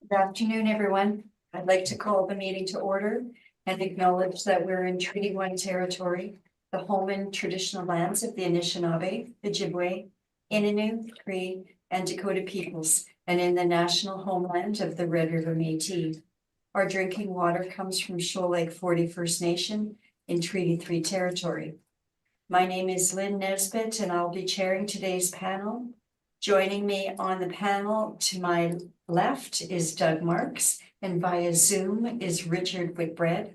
Good afternoon, everyone. I'd like to call the meeting to order and acknowledge that we're in Treaty 1 territory, the home and traditional lands of the Anishinaabe, Ojibwe, Innu, Cree, and Dakota peoples, and in the national homeland of the Red River Métis. Our drinking water comes from Shoal Lake 40 First Nation in Treaty 3 territory. My name is Lynn Nesbitt, and I'll be chairing today's panel. Joining me on the panel to my left is Doug Marks, and via Zoom is Richard Whitbread.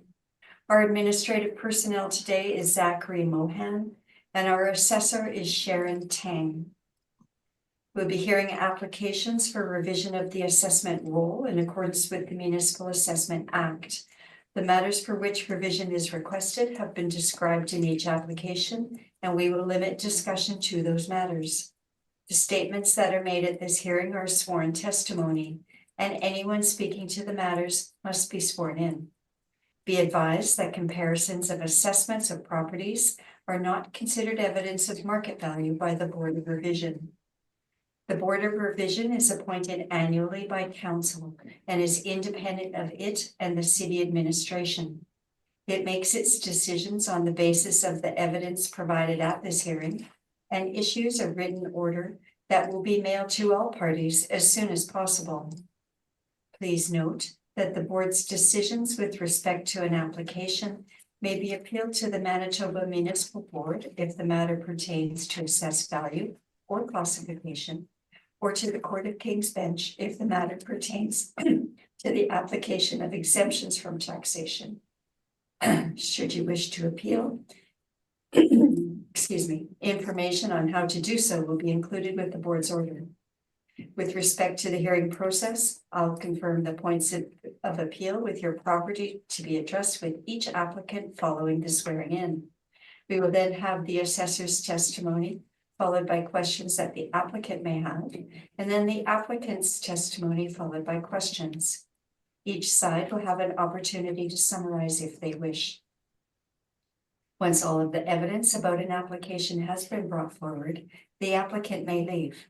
Our administrative personnel today is Zachary Mohan, and our assessor is Sharon Tang. We'll be hearing applications for revision of the assessment roll in accordance with the Municipal Assessment Act. The matters for which revision is requested have been described in each application, and we will limit discussion to those matters. The statements that are made at this hearing are sworn testimony, and anyone speaking to the matters must be sworn in. Be advised that comparisons of assessments of properties are not considered evidence of market value by the Board of Revision. The Board of Revision is appointed annually by Council and is independent of it and the City Administration. It makes its decisions on the basis of the evidence provided at this hearing and issues a written order that will be mailed to all parties as soon as possible. Please note that the board's decisions with respect to an application may be appealed to the Manitoba Municipal Board if the matter pertains to assessed value or classification, or to the Court of King's Bench if the matter pertains to the application of exemptions from taxation. Should you wish to appeal, excuse me, information on how to do so will be included with the board's order. With respect to the hearing process, I'll confirm the points of appeal with your property to be addressed with each applicant following the swearing in. We will then have the assessor's testimony, followed by questions that the applicant may have, and then the applicant's testimony followed by questions. Each side will have an opportunity to summarize if they wish. Once all of the evidence about an application has been brought forward, the applicant may leave.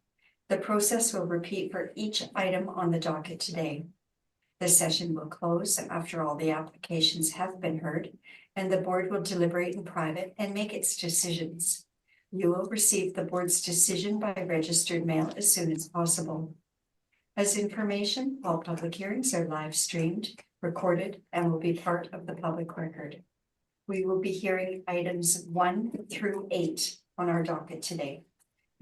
The process will repeat for each item on the docket today. The session will close after all the applications have been heard, and the board will deliberate in private and make its decisions. You will receive the board's decision by registered mail as soon as possible. As information, all public hearings are live streamed, recorded, and will be part of the public record. We will be hearing items 1 through 8 on our docket today.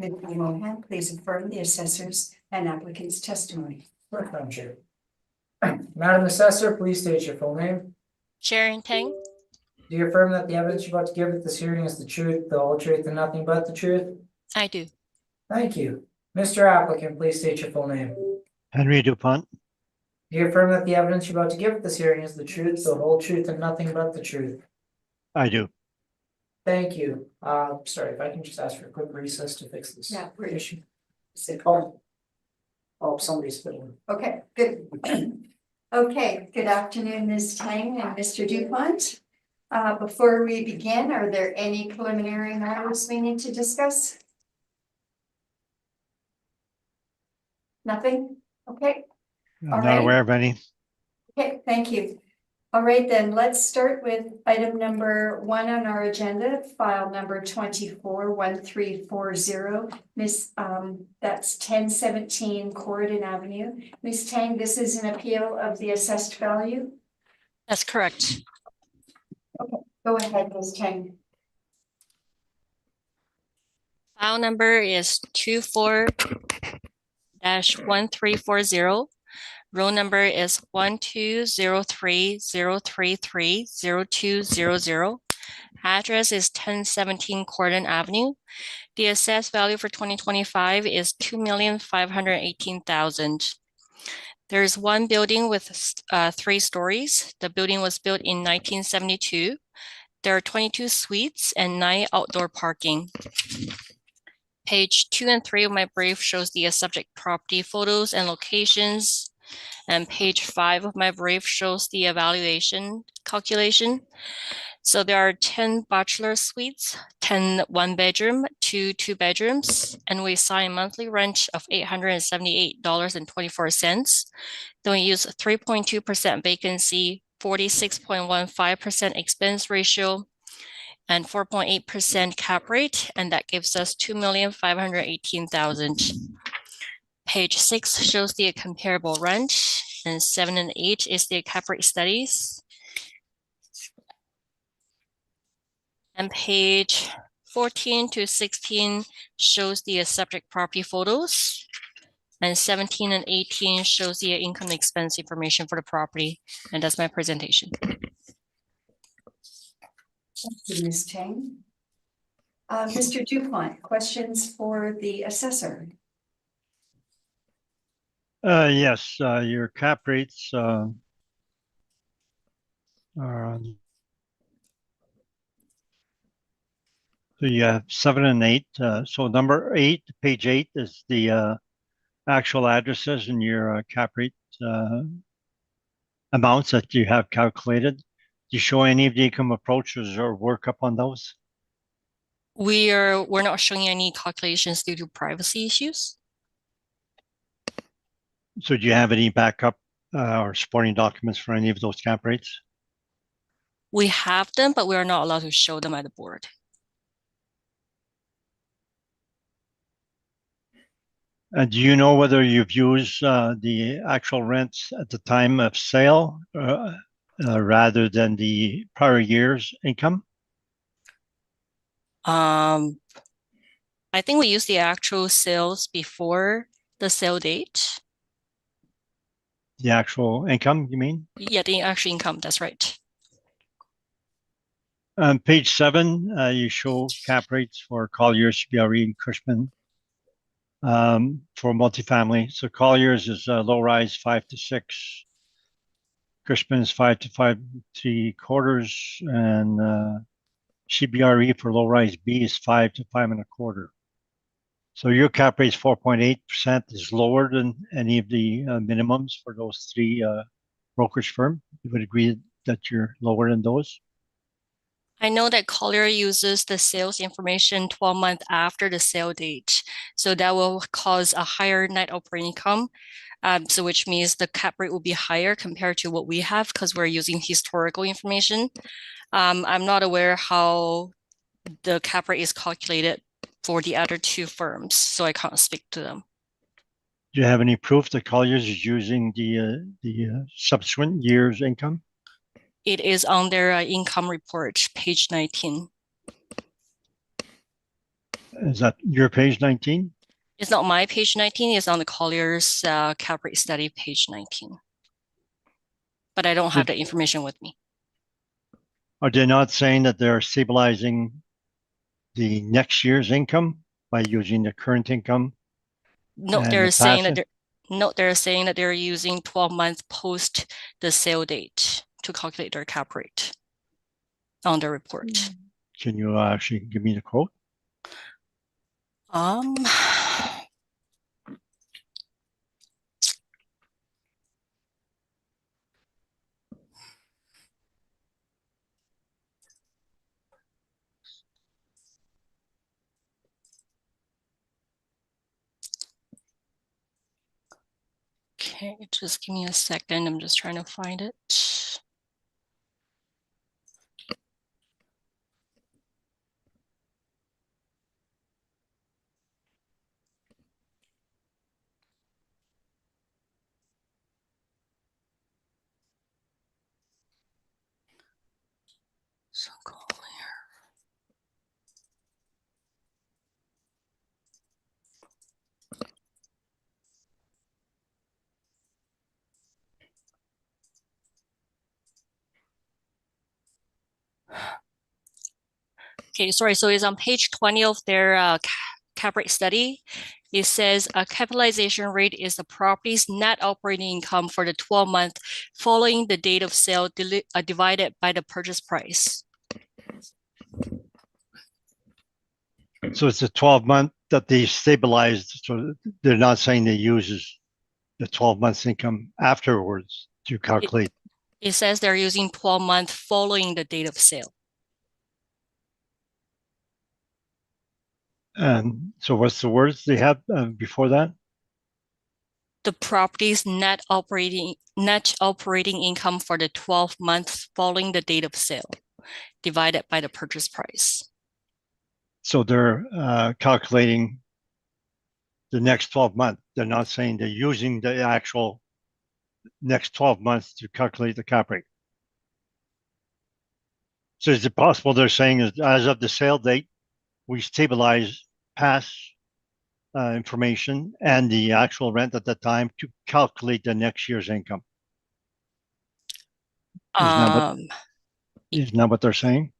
Mr. Mohan, please affirm the assessor's and applicant's testimony. Madam Chair. Madam Assessor, please state your full name. Sharon Tang. Do you affirm that the evidence you're about to give at this hearing is the truth, the whole truth, and nothing but the truth? I do. Thank you. Mr. Applicant, please state your full name. Henry Dupont. Do you affirm that the evidence you're about to give at this hearing is the truth, the whole truth, and nothing but the truth? I do. Thank you. Sorry, if I can just ask for a quick recess to fix this issue. Somebody's filling. Okay, good. Okay, good afternoon, Ms. Tang and Mr. Dupont. Before we begin, are there any preliminary matters we need to discuss? Nothing? Okay. I'm All not right. aware of any. Okay, thank you. All right, then let's start with item number 1 on our agenda, file number 241340. Miss, that's 1017 Corridon Avenue. Ms. Tang, this is an appeal of the assessed value. That's correct. Okay, go ahead, Ms. Tang. File number is 24-1340. Row number is 12030330200. Address is 1017 Corridon Avenue. The assessed value for 2025 is $2,518,000. There's one building with 3 stories. The building was built in 1972. There are 22 suites and 9 outdoor parking. Page 2 and 3 of my brief shows the subject property photos and locations. And page 5 of my brief shows the evaluation calculation. So there are 10 bachelor suites, 10 one-bedroom, 2 two-bedrooms, and we assign monthly rent of $878.24. Then we use 3.2% vacancy, 46.15% expense ratio, and 4.8% cap rate, and that gives us $2,518,000. Page 6 shows the comparable rent, and 7 and 8 is the cap rate studies. And page 14 to 16 shows the subject property photos. And 17 and 18 shows the income expense information for the property. And that's my presentation. Thank you, Ms. Chang. Mr. Dupont, questions for the assessor? Yes, your cap rates are on. So you have 7 and 8. So number 8, page 8 is the actual addresses and your cap rate amounts that you have calculated. Do you show any of the income approaches or work up on those? We're not showing any calculations due to privacy issues. So do you have any backup or supporting documents for any of those cap rates? We have them, but we are not allowed to show them at the board. Do you know whether you've used the actual rents at the time of sale rather than the prior year's income? I think we use the actual sales before the sale date. The actual income, you mean? Yeah, the actual income, that's right. On page 7, you show cap rates for Colliers, CBRE, and Cushman for multifamily. So Colliers is low rise 5 to 6. Cushman is 5 to 5.75, and CBRE for low rise B is 5 to 5.25. So your cap rate is 4.8%, is lower than any of the minimums for those 3 brokerage firms. You would agree that you're lower than those? I know that Collier uses the sales information 12 months after the sale date. So that will cause a higher net operating income. So which means the cap rate will be higher compared to what we have because we're using historical information. I'm not aware how the cap rate is calculated for the other 2 firms, so I can't speak to them. Do you have any proof that Colliers is using the subsequent year's income? It is on their income report, page 19. Is that your page 19? It's not my page 19, it's on the Collier's cap rate study, page 19. But I don't have the information with me. Are they not saying that they're stabilizing the next year's income by using the current income? No, they're saying that they're using 12 months post the sale date to calculate their cap rate on the report. Can you actually give me the quote? Okay, just give me a second. I'm just trying to find it. So okay, sorry. So it's on page 20 of their cap rate study. It says a capitalization rate is the property's net operating income for the 12 months following the date of sale divided by the purchase price. So it's a 12-month that they stabilized. So they're not saying they uses the 12 months income afterwards to calculate. It says they're using 12 months following the date of sale. And so what's the words they have before that? The property's net operating income for the 12 months following the date of sale, divided by the purchase price. So they're calculating the next 12 months. They're not saying they're using the actual next 12 months to calculate the cap rate. So is it possible they're saying is as of the sale date, we stabilize past information and the actual rent at that time to calculate the next year's income? Isn't that what they're saying?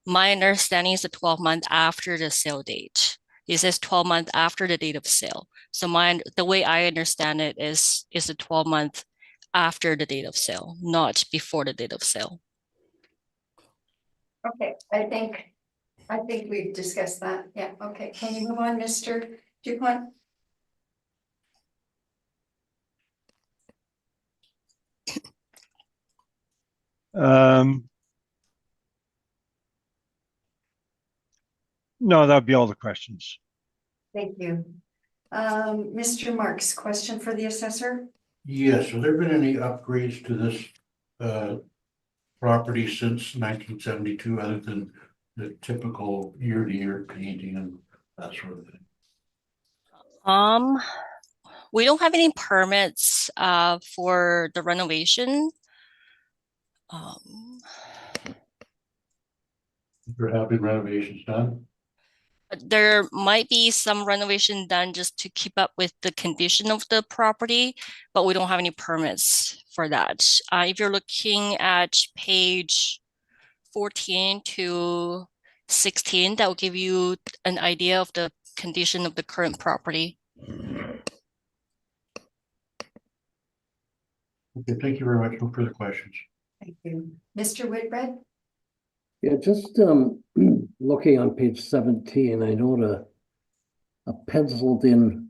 My understanding is the 12 months after the sale date. It says 12 months after the date of sale. So the way I understand it is the 12 months after the date of sale, not before the date of sale. Okay, I think we've discussed that. Yeah, okay. Can you move on, Mr. Dupont? No, that'd be all the questions. Thank you. Mr. Marks, question for the assessor? Yes, have there been any upgrades to this property since 1972, other than the typical year-to-year painting and that sort of thing? We don't have any permits for the renovation. There have been renovations done? There might be some renovation done just to keep up with the condition of the property, but we don't have any permits for that. If you're looking at page 14 to 16, that will give you an idea of the condition of the current property. Okay, thank you very much. No further questions. Thank you. Mr. Whitbread? Yeah, just looking on page 17, I note a penciled in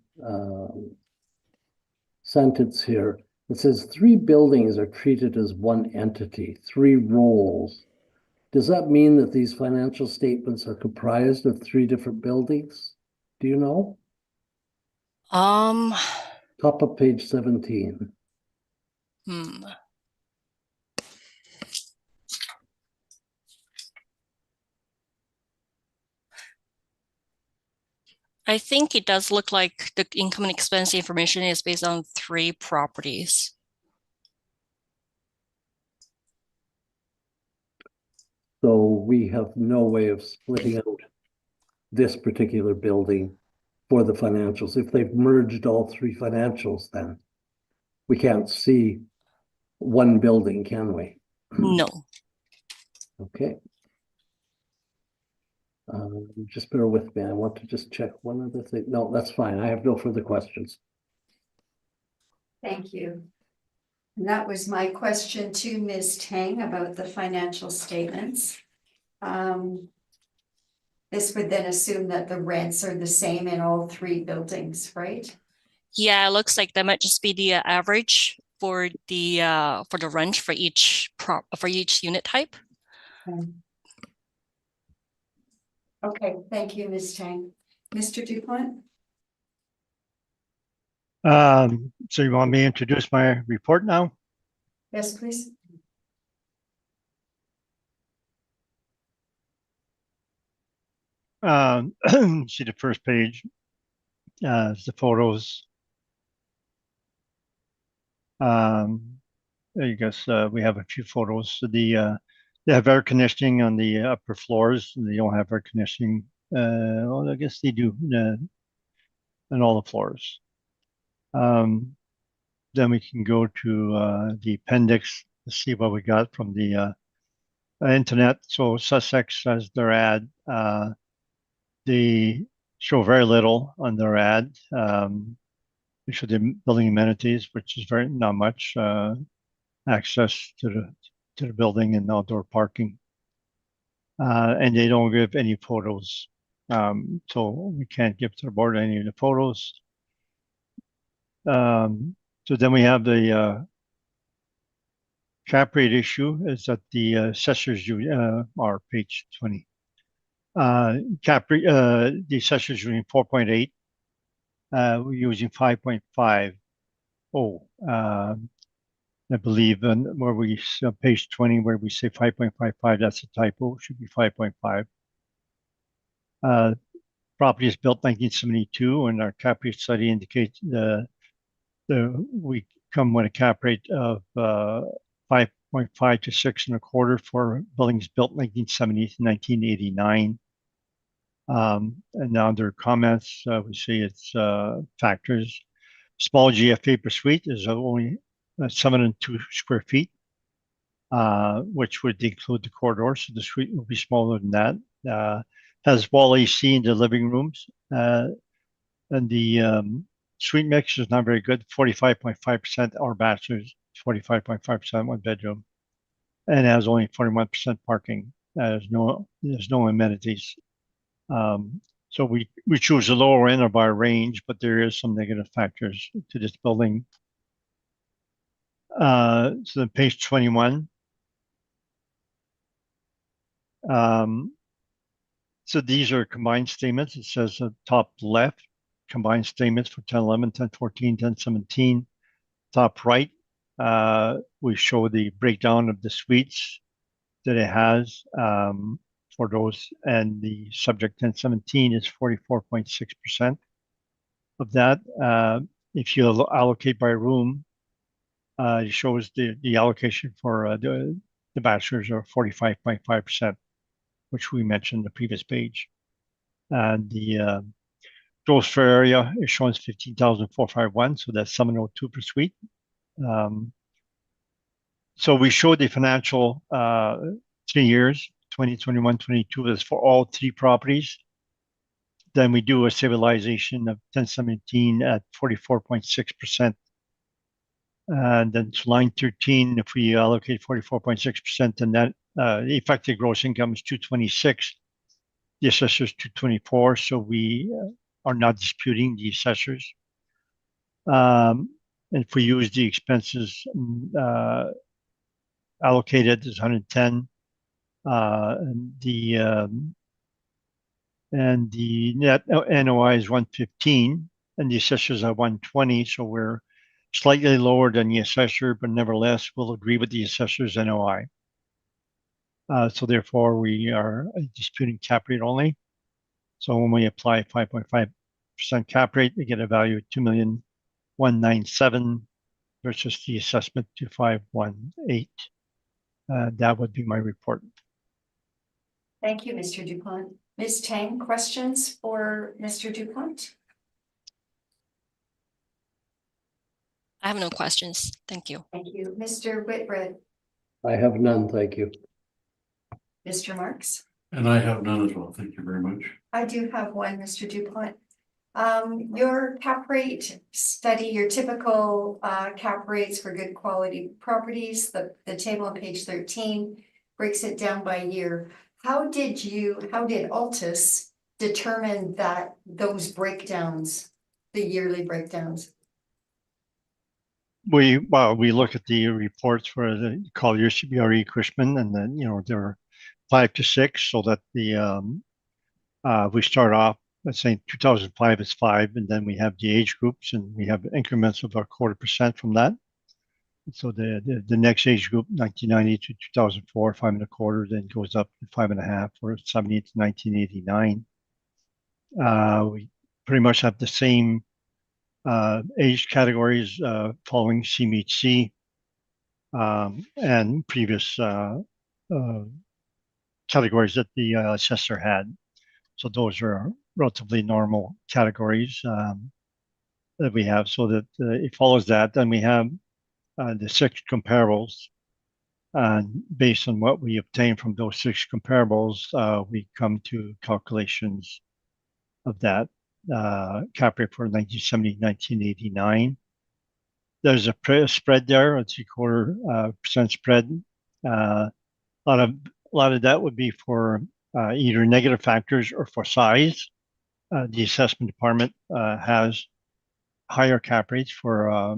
sentence here. It says 3 buildings are treated as one entity, 3 roles. Does that mean that these financial statements are comprised of 3 different buildings? Do you know? Top of page 17. I think it does look like the income and expense information is based on 3 properties. So we have no way of splitting out this particular building for the financials. If they've merged all 3 financials, then we can't see one building, can we? No. Okay. Just bear with me. I want to just check one other thing. No, that's fine. I have no further questions. Thank you. And that was my question to Ms. Tang about the financial statements. This would then assume that the rents are the same in all 3 buildings, right? Yeah, it looks like that might just be the average for the rent for each unit type. Okay, thank you, Ms. Tang. Mr. Dupont? So you want me to introduce my report now? Yes, please. See the first page, the photos. I guess we have a few photos. So they have air conditioning on the upper floors. They don't have air conditioning. Well, I guess they do on all the floors. Then we can go to the appendix to see what we got from the internet. So Sussex has their ad. They show very little on their ad. They show the building amenities, which is not much access to the building and outdoor parking. And they don't give any photos. So we can't give to the board any of the photos. So then we have the cap rate issue is that the assessors are page 20. Cap rate, the assessors using 4.8. We're using 5.5. Oh, I believe, and where we page 20, where we say 5.55, that's a typo. Should be 5.5. Property is built 1972, and our cap rate study indicates we come with a cap rate of 5.5 to 6.25 for buildings built 1970 to 1989. And now under comments, we see it's factors. Small GFA per suite is only 702 square feet, which would include the corridor. So the suite will be smaller than that. Has wall AC in the living rooms. And the suite mix is not very good. 45.5% are bachelors, 45.5% one bedroom, and has only 41% parking. There's no amenities. So we choose the lower end of our range, but there is some negative factors to this building. So then page 21. So these are combined statements. It says the top left, combined statements for 1011, 1014, 1017. Top right, we show the breakdown of the suites that it has for those, and the subject 1017 is 44.6% of that. If you allocate by room, it shows the allocation for the bachelors are 45.5%, which we mentioned in the previous page. And the gross floor area is showing 15,451, so that's 702 per suite. So we showed the financial 3 years, 2021, 22, is for all 3 properties. Then we do a stabilization of 1017 at 44.6%. And then to line 13, if we allocate 44.6%, then that effective gross income is 226. The assessors 224, so we are not disputing the assessors. And if we use the expenses allocated is 110, and the net NOI is 115, and the assessors are 120. So we're slightly lower than the assessor, but nevertheless, we'll agree with the assessor's NOI. So therefore, we are disputing cap rate only. So when we apply 5.5% cap rate, we get a value of 2,197,000 versus the assessment 2,518. That would be my report. Thank you, Mr. Dupont. Ms. Tang, questions for Mr. Dupont? I have no questions. Thank you. Thank you. Mr. Whitbread, I have none, thank you. Mr. Marks? And I have none as well. Thank you very much. I do have one, Mr. Dupont. Your cap rate study, your typical cap rates for good quality properties, the table on page 13 breaks it down by year. How did Altus determine that those breakdowns, the yearly breakdowns? We look at the reports for the Collier, CBRE, Cushman, and then there are 5 to 6, so that the we start off, let's say 2005 is 5, and then we have the age groups, and we have increments of about 0.25% from that. So the next age group, 1990 to 2004, 5.25, then goes up to 5.5 for 70 to 1989. We pretty much have the same age categories following CMHC and previous categories that the assessor had. So those are relatively normal categories that we have. So that it follows that. Then we have the 6 comparables. And based on what we obtain from those 6 comparables, we come to calculations of that cap rate for 1970, 1989. There's a spread there, a 0.75% spread. A lot of that would be for either negative factors or for size. The assessment department has higher cap rates for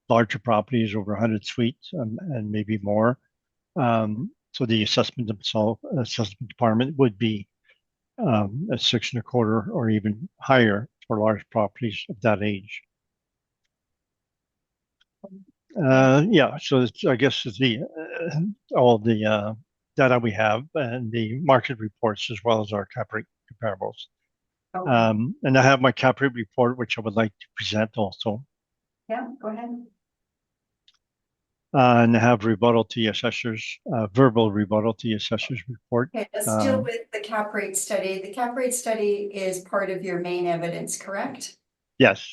larger properties over 100 suites and maybe more. So the assessment department would be a 6.25 or even higher for large properties of that age. Yeah, so I guess it's all the data we have and the market reports as well as our cap rate comparables. Okay. And I have my cap rate report, which I would like to present also. Yeah, go ahead. And I have rebuttal to the assessors, verbal rebuttal to the assessors report. Okay, let's deal with the cap rate study. The cap rate study is part of your main evidence, correct? Yes,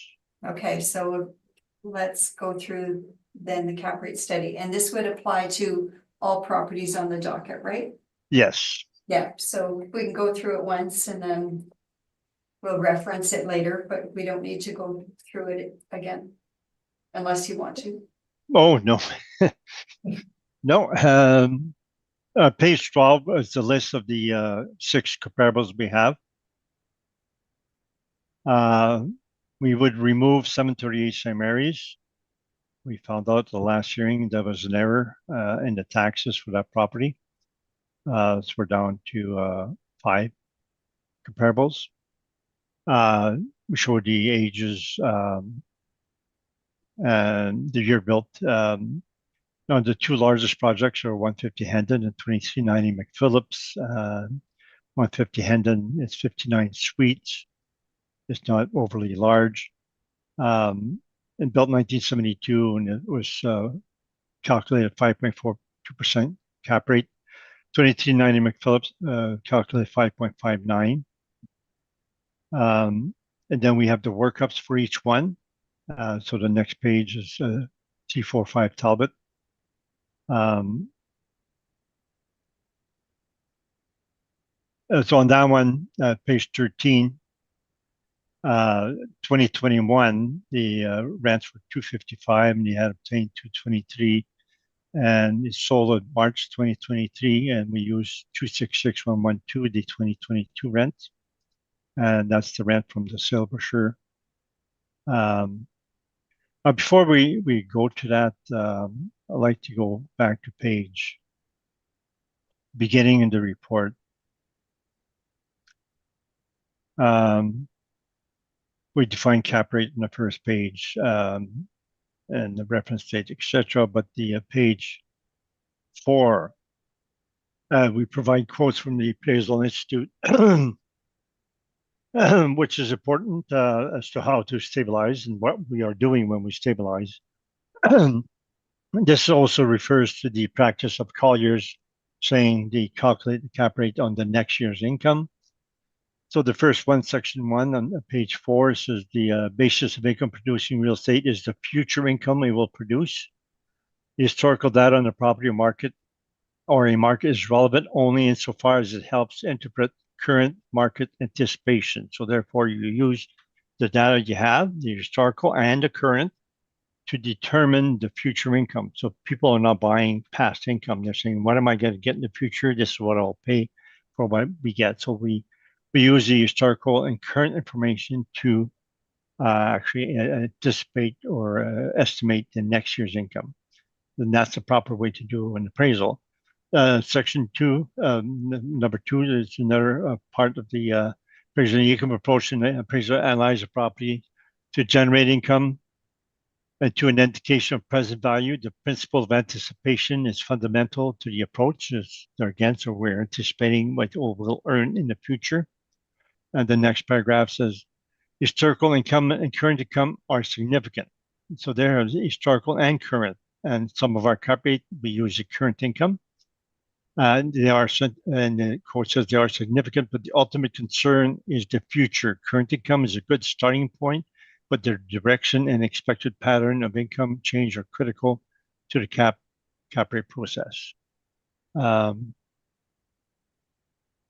Okay, so let's go through then the cap rate study, and this would apply to all properties on the docket, right? yes. Yeah, so we can go through it once and then we'll reference it later, but we don't need to go through it again. Unless you want to. Oh, no. No, page 12 is the list of the 6 comparables we have. We would remove 738 St. Mary's. We found out the last hearing there was an error in the taxes for that property. So we're down to 5 comparables. We showed the ages and the year built. Now, the 2 largest projects are 150 Hendon and 2390 McPhillips. 150 Hendon is 59 suites. It's not overly large. And built in 1972, and it was calculated 5.42% cap rate. 2390 McPhillips calculated 5.59. And then we have the workups for each one. So the next page is T45 Talbot. So on that one, page 13, 2021, the rents were $255 and you had obtained $223, and it sold in March 2023, and we used $266,112, the 2022 rent, and that's the rent from the sale brochure. Before we go to that, I'd like to go back to page beginning in the report. We define cap rate in the first page and the reference date, etc. But the page 4, we provide quotes from the Appraisal Institute, which is important as to how to stabilize and what we are doing when we stabilize. This also refers to the practice of Colliers saying they calculate the cap rate on the next year's income. So the first one, section 1 on page 4 says the basis of income producing real estate is the future income it will produce. The historical data on the property market or a market is relevant only insofar as it helps interpret current market anticipation. So therefore you use the data you have, the historical and the current, to determine the future income. So people are not buying past income. They're saying, what am I going to get in the future? This is what I'll pay for what we get. So we use the historical and current information to actually anticipate or estimate the next year's income. And that's the proper way to do an appraisal. Section 2, number 2 is another part of the appraisal income approach, and appraiser analyze the property to generate income and to an indication of present value. The principle of anticipation is fundamental to the approach. So we're anticipating what we'll earn in the future. And the next paragraph says, historical income and current income are significant. So there is historical and current. And some of our cap rate, we use the current income. And the quote says they are significant, but the ultimate concern is the future. Current income is a good starting point, but their direction and expected pattern of income change are critical to the cap rate process.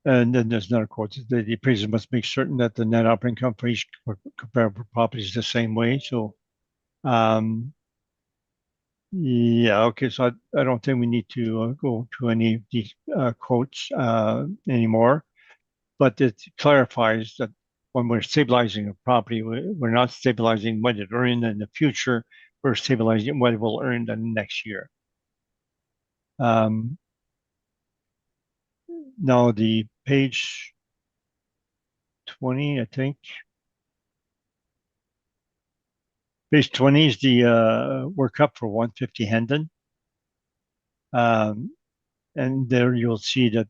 And then there's another quote: the appraiser must make certain that the net operating income for each comparable property is the same way. So, yeah, okay. So I don't think we need to go to any of these quotes anymore, but it clarifies that when we're stabilizing a property, we're not stabilizing what it earned in the future. we're stabilizing what we'll earn the next year. Now the page 20, I think. Page 20 is the workup for 150 Hendon. And there you'll see that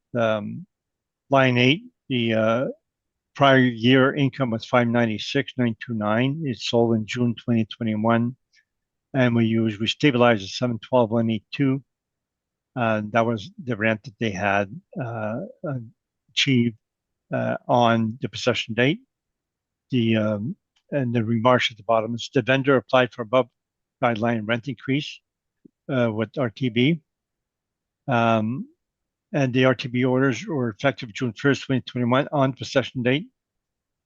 line 8, the prior year income was 596,929. It sold in June 2021. And we stabilized at 712,182. That was the rent that they had achieved on the possession date. And the remarks at the bottom is the vendor applied for above guideline rent increase with RTB. And the RTB orders were effective June 1st, 2021 on possession date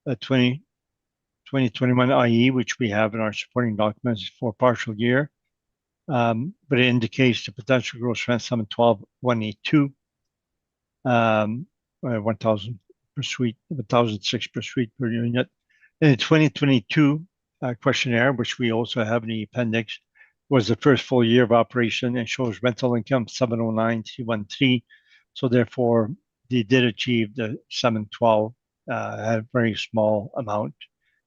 2021 IE, which we have in our supporting documents for partial year. But it indicates the potential gross rent 712,182, 1,000 per suite, 1,006 per suite per unit. In the 2022 questionnaire, which we also have in the appendix, was the first full year of operation and shows rental income 709,313. So therefore, they did achieve the 712 at a very small amount.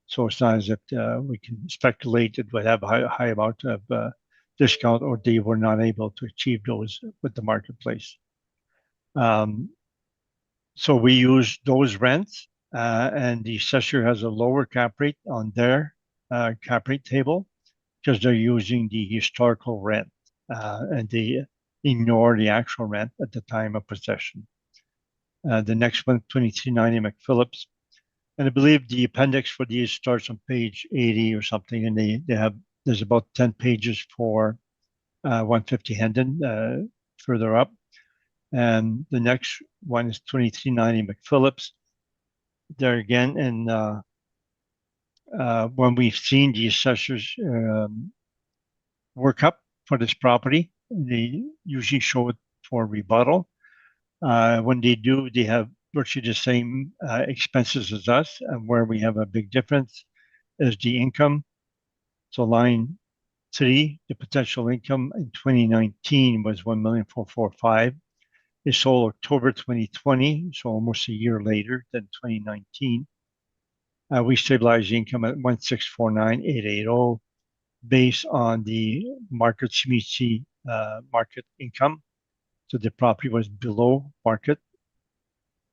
So it's not as if we can speculate it would have a high amount of discount, or they were not able to achieve those with the marketplace. So we use those rents, and the assessor has a lower cap rate on their cap rate table because they're using the historical rent, and they ignore the actual rent at the time of possession. The next one, 2390 McPhillips. And I believe the appendix for these starts on page 80 or something, and there's about 10 pages for 150 Hendon further up. And the next one is 2390 McPhillips. There again, and when we've seen the assessors work up for this property, they usually show it for rebuttal. When they do, they have virtually the same expenses as us, and where we have a big difference is the income. So line 3, the potential income in 2019 was 1,445,000. It sold October 2020, so almost a year later than 2019. We stabilized the income at 1,649,880 based on the market CMHC market income. So the property was below market.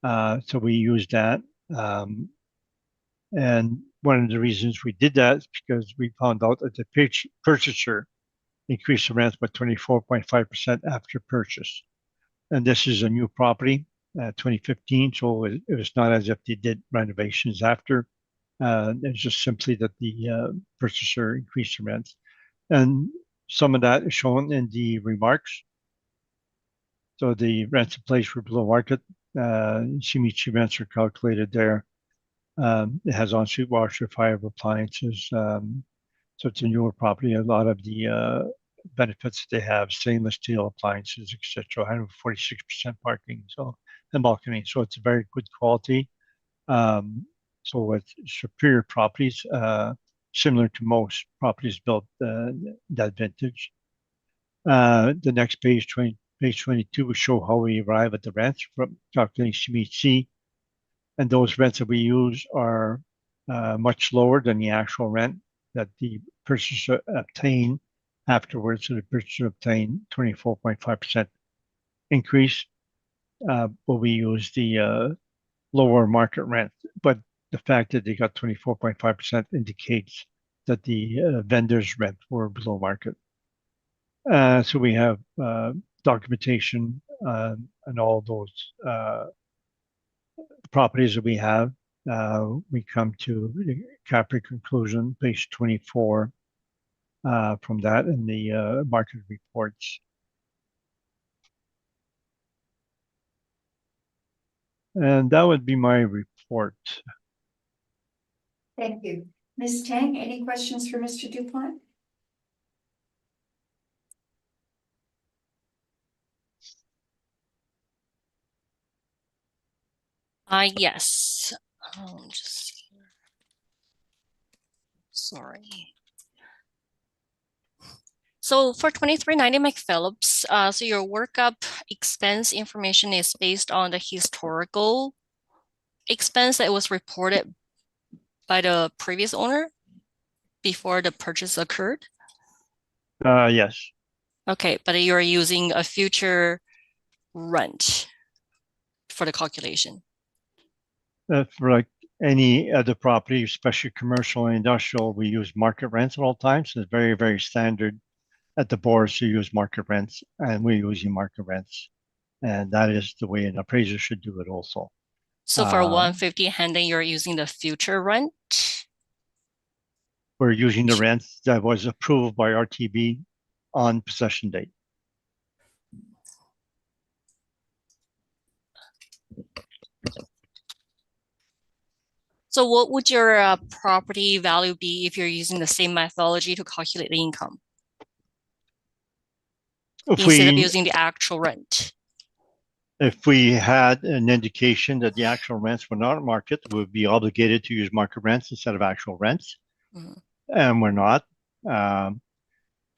So we used that. And one of the reasons we did that is because we found out that the purchaser increased the rent by 24.5% after purchase. And this is a new property, 2015, so it was not as if they did renovations after. It's just simply that the purchaser increased the rents. And some of that is shown in the remarks. So the rents in place were below market. CMHC rents are calculated there. It has ensuite washer, fire, appliances. So it's a newer property. A lot of the benefits they have, stainless steel appliances, etc. 146% parking, so and balcony. So it's a very good quality. So it's superior properties, similar to most properties built that vintage. The next page 22 will show how we arrive at the rents from calculating CMHC. And those rents that we use are much lower than the actual rent that the purchaser obtained afterwards. So the purchaser obtained 24.5% increase, but we use the lower market rent. But the fact that they got 24.5% indicates that the vendor's rent were below market. So we have documentation and all those properties that we have. We come to the cap rate conclusion, page 24, from that in the market reports. And that would be my report. Thank you. Ms. Tang, any questions for Mr. Dupont? Yes. Sorry. So for 2390 McPhillips, so your workup expense information is based on the historical expense that was reported by the previous owner before the purchase occurred? Yes. Okay, but you're using a future rent for the calculation. For like any other property, especially commercial and industrial, we use market rents at all times. It's very, very standard at the boards to use market rents, and we're using market rents. And that is the way an appraiser should do it also. So for 150 Hendon, you're using the future rent? We're using the rent that was approved by RTB on possession date. So what would your property value be if you're using the same methodology to calculate the income instead of using the actual rent? If we had an indication that the actual rents were not market, we would be obligated to use market rents instead of actual rents. And we're not. And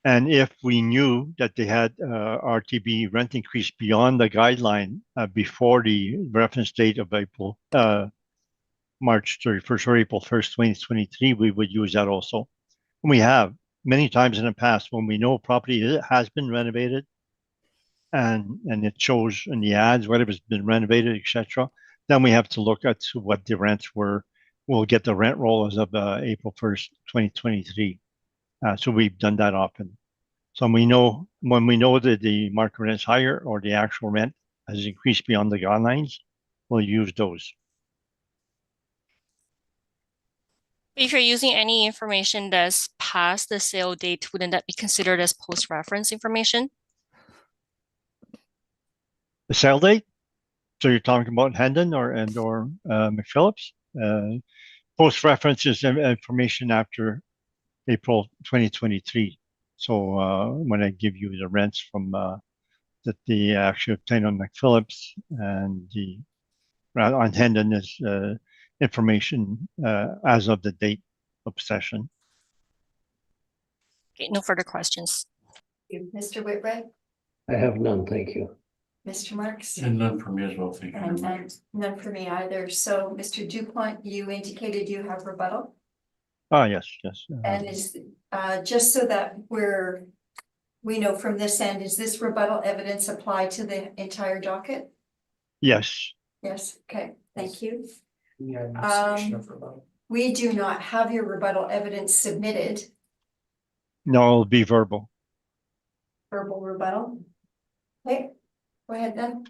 if we knew that they had RTB rent increase beyond the guideline before the reference date of April, March 31st or April 1st, 2023, we would use that also. And we have many times in the past when we know property has been renovated and it shows in the ads whether it's been renovated, etc. Then we have to look at what the rents were. We'll get the rent roll as of April 1st, 2023. So we've done that often. So we know when we know that the market rent is higher or the actual rent has increased beyond the guidelines, we'll use those. If you're using any information that's past the sale date, wouldn't that be considered as post-reference information? The sale date? So you're talking about Hendon or McPhillips? Post-reference is information after April 2023. So when I give you the rents from that the actually obtained on McPhillips and the on Hendon is information as of the date of possession. Okay, no further questions. Mr. Whitbread, I have none, thank you. Mr. Marks? And none for me as well, thank you. And none for me either. So, Mr. Dupont, you indicated you have rebuttal? Yes. And is, just so that we know from this end, is this rebuttal evidence applied to the entire docket? Yes. Yes, okay, thank you. Yeah, no submission of rebuttal. We do not have your rebuttal evidence submitted, No, it'll be verbal. verbal rebuttal. Okay, go ahead then.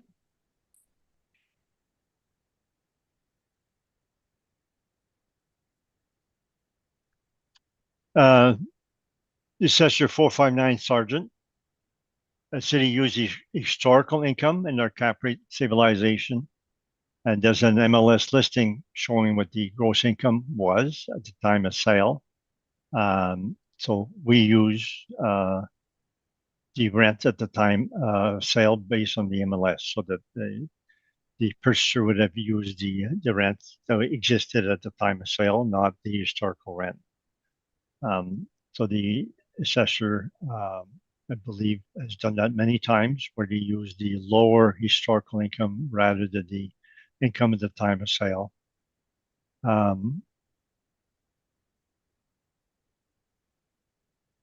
This says your 459 Sergeant. The city uses historical income in their cap rate stabilization. And there's an MLS listing showing what the gross income was at the time of sale. So we use the rent at the time of sale based on the MLS, so that the purchaser would have used the rent that existed at the time of sale, not the historical rent. So the assessor, I believe, has done that many times, where they use the lower historical income rather than the income at the time of sale.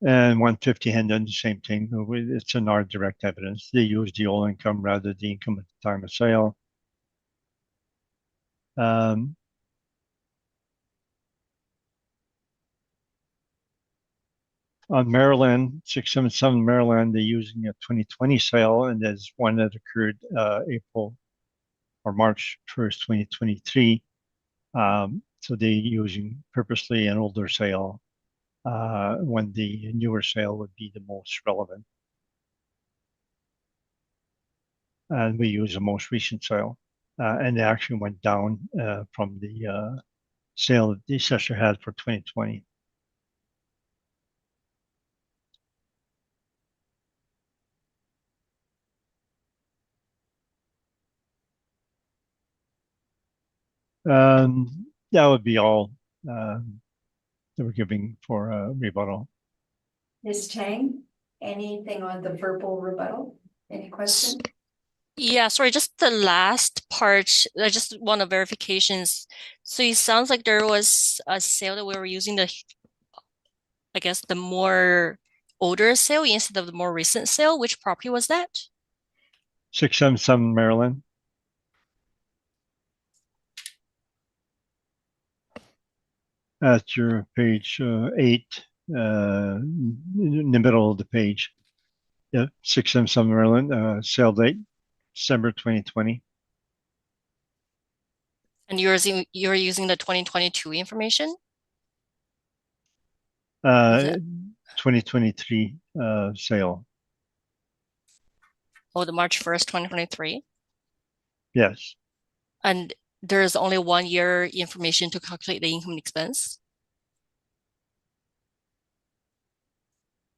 And 150 Hendon, the same thing. It's in our direct evidence. They use the old income rather than the income at the time of sale. On Maryland, 677 Maryland, they're using a 2020 sale, and there's one that occurred April or March 1st, 2023. So they're using purposely an older sale when the newer sale would be the most relevant. And we use the most recent sale. And it actually went down from the sale that the assessor had for 2020. That would be all that we're giving for rebuttal. Ms. Tang, anything on the verbal rebuttal? Any question? Yeah, sorry, just the last part. I just want a verifications. So it sounds like there was a sale that we were using I guess the more older sale instead of the more recent sale. Which property was that? 677 Maryland. At your page 8, in the middle of the page. Yeah, 677 Maryland, sale date, December 2020. And you're using the 2022 information? Uh, 2023 sale. Oh, the March 1st, 2023. Yes. And there's only 1 year information to calculate the income and expense.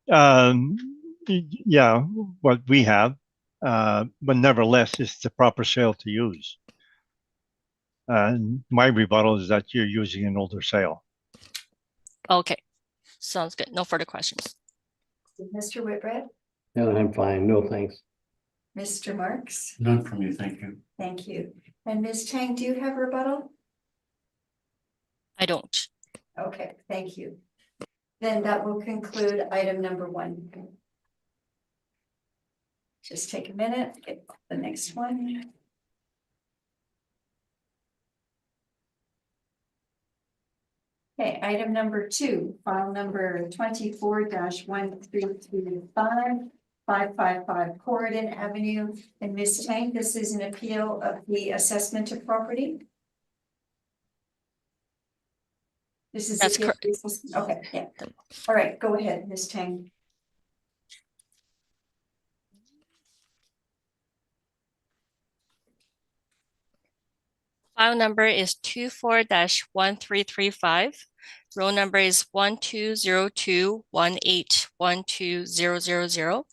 Yeah, what we have, but nevertheless, it's the proper sale to use. And my rebuttal is that you're using an older sale. Okay, sounds good. No further questions. Mr. Whitbread, And I'm fine, no thanks. Mr. Marks, None from you, thank you. thank you. And Ms. Tang, do you have rebuttal? I don't. Okay, thank you. Then that will conclude item number 1. Just take a minute, get the next one. Okay, item number 2, file number 24-1335, 555 Corridon Avenue. And Ms. Tang, this is an appeal of the assessment of property. This is. That's correct. Okay, yeah. All right, go ahead, Ms. Tang. File number is 24-1335. Roll number is 120218120000.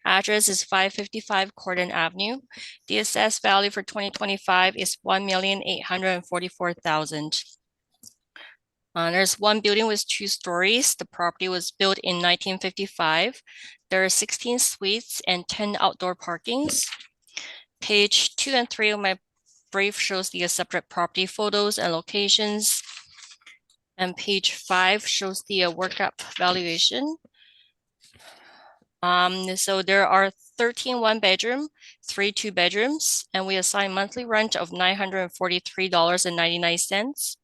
Address is 555 Corridon Avenue. The assessed value for 2025 is $1,844,000. There's one building with 2 stories. The property was built in 1955. There are 16 suites and 10 outdoor parkings. Page 2 and 3 of my brief shows the separate property photos and locations. And page 5 shows the workup valuation. So there are 13 1-bedroom, 3 2-bedrooms, and we assign monthly rent of $943.99.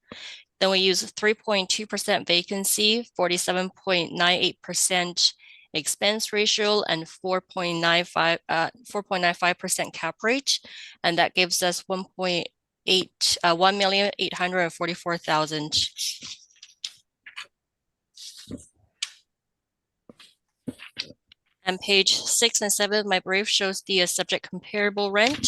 Then we use 3.2% vacancy, 47.98% expense ratio, and 4.95% cap rate, and that gives us $1,844,000. And page 6 and 7 of my brief shows the subject comparable rent,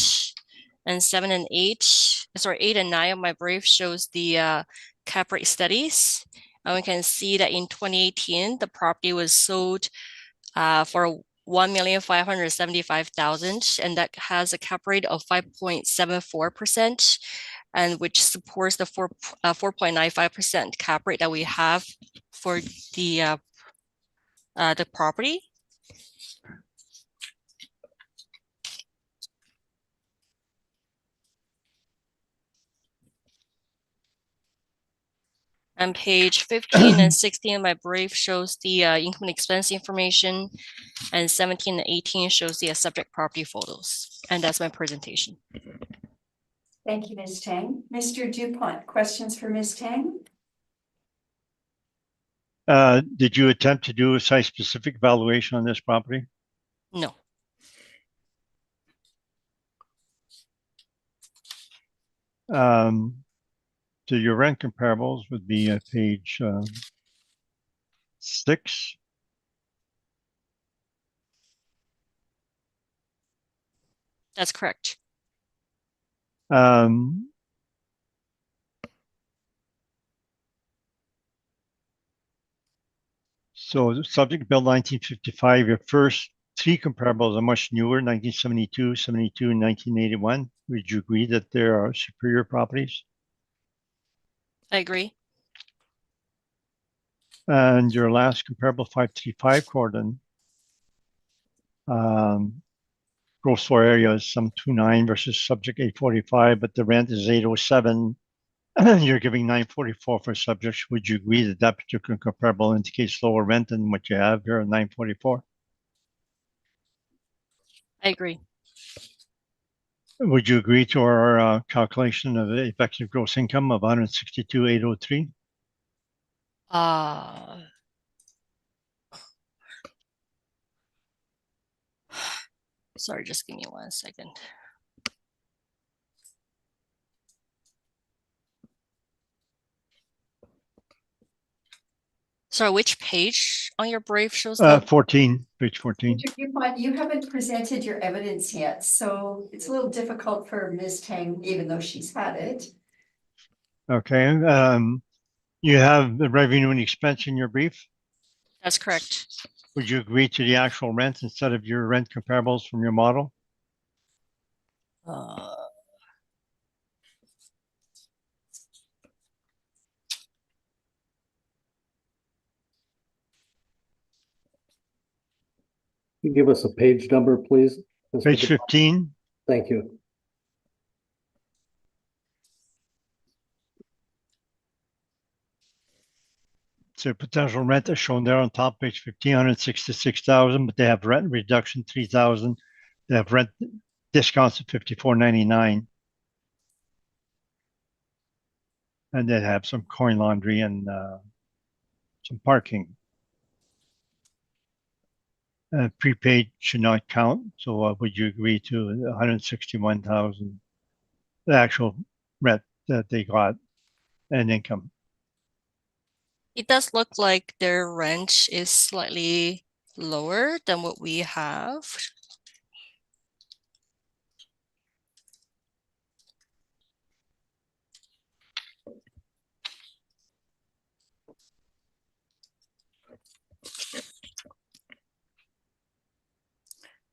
and 8 and 9 of my brief shows the cap rate studies. And we can see that in 2018, the property was sold for $1,575,000, and that has a cap rate of 5.74%, and which supports the 4.95% cap rate that we have for the property. And page 15 and 16 of my brief shows the income and expense information, and 17 and 18 shows the subject property photos. And that's my presentation. Thank you, Ms. Tang. Mr. Dupont, questions for Ms. Tang? Did you attempt to do a site-specific evaluation on this property? No. So your rent comparables would be page 6. That's correct. So the subject built 1955, your first 3 comparables are much newer, 1972, 72, and 1981. Would you agree that there are superior properties? I agree. And your last comparable 535 Corridon Gross floor area is some 29 versus subject 845, but the rent is 807. You're giving 944 for subjects. Would you agree that that particular comparable indicates lower rent than what you have here at 944? I agree. Would you agree to our calculation of the effective gross income of 162,803? Sorry, just give me 1 second. Sorry, which page on your brief shows that? 14, page 14. You haven't presented your evidence yet, so it's a little difficult for Ms. Tang, even though she's had it. Okay. You have the revenue and expense in your brief. That's correct. Would you agree to the actual rent instead of your rent comparables from your model? Can you give us a page number, please? Page 15. Thank you. So potential rent is shown there on top, page 15, 166,000, but they have rent reduction 3,000. They have rent discounts of 54.99. And they have some coin laundry and some parking. Prepaid should not count. So would you agree to 161,000, the actual rent that they got and income? It does look like their rent is slightly lower than what we have.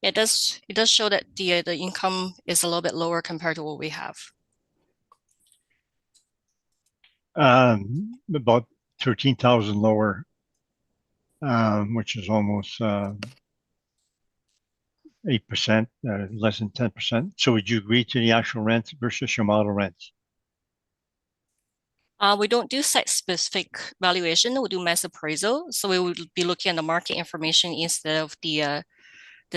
It does show that the income is a little bit lower compared to what we have. About 13,000 lower, which is almost 8%, less than 10%. So would you agree to the actual rent versus your model rents? We don't do site-specific valuation. We do mass appraisal. So we would be looking at the market information instead of the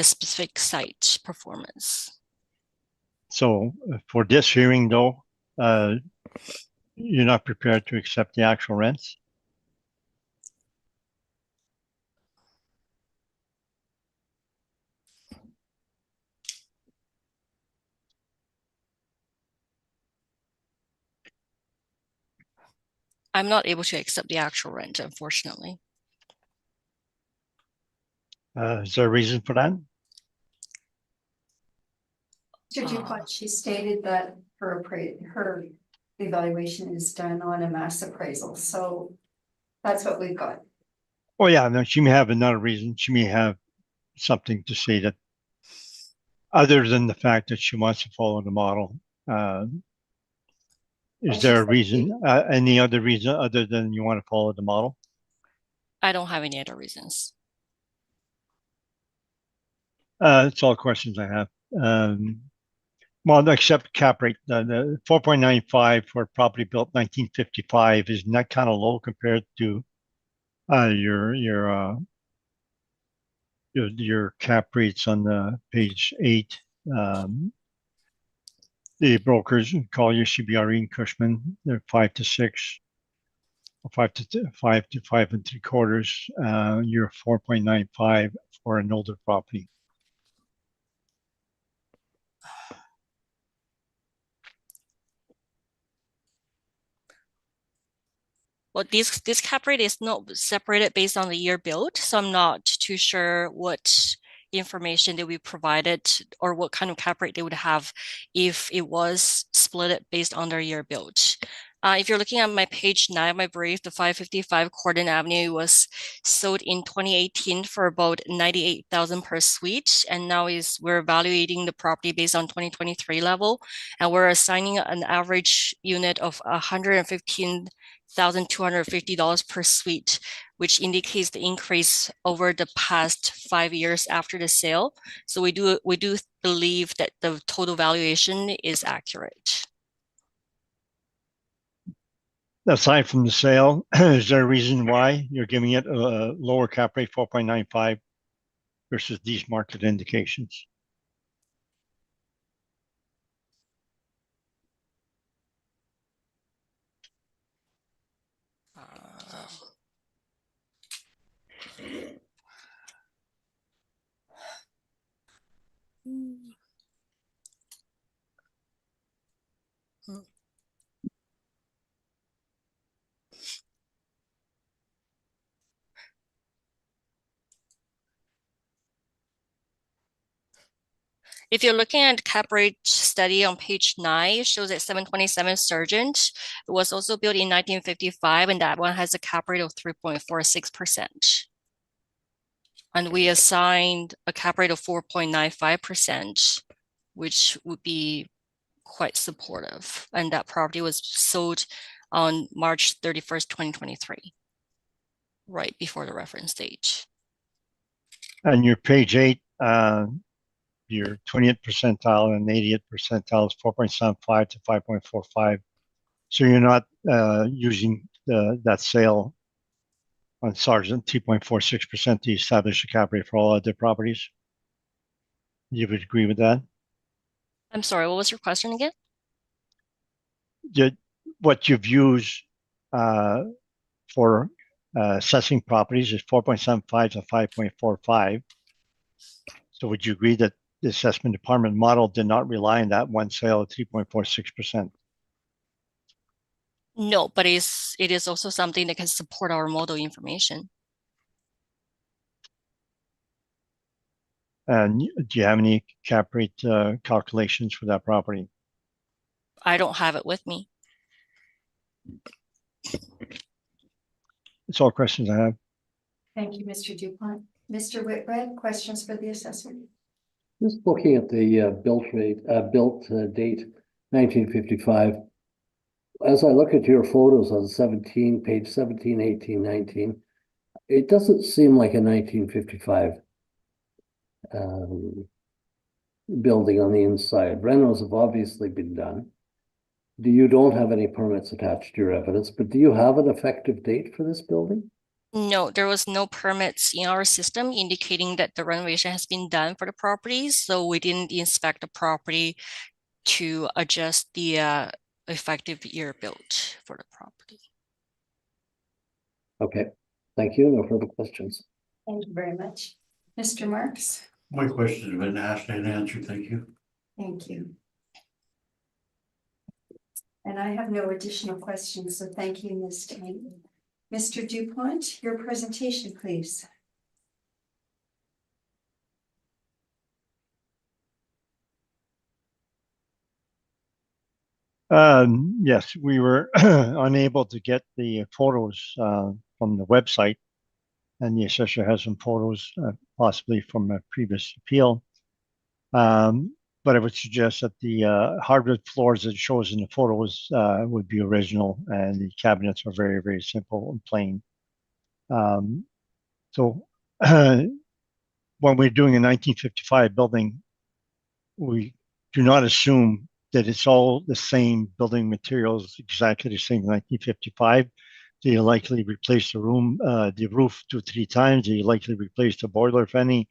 specific site performance. So for this hearing, though, you're not prepared to accept the actual rents? I'm not able to accept the actual rent, unfortunately. Is there a reason for that? Mr. Dupont, she stated that her evaluation is done on a mass appraisal, so that's what we've got. Oh yeah, no, she may have another reason. She may have something to say that other than the fact that she wants to follow the model. Is there a reason, any other reason other than you want to follow the model? I don't have any other reasons. That's all questions I have. Well, except cap rate, the 4.95 for property built 1955 is not kind of low compared to your cap rates on the page 8. The brokers, Collier, CBRE, and Cushman, they're 5 to 6, or 5 to 5 to 5 3/4. You're 4.95 for an older property. Well, this cap rate is not separated based on the year built, so I'm not too sure what information that we provided or what kind of cap rate they would have if it was split based on their year built. If you're looking at my page 9 of my brief, the 555 Cordon Avenue was sold in 2018 for about 98,000 per suite, and now we're evaluating the property based on 2023 level, and we're assigning an average unit of $115,250 per suite, which indicates the increase over the past 5 years after the sale. So we do believe that the total valuation is accurate. Aside from the sale, is there a reason why you're giving it a lower cap rate, 4.95 versus these market indications? If you're looking at cap rate study on page 9, it shows that 727 Sargent. It was also built in 1955, and that one has a cap rate of 3.46%. And we assigned a cap rate of 4.95%, which would be quite supportive. And that property was sold on March 31st, 2023, right before the reference date. And your page 8, your 20th percentile and 80th percentile is 4.75 to 5.45. So you're not using that sale on Sargent 2.46% to establish a cap rate for all other properties. You would agree with that? I'm sorry, what was your question again? What you've used for assessing properties is 4.75 to 5.45. So would you agree that the assessment department model did not rely on that one sale at 3.46%? No, but it is also something that can support our model information. And do you have any cap rate calculations for that property? I don't have it with me. That's all questions I have. Thank you, Mr. Dupont. Mr. Whitbread, questions for the assessor? Just looking at the built date 1955. As I look at your photos on page 17, 18, 19, it doesn't seem like a 1955 building on the inside. Renos have obviously been done. You don't have any permits attached to your evidence, but do you have an effective date for this building? No, there was no permits in our system indicating that the renovation has been done for the property. So we didn't inspect the property to adjust the effective year built for the property. Okay, thank you. No further questions. Thank you very much. Mr. Marks? My questions have been asked and answered. Thank you. Thank you. And I have no additional questions, so thank you, Ms. Tang. Mr. Dupont, your presentation, please. Yes, we were unable to get the photos from the website, and the assessor has some photos, possibly from a previous appeal. But I would suggest that the hardwood floors that it shows in the photos would be original, and the cabinets are very, very simple and plain. So when we're doing a 1955 building, we do not assume that it's all the same building materials, exactly the same 1955. They likely replace the roof 2 or 3 times. They likely replace the boiler, if any.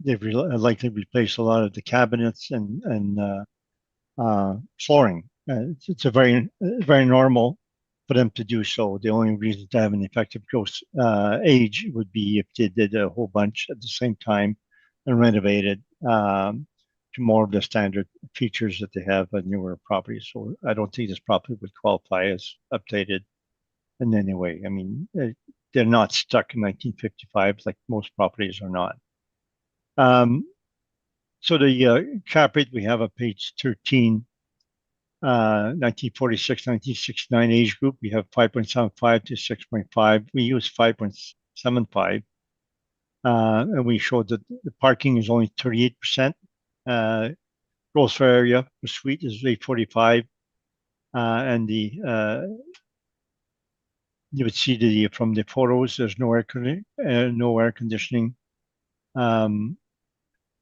They've likely replaced a lot of the cabinets and flooring. It's a very normal for them to do so. The only reason to have an effective gross age would be if they did a whole bunch at the same time and renovated to more of the standard features that they have on newer properties. So I don't think this property would qualify as updated in any way. I mean, they're not stuck in 1955 like most properties are not. So the cap rate we have on page 13 1946, 1969 age group, we have 5.75 to 6.5. We use 5.75. And we showed that the parking is only 38%. Gross floor area per suite is 845. And you would see from the photos, there's no air conditioning in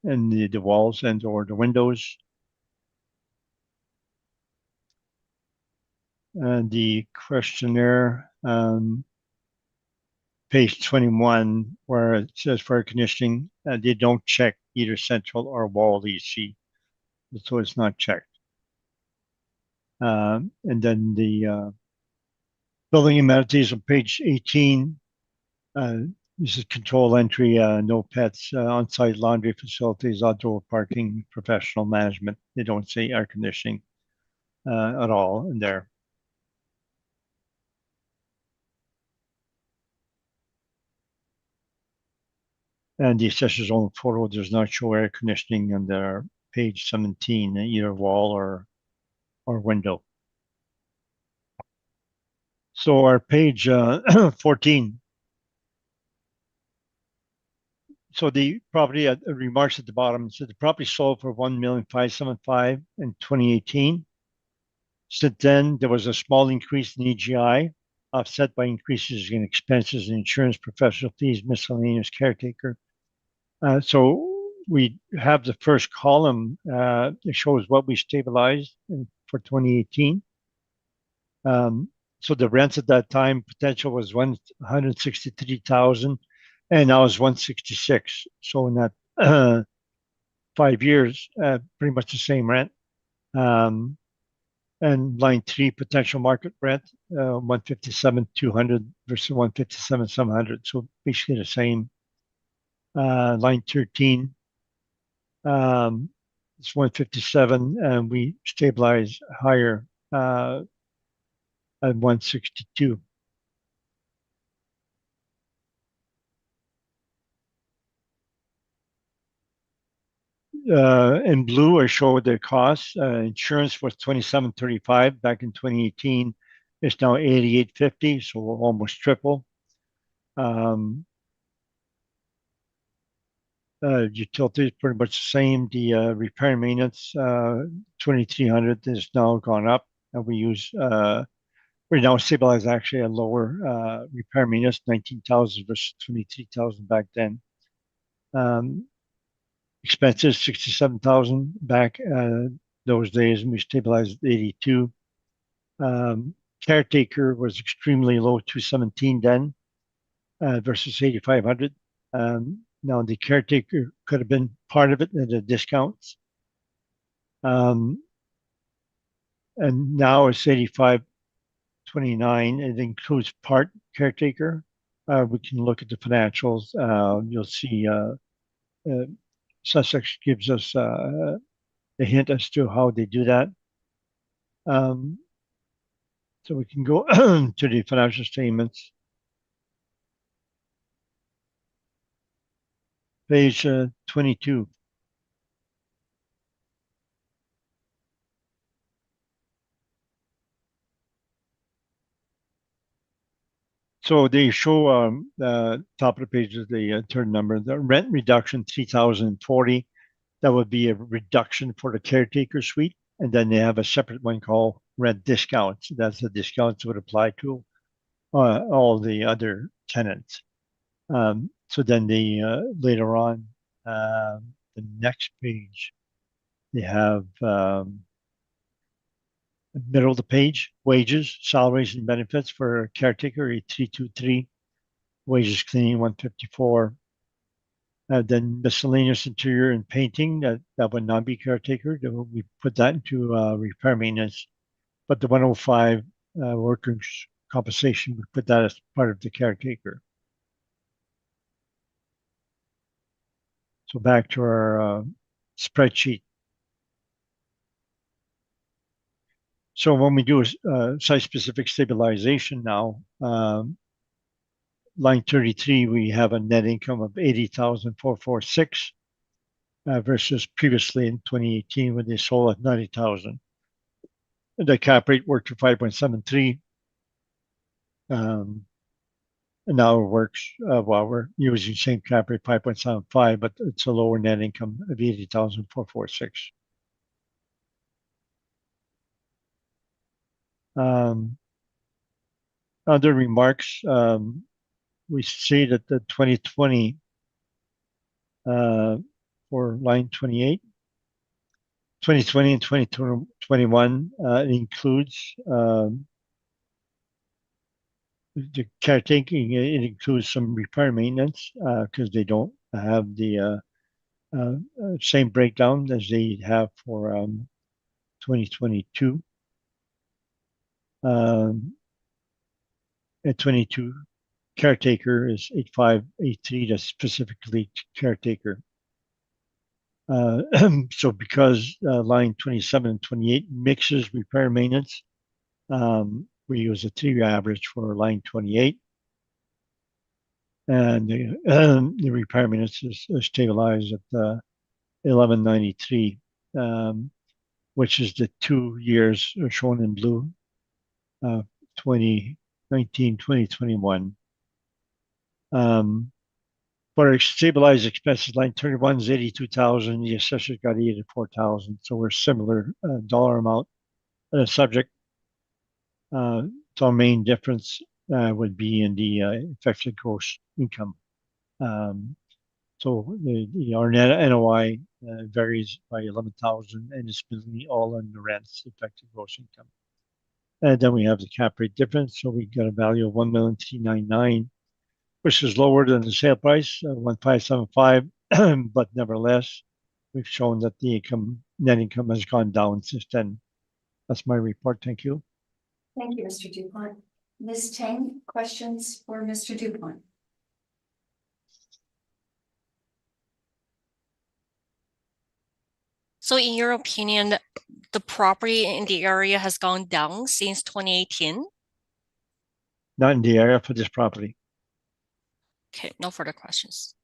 the walls and or the windows. And the questionnaire, page 21, where it says for air conditioning, they don't check either central or wall AC, so it's not checked. And then the building amenities on page 18. This is control entry, no pets, on-site laundry facilities, outdoor parking, professional management. They don't say air conditioning at all in there. And the assessor's own photo does not show air conditioning on their page 17, either wall or window. So our page 14. So the property remarks at the bottom. So the property sold for $1,575,000 in 2018. Since then, there was a small increase in EGI, offset by increases in expenses and insurance, professional fees, miscellaneous, caretaker. So we have the first column. It shows what we stabilized for 2018. So the rents at that time potential was 163,000, and now it's 166. So in that 5 years, pretty much the same rent. And line 3 potential market rent, 157,200 versus 157,700. So basically the same. Line 13, it's 157, and we stabilize higher at 162. In blue, I show the costs. Insurance was $27.35 back in 2018. It's now $88.50, so almost triple. Utilities pretty much the same. The repair and maintenance, 2,300 has now gone up, and we use we now stabilize actually a lower repair and maintenance, 19,000 versus 23,000 back then. Expenses 67,000 back those days, and we stabilized at 82. Caretaker was extremely low, 217 then versus 8,500. Now the caretaker could have been part of it at a discount. And now it's 85.29. It includes part caretaker. We can look at the financials. You'll see Sussex gives us a hint as to how they do that. So we can go to the financial statements. Page 22. So they show the top of the page is the third number, the rent reduction 3,040. That would be a reduction for the caretaker suite. And then they have a separate one called rent discounts. That's the discounts would apply to all the other tenants. So then later on, the next page, they have middle of the page, wages, salaries, and benefits for caretaker, 8323, wages cleaning, 154. Then miscellaneous interior and painting, that would not be caretaker. We put that into repair maintenance. But the 105 workers' compensation, we put that as part of the caretaker. So back to our spreadsheet. So when we do a site-specific stabilization now, line 33, we have a net income of 80,446 versus previously in 2018 when they sold at 90,000. the cap rate worked to 5.73. And now it works, while we're using same cap rate 5.75, but it's a lower net income of 80,446. Other remarks, we see that the 2020 for line 28, 2020 and 2021 includes the caretaking. It includes some repair maintenance because they don't have the same breakdown as they have for 2022. At 22, caretaker is 8583. That's specifically caretaker. So because line 27 and 28 mixes repair maintenance, we use a 3-year average for line 28. And the repair maintenance is stabilized at 1193, which is the 2 years shown in blue, 2019, 2021. For stabilized expenses, line 31 is 82,000. The assessor got 84,000. So we're similar dollar amount. Subject. So our main difference would be in the effective gross income. So our net NOI varies by 11,000, and it's mainly all on the rents, effective gross income. And then we have the cap rate difference. So we got a value of 1,399,000, which is lower than the sale price, 1,575. But nevertheless, we've shown that the net income has gone down since then. That's my report. Thank you. Thank you, Mr. Dupont. Ms. Tang, questions for Mr. Dupont? So in your opinion, the property in the area has gone down since 2018? Not in the area for this property. Okay, no further questions.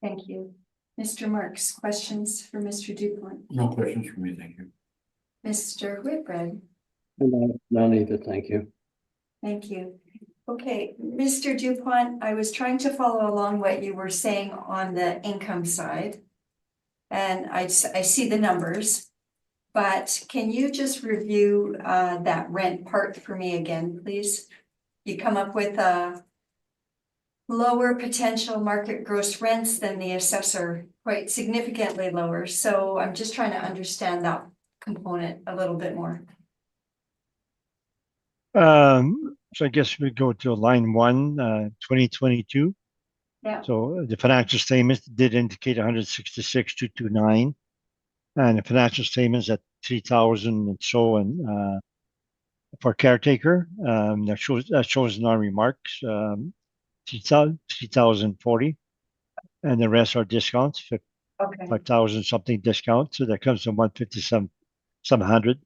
Thank you. Mr. Marks, questions for Mr. Dupont? No questions for me, thank you. Mr. Whitbread? None either, thank you. Thank you. Okay, Mr. Dupont, I was trying to follow along what you were saying on the income side. And I see the numbers, but can you just review that rent part for me again, please? You come up with a lower potential market gross rents than the assessor, quite significantly lower. So I'm just trying to understand that component a little bit more. So I guess we go to line 1, 2022. Yeah. So the financial statements did indicate 166,229, and the financial statements at 3,000 and so, and for caretaker, that shows in our remarks 3,040, and the rest are discounts, Okay. 5,000 something discount, so that comes to 157,700.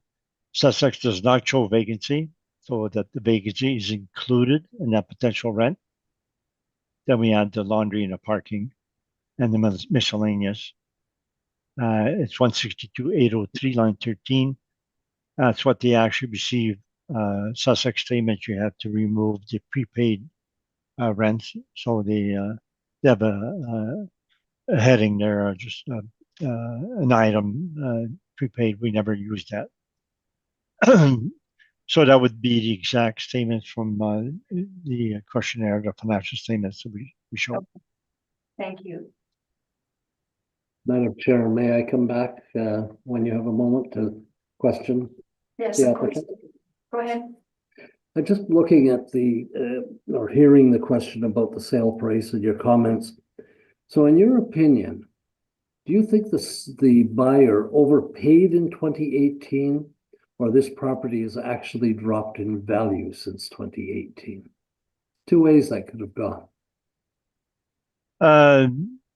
Sussex does not show vacancy, so that the vacancy is included in that potential rent. Then we add the laundry and the parking and the miscellaneous. It's 162,803, line 13. That's what they actually receive. Sussex statement, you have to remove the prepaid rents. So they have a heading there, just an item prepaid. We never use that. So that would be the exact statements from the questionnaire, the financial statements that we show. Okay. Thank you. Madam Chair, may I come back when you have a moment to question? Yes, the of course. applicant? Go ahead. I'm just looking at or hearing the question about the sale price and your comments. So in your opinion, do you think the buyer overpaid in 2018, or this property has actually dropped in value since 2018? Two ways that could have gone.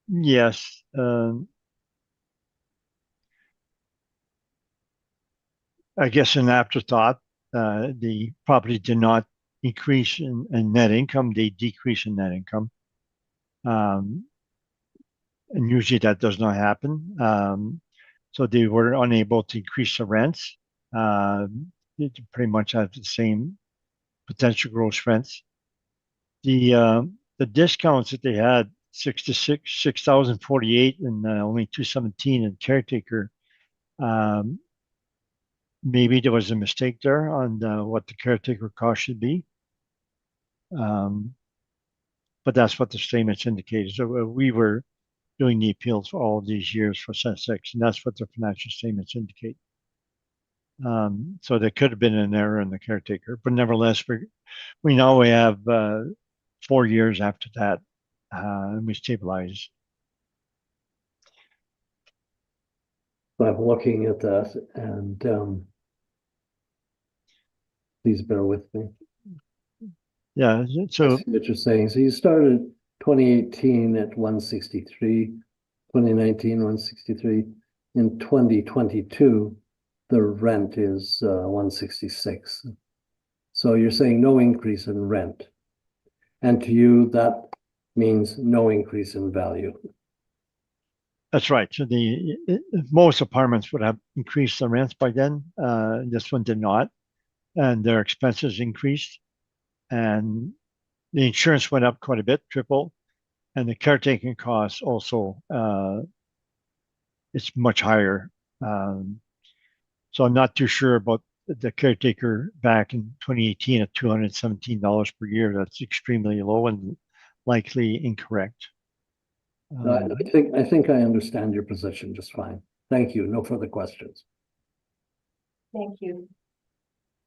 Yes. I guess an afterthought, the property did not increase in net income, they decrease in net income. And usually that does not happen. So they were unable to increase the rents. it pretty much have the same potential gross rents. The discounts that they had, 6,048 and only 217 in caretaker. Maybe there was a mistake there on what the caretaker cost should be. But that's what the statements indicated. So we were doing the appeals for all of these years for Sensex, and that's what the financial statements indicate. So there could have been an error in the caretaker, but nevertheless, we know we have 4 years after that, and we stabilize. So I'm looking at that and please bear with me. Yeah, I so see what you're saying. So you started 2018 at 163, 2019, 163. In 2022, the rent is 166. So you're saying no increase in rent. And to you, that means no increase in value. that's right. So most apartments would have increased the rents by then. This one did not, and their expenses increased, and the insurance went up quite a bit, triple, and the caretaking costs also it's much higher. So I'm not too sure about the caretaker back in 2018 at $217 per year. That's extremely low and likely incorrect. I think I understand your position just fine. Thank you. No further questions. Thank you.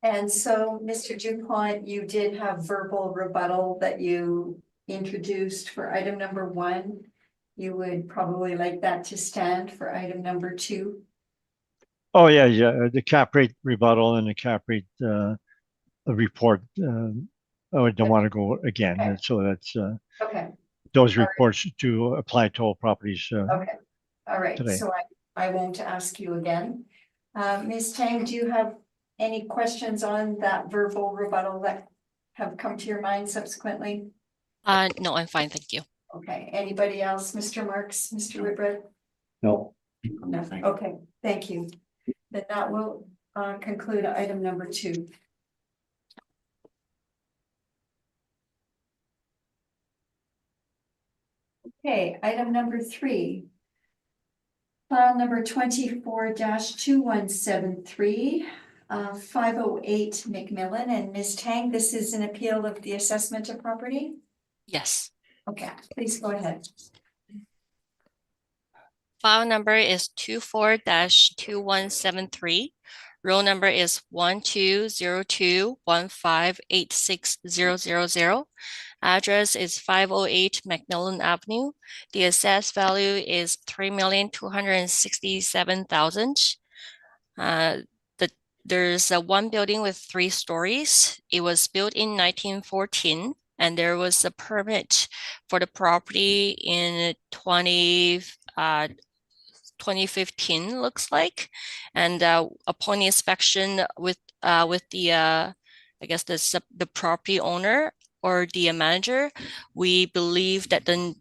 And so, Mr. Dupont, you did have verbal rebuttal that you introduced for item number 1. You would probably like that to stand for item number 2. Oh yeah, the cap rate rebuttal and the cap rate report. I don't want to go again. Okay. So that's Okay, those All right. reports do apply to all properties. okay, all right, Today. so I won't ask you again. Ms. Tang, do you have any questions on that verbal rebuttal that have come to your mind subsequently? No, I'm fine, thank you. Okay, anybody else? Mr. Marks, Mr. Whitbread? No, No, okay, thank you. Then that will conclude item number 2. Okay, item number 3. File number 24-2173, 508 McMillan, and Ms. Tang, this is an appeal of the assessment of property? Yes. Okay, please go ahead. File number is 24-2173. Roll number is 120215860000. Address is 508 McMillan Avenue. The assessed value is $3,267,000. There's one building with 3 stories. It was built in 1914, and there was a permit for the property in 2015 looks like, and upon inspection with the I guess the property owner or the manager, we believe that the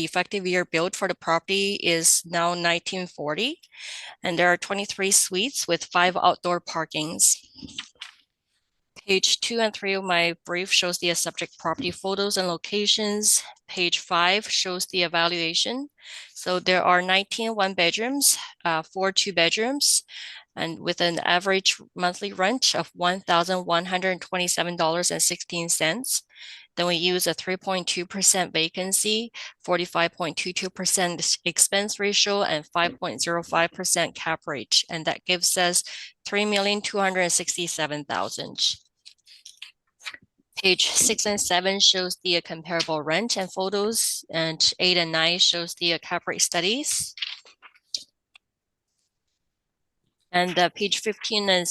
effective year built for the property is now 1940, and there are 23 suites with 5 outdoor parkings. Page 2 and 3 of my brief shows the subject property photos and locations. Page 5 shows the evaluation. So there are 19 one-bedrooms, 4 2-bedrooms, and with an average monthly rent of $1,127.16. Then we use a 3.2% vacancy, 45.22% expense ratio, and 5.05% cap rate. And that gives us $3,267,000. Page 6 and 7 shows the comparable rent and photos, and 8 and 9 shows the cap rate studies. And page 15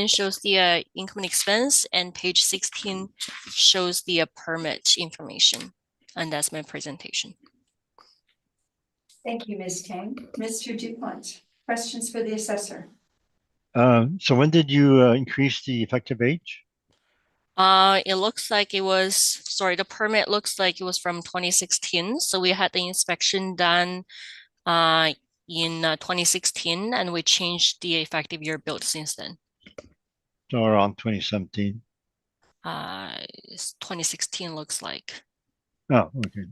shows the income and expense, and page 16 shows the permit information. And that's my presentation. Thank you, Ms. Tang. Mr. Dupont, questions for the assessor? So when did you increase the effective age? It looks like it was, sorry, the permit looks like it was from 2016. So we had the inspection done in 2016, and we changed the effective year built since then. So around 2017. It's 2016 looks like. Oh, okay.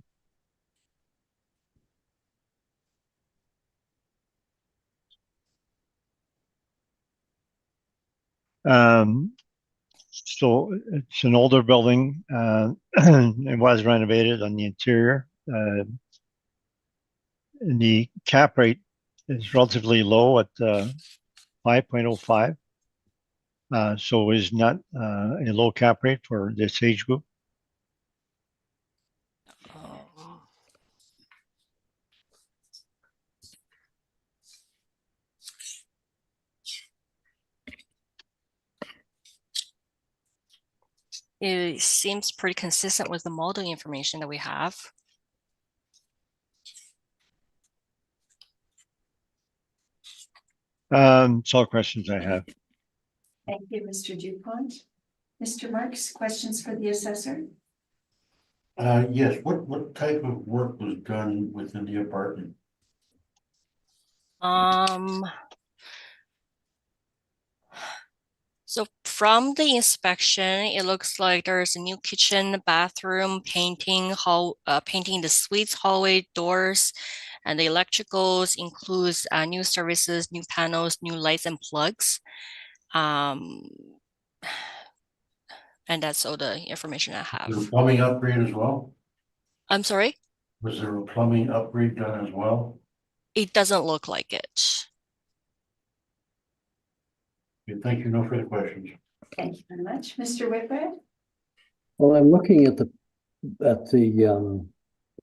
So it's an older building. It was renovated on the interior. And the cap rate is relatively low at 5.05. So is not a low cap rate for this age group. Um, It seems pretty consistent with the model information that we have. It's all questions I have. Thank you, Mr. Dupont. Mr. Marks, questions for the assessor? Yes, what type of work was done within the apartment? So from the inspection, it looks like there's a new kitchen, bathroom, painting, painting the suites, hallway doors, and the electricals includes new services, new panels, new lights and plugs. And that's all the information I Was there a have. plumbing upgrade as well? I'm sorry, Was there a plumbing upgrade done as well? it doesn't look like it. Okay, thank you, no further questions. Thank you very much. Mr. Whitbread? Well, I'm looking at the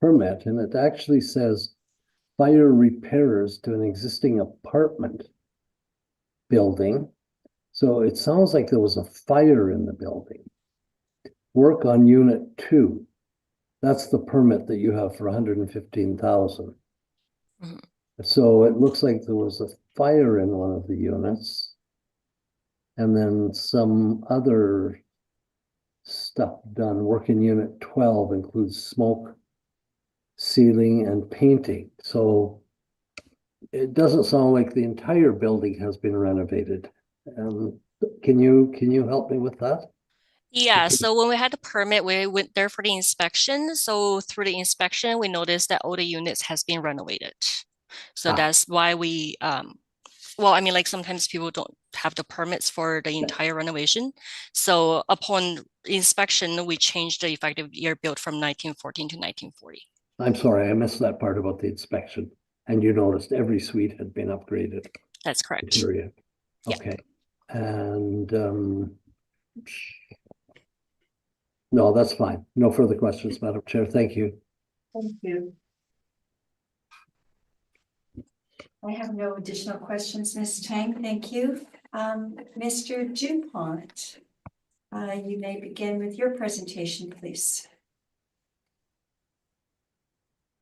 permit, and it actually says fire repairs to an existing apartment building. So it sounds like there was a fire in the building. Work on unit 2. That's the permit that you have for 115,000. Mhm. So it looks like there was a fire in one of the units. And then some other stuff done. Work in unit 12 includes smoke, sealing, and painting. So it doesn't sound like the entire building has been renovated. Can you help me with that? Yeah, so when we had the permit, we went there for the inspection. So through the inspection, we noticed that all the units has been renovated. So that's why we, well, I mean, like sometimes people don't have the permits for the entire renovation. So upon inspection, we changed the effective year built from 1914 to 1940. I'm sorry, I missed that part about the inspection. And you noticed every suite had been upgraded. That's correct. Period. Yeah. Okay. And no, that's fine. No further questions, Madam Chair. Thank you. Thank you. I have no additional questions, Ms. Tang. Thank you. Mr. Dupont, you may begin with your presentation, please.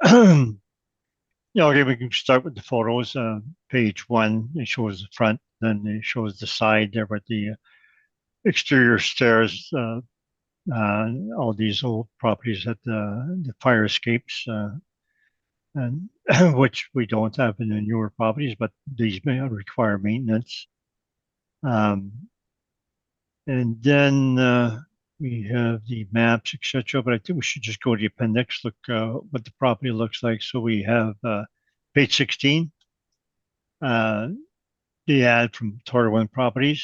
Yeah, okay, we can start with the photos. Page 1, it shows the front, then it shows the side there with the exterior stairs. All these old properties at the fire escapes, and which we don't have in the newer properties, but these may require maintenance. And then we have the maps, etc. But I think we should just go to the appendix, look what the property looks like. So we have page 16, the ad from Torwin Properties.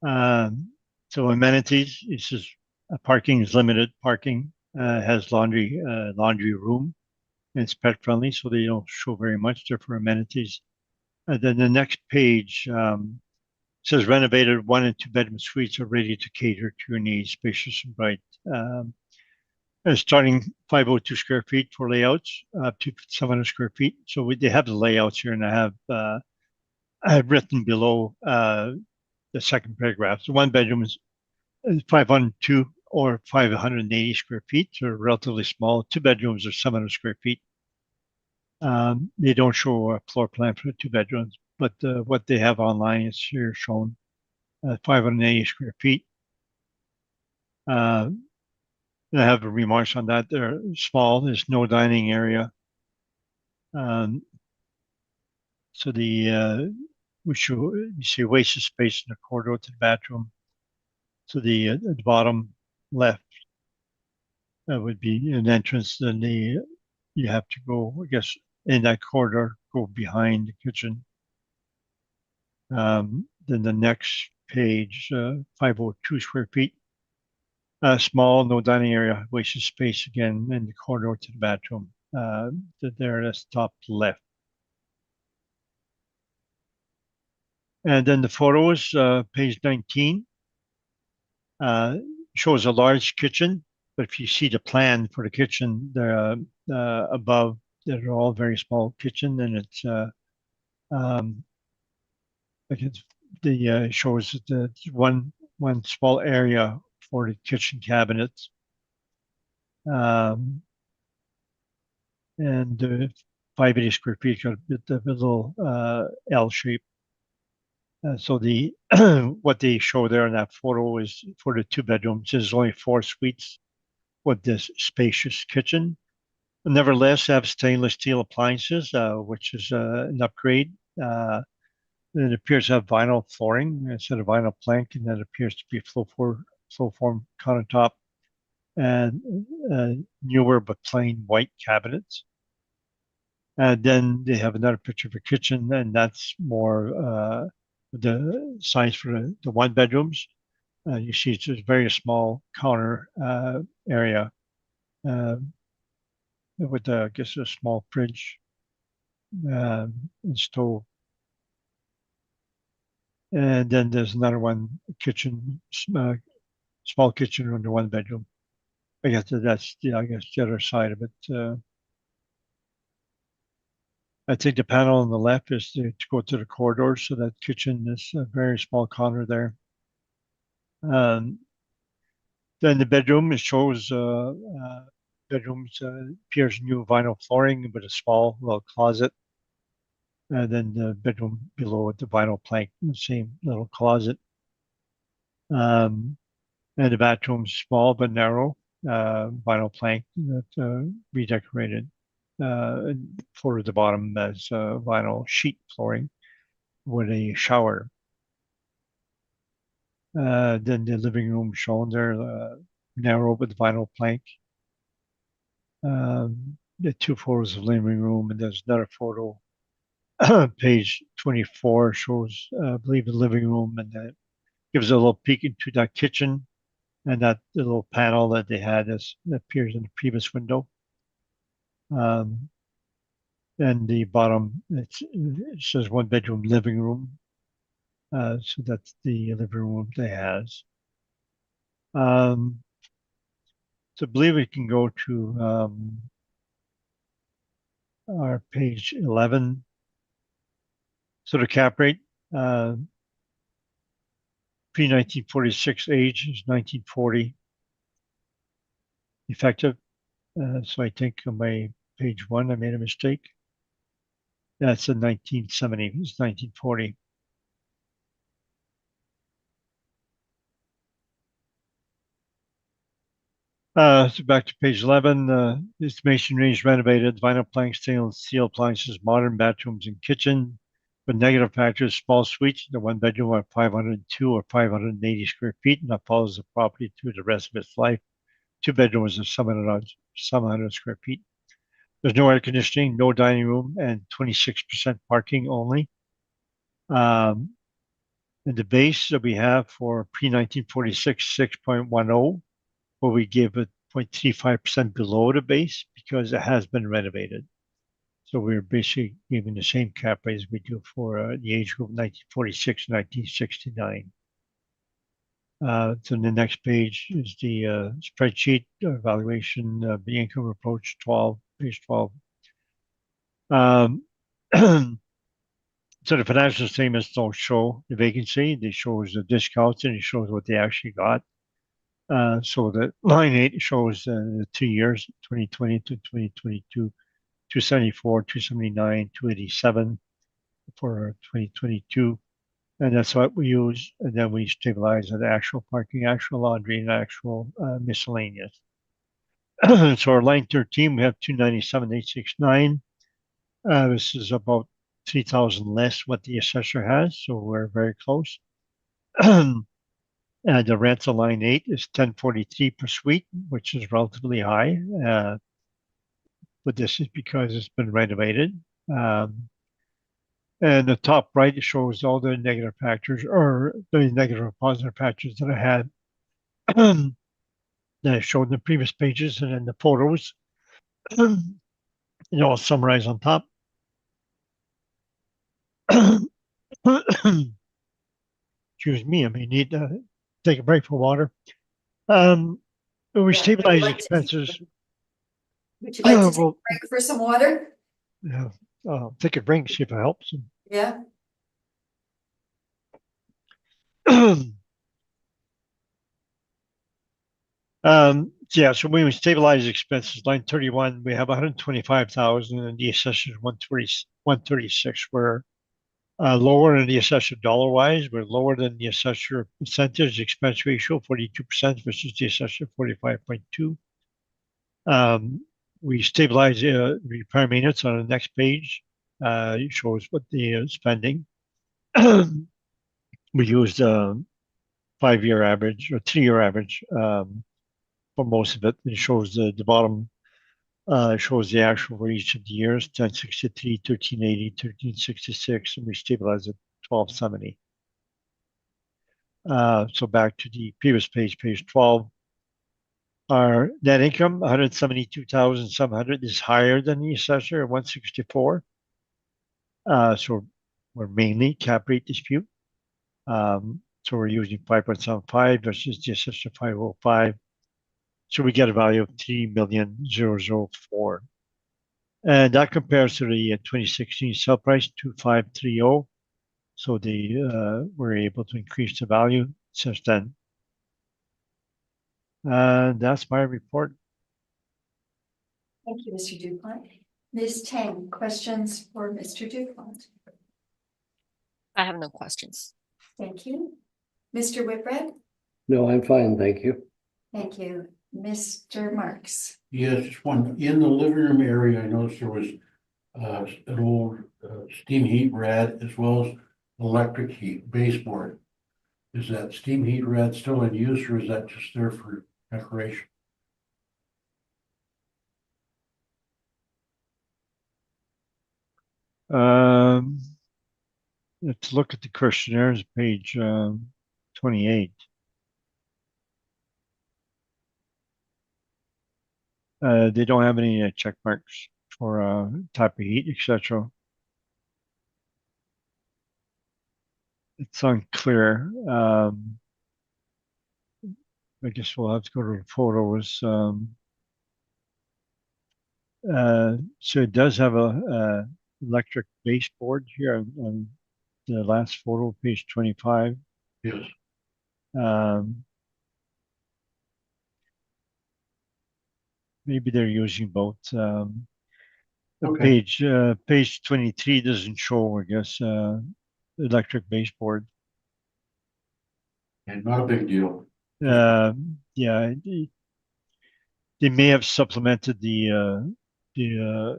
So amenities, it says parking is limited. Parking has laundry room, and it's pet friendly, so they don't show very much there for amenities. And then the next page says renovated 1 and 2 bedroom suites are ready to cater to your needs, spacious and bright. Starting 502 square feet for layouts, up to 700 square feet. So they have the layouts here, and I have written below the second paragraph. So 1 bedroom is 502 or 580 square feet, so relatively small. 2 bedrooms are 700 square feet. They don't show a floor plan for the 2 bedrooms, but what they have online is here shown 580 square feet. I have remarks on that. They're small. There's no dining area. So the which you see wasted space in the corridor to the bathroom. To the, at the bottom left, that would be an entrance. Then you have to go, I guess, in that corridor, go behind the kitchen. Then the next page, 502 square feet. Small, no dining area, wasted space again in the corridor to the bathroom. There, that's top left. And then the photos, page 19, shows a large kitchen. But if you see the plan for the kitchen, there above, they're all very small kitchen, and it's like it's the shows the one small area for the kitchen cabinets, and 580 square feet, got a bit of a little L shape. So the what they show there in that photo is for the 2 bedrooms. There's only 4 suites with this spacious kitchen. Nevertheless, have stainless steel appliances, which is an upgrade. It appears to have vinyl flooring instead of vinyl plank, and that appears to be flow form countertop, and newer but plain white cabinets. And then they have another picture of a kitchen, and that's more the size for the 1 bedrooms. You see it's a very small counter area with, I guess, a small fridge and stove. And then there's another one kitchen, small kitchen under 1 bedroom. I guess that's the other side of it. I think the panel on the left is to go to the corridor, so that kitchen is a very small counter there. Then the bedroom, it shows bedrooms, appears new vinyl flooring with a small little closet. And then the bedroom below it, the vinyl plank, the same little closet. And the bathroom's small but narrow, vinyl plank that redecorated. And floor at the bottom as vinyl sheet flooring with a shower. Then the living room shown there, narrow with vinyl plank. The 2 photos of living room, and there's another photo. Page 24 shows, I believe, the living room, and that gives a little peek into that kitchen and that little panel that they had that appears in the previous window. And the bottom, it says 1 bedroom living room. So that's the living room they has. So I believe we can go to our page 11. So the cap rate, pre-1946 age is 1940. Effective. So I think on my page 1, I made a mistake. That's in 1970, it's 1940. So back to page 11, this masonry is renovated, vinyl plank, stainless steel appliances, modern bathrooms and kitchen. With negative factors, small suites, the 1 bedroom are 502 or 580 square feet, and that follows the property through the rest of its life. 2 bedrooms are 700 square feet. There's no air conditioning, no dining room, and 26% parking only. And the base that we have for pre-1946, 6.10, where we give it 0.35% below the base because it has been renovated. So we're basically giving the same cap rate as we do for the age group 1946, 1969. So the next page is the spreadsheet evaluation of the income approach 12, page 12. So the financial statements don't show the vacancy, they shows the discounts and it shows what they actually got. So the line 8 shows the 2 years, 2020 to 2022, 274, 279, 287 for 2022. And that's what we use. And then we stabilize at actual parking, actual laundry, and actual miscellaneous. So our line 13, we have 297,869. This is about 3,000 less what the assessor has, so we're very close. The rent on line 8 is 1043 per suite, which is relatively high. But this is because it's been renovated. And the top right shows all the negative factors or the negative or positive factors that I had that I showed in the previous pages and in the photos. All summarized on top. Excuse me, I may need to take a break for water. We stabilize expenses. Would you like to take a Well, break for some water? yeah, take a drink, see if it helps. Yeah. Yeah, so when we stabilize expenses, line 31, we have 125,000 and the assessor 136. We're lower than the assessor dollar wise. We're lower than the assessor percentage expense ratio, 42% versus the assessor 45.2. We stabilize repair maintenance on the next page. It shows what the spending. We used 5-year average or 3-year average for most of it. It shows the bottom shows the actual for each of the years: 1063, 1380, 1366, and we stabilize at 1270. So back to the previous page, page 12. Our net income, 172,700, is higher than the assessor at 164. So we're mainly cap rate dispute. So we're using 5.75 versus the assessor 505. So we get a value of 3,000,004. And that compares to the 2016 sale price, 2,530. So we're able to increase the value since then. And that's my report. Thank you, Mr. Dupont. Ms. Tang, questions for Mr. Dupont? I have no questions. Thank you. Mr. Whitbread? No, I'm fine, thank you. Thank you. Mr. Marks? Yes, just one, in the living room area, I noticed there was an old steam heat rad as well as electric heat baseboard. Is that steam heat rad still in use, or is that just there for decoration? Let's look at the questionnaires, page 28. They don't have any check marks for type of heat, etc. It's unclear. I guess we'll have to go to the photos. So it does have a electric baseboard here on the last photo, page 25. Yes. Maybe they're using both. Okay. Page 23 doesn't show, I guess, electric baseboard. And not a big deal. Yeah, they may have supplemented the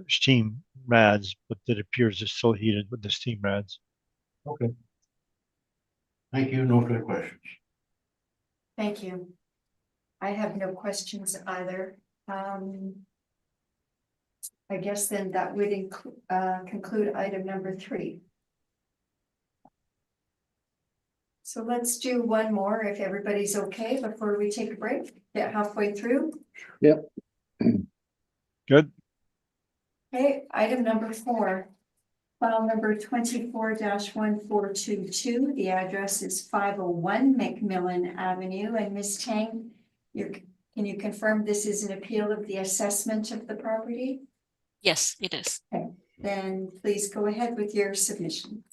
steam rads, but it appears it's still heated with the steam rads. Okay. Thank you. No further questions. Thank you. I have no questions either. I guess then that would conclude item number 3. So let's do one more if everybody's okay before we take a break, get halfway through. Yep. Good. Okay, item number 4. File number 24-1422. The address is 501 McMillan Avenue. And Ms. Tang, can you confirm this is an appeal of the assessment of the property? Yes, it is. Okay, then please go ahead with your submission.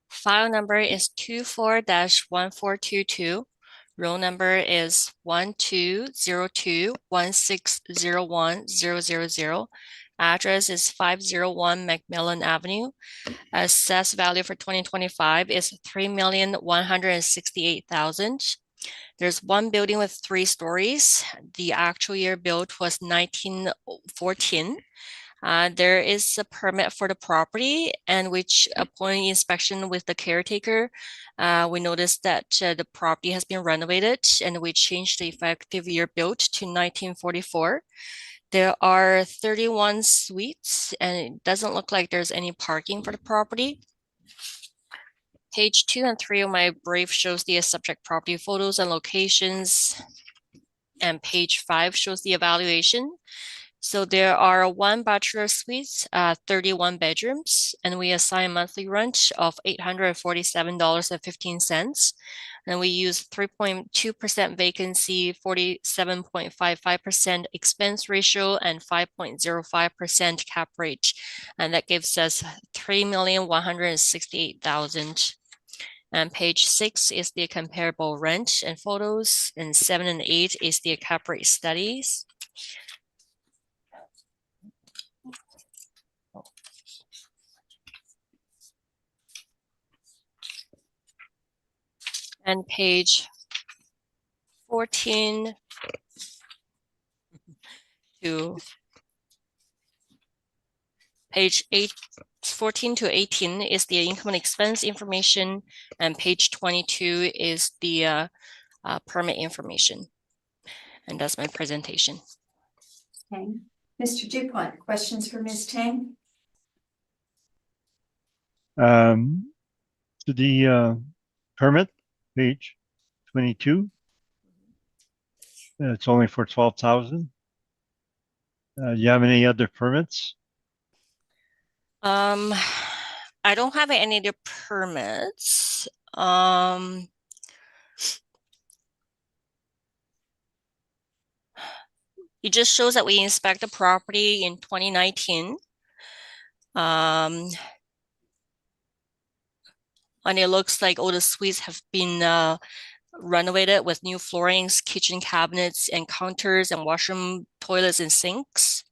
File number is 24-1422. Roll number is 120216010000. Address is 501 McMillan Avenue. Assessed value for 2025 is 3,168,000. There's one building with 3 stories. The actual year built was 1914. There is a permit for the property, and which upon inspection with the caretaker, we noticed that the property has been renovated, and we changed the effective year built to 1944. There are 31 suites, and it doesn't look like there's any parking for the property. Page 2 and 3 of my brief shows the subject property photos and locations, and page 5 shows the evaluation. So there are 1 bachelor suites, 31 bedrooms, and we assign monthly rent of $847.15. And we use 3.2% vacancy, 47.55% expense ratio, and 5.05% cap rate. And that gives us $3,168,000. And page 6 is the comparable rent and photos, and 7 and 8 is the cap rate studies. And page 14 to page 14 to 18 is the income and expense information, and page 22 is the permit information. And that's my presentation. Okay, Mr. Dupont, questions for Ms. Tang? So the permit, page 22. It's only for 12,000. Do you have any other permits? I don't have any other permits. It just shows that we inspect the property in 2019. And it looks like all the suites have been renovated with new floorings, kitchen cabinets, and counters, and washroom, toilets, and sinks.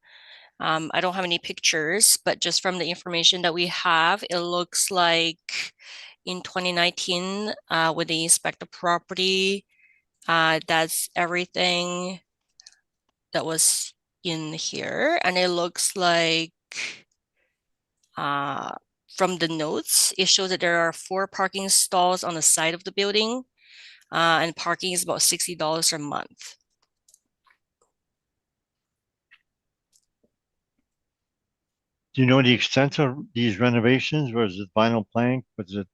I don't have any pictures, but just from the information that we have, it looks like in 2019, when they inspect the property, that's everything that was in here. And it looks like from the notes, it shows that there are 4 parking stalls on the side of the building, and parking is about $60 a month. Do you know the extent of these renovations? Was it vinyl plank? Was it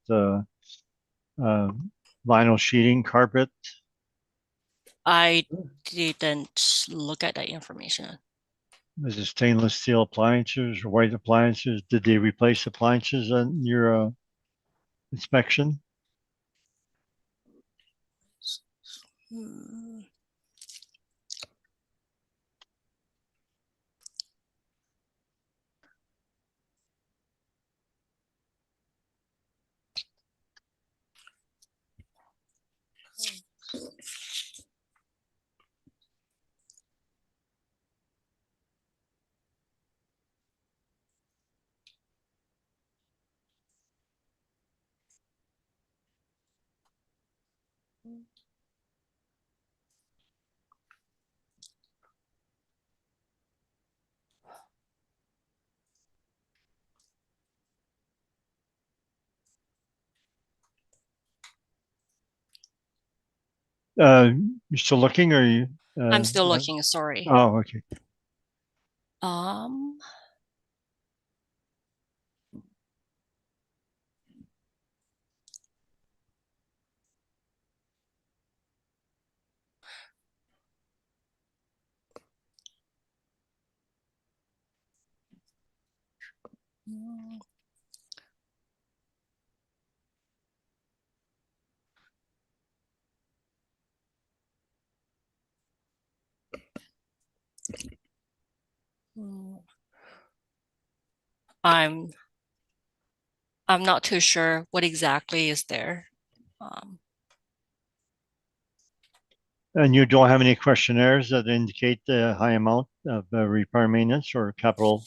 vinyl sheeting, carpet? I didn't look at that information. Was it stainless steel appliances or white appliances? Did they replace appliances on your inspection? You're still looking, or you? I'm still looking, sorry. Oh, okay. I'm not too sure what exactly is there. And you don't have any questionnaires that indicate the high amount of repair maintenance or capital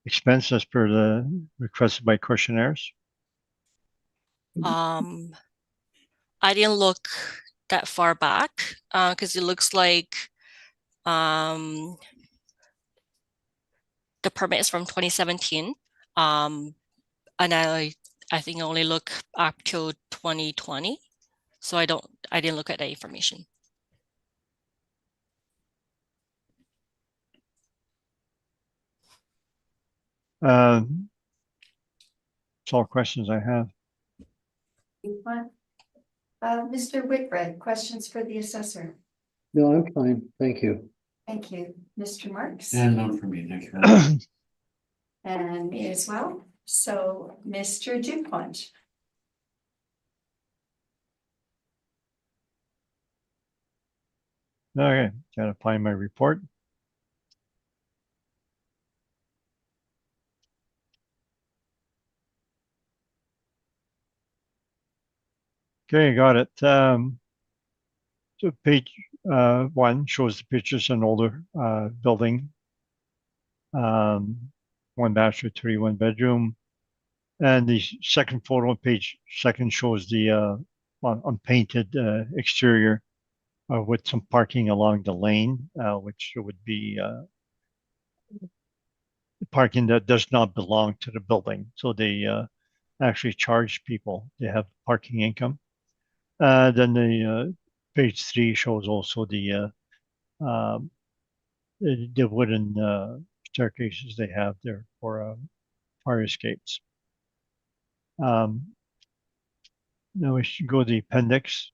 expense as per the requested by questionnaires? I didn't look that far back because it looks like the permit is from 2017. And I think I only look up till 2020. So I didn't look at that information. That's all questions I have. Mr. Whitbread, questions for the assessor? No, I'm fine, thank you. Thank you. Mr. Marks? And none for me, thank you. very much. And me as well. So, Mr. DuPont. Okay, gotta find my report. Okay, got it. So page 1 shows the pictures of an older building. 1 bathroom, 31 bedroom. And the second photo on page 2 shows the unpainted exterior with some parking along the lane, which would be parking that does not belong to the building. So they actually charge people. They have parking income. Then the page 3 shows also the wooden staircases they have there for fire escapes. Now we should go to the appendix.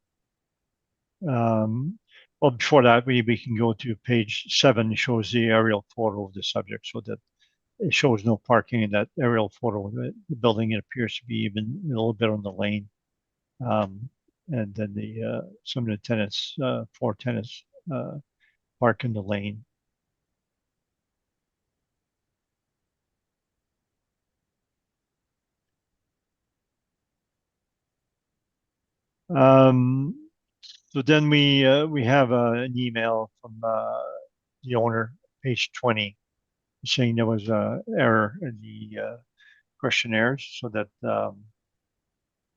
Well, before that, we can go to page 7. It shows the aerial photo of the subject, so that it shows no parking in that aerial photo. The building, it appears to be even a little bit on the lane. And then some of the tenants, 4 tenants, park in the lane. So then we have an email from the owner, page 20, saying there was an error in the questionnaires, so that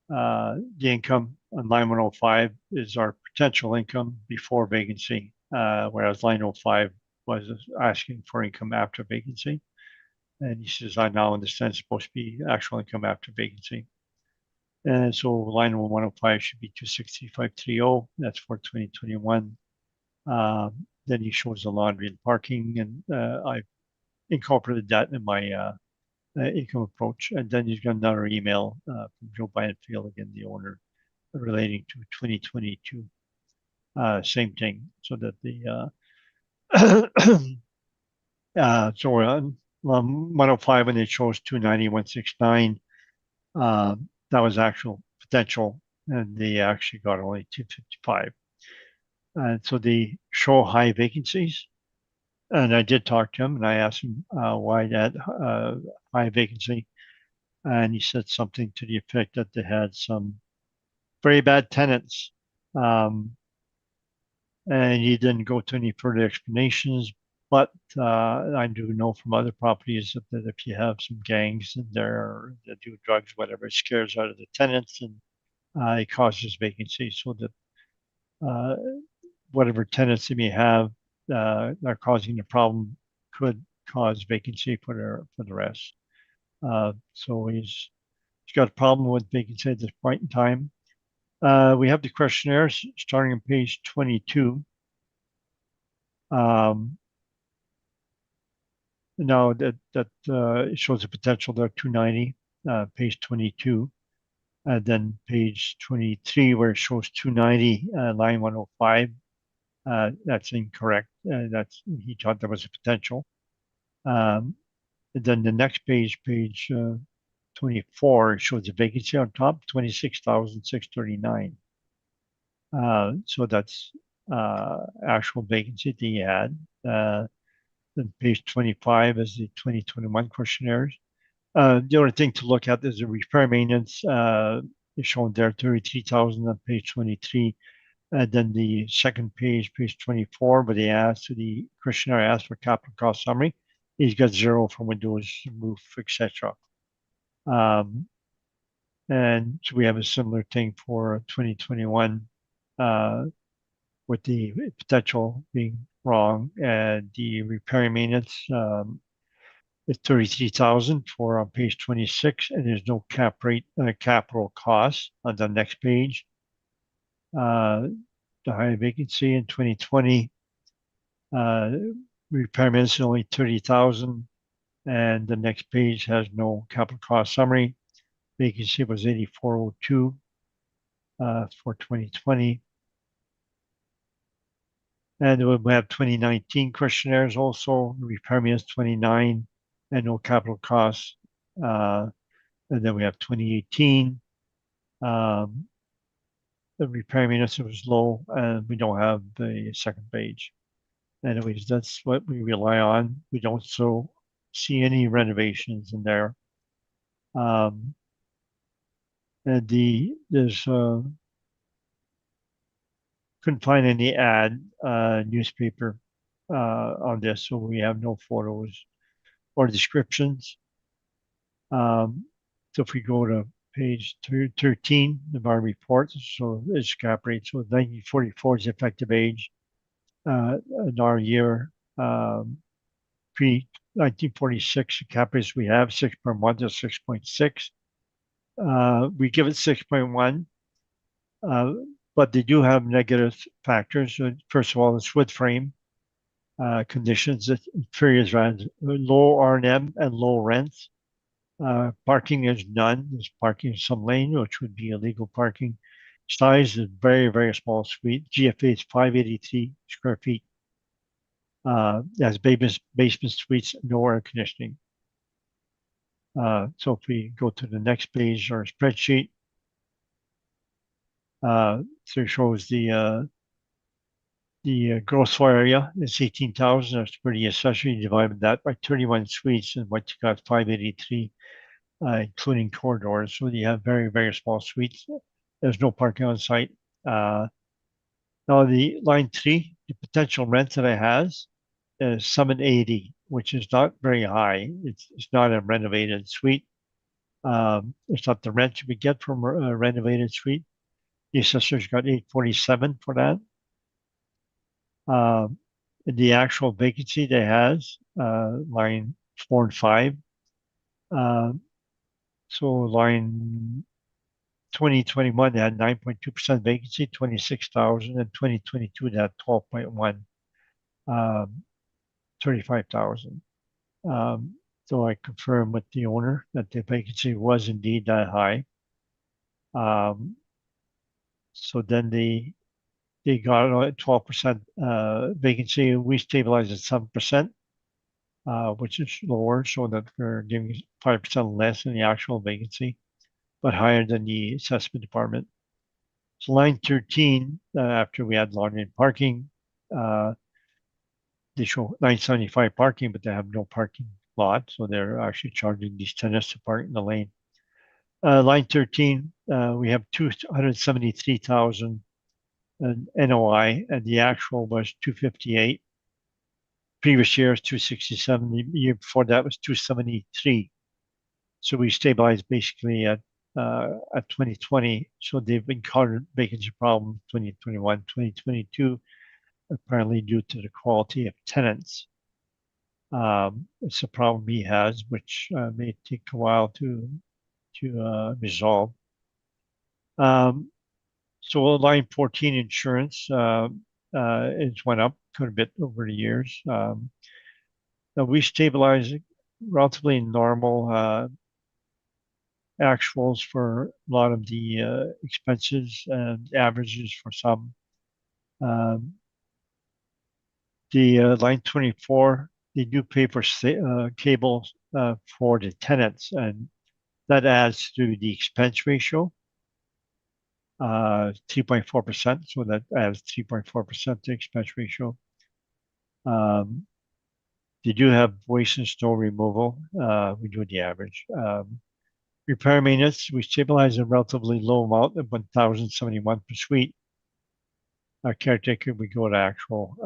the income on line 105 is our potential income before vacancy, whereas line 05 was asking for income after vacancy. And he says, I now understand it's supposed to be actual income after vacancy. And so line 105 should be 26530. That's for 2021. Then he shows the laundry and parking, and I incorporated that in my income approach. And then he's got another email from Joe Banfield, again, the owner, relating to 2022. Same thing, so that the so we're on 105 when it shows 290, 169. That was actual potential, and they actually got only 255. And so they show high vacancies. And I did talk to him, and I asked him why that high vacancy. And he said something to the effect that they had some very bad tenants. And he didn't go to any further explanations. But I do know from other properties that if you have some gangs in there that do drugs, whatever, it scares out of the tenants, and it causes vacancy. So that whatever tenants they may have that are causing the problem could cause vacancy for the rest. So he's got a problem with vacancy at this point in time. We have the questionnaires starting on page 22. Now that it shows the potential there, 290, page 22. Then page 23, where it shows 290, line 105. That's incorrect. He thought there was a potential. And then the next page, page 24, shows a vacancy on top, 26,639. So that's actual vacancy that he had. Then page 25 is the 2021 questionnaires. The only thing to look at is the repair maintenance. Is shown there, 33,000 on page 23. And then the second page, page 24, but the questionnaire asked for capital cost summary. He's got 0 for windows, roof, etc. And so we have a similar thing for 2021 with the potential being wrong, and the repair maintenance It's 33,000 for on page 26, and there's no cap rate, capital cost on the next page. The high vacancy in 2020, repair maintenance only 30,000, and the next page has no capital cost summary. Vacancy was 8402 for 2020. And we have 2019 questionnaires also, repair maintenance 29, and no capital costs. And then we have 2018. The repair maintenance was low, and we don't have the second page. Anyways, that's what we rely on. We don't see any renovations in there. And there's couldn't find any ad newspaper on this, so we have no photos or descriptions. So if we go to page 13 of our report, so it's cap rate. So 1944 is the effective age. In our year, pre 1946, the cap rates we have 6.1 to 6.6. We give it 6.1, but they do have negative factors. First of all, it's wood frame conditions. Inferior rent, low R&M and low rents. Parking is none. There's parking in some lane, which would be illegal parking. Size is very, very small suite. GFA is 583 square feet. Has basement suites, no air conditioning. So if we go to the next page, our spreadsheet, so it shows the gross floor area is 18,000. That's pretty accessory. Divided that by 31 suites, and what you got 583, including corridors. So you have very, very small suites. There's no parking on site. Now the line 3, the potential rent that it has is 780, which is not very high. It's not a renovated suite. It's not the rent you would get from a renovated suite. The assessor's got 847 for that. The actual vacancy that has line 4 and 5. So line 2021 they had 9.2% vacancy, 26,000, and 2022 they had 12.1, 35,000. So I confirmed with the owner that the vacancy was indeed that high. So then they got a 12% vacancy. We stabilized at 7%, which is lower, so that we're giving 5% less than the actual vacancy, but higher than the assessment department. So line 13, after we had laundry and parking, they show 975 parking, but they have no parking lot, so they're actually charging these tenants to park in the lane. Line 13, we have 273,000 NOI, and the actual was 258. Previous year was 267. The year before that was 273. So we stabilized basically at 2020. So they've encountered vacancy problem 2021, 2022, apparently due to the quality of tenants. It's a problem he has, which may take a while to resolve. So line 14 insurance it's went up quite a bit over the years. Now we stabilize relatively normal actuals for a lot of the expenses and averages for some. The line 24, they do pay for cable for the tenants, and that adds to the expense ratio. 3.4%, so that adds 3.4% to expense ratio. They do have waste and snow removal. We do the average. Repair maintenance, we stabilize a relatively low amount of 1,071 per suite. Our caretaker, we go to actual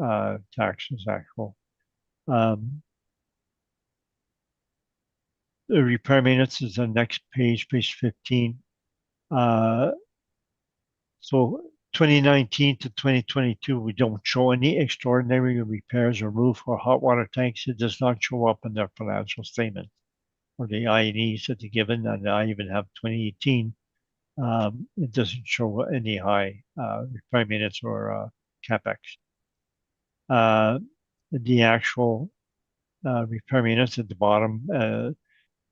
taxes, actual. The repair maintenance is the next page, page 15. So 2019 to 2022, we don't show any extraordinary repairs or roof or hot water tanks. It does not show up in their financial statement or the I&Es that they're given. And I even have 2018. It doesn't show any high repair minutes or CapEx. The actual repair minutes at the bottom for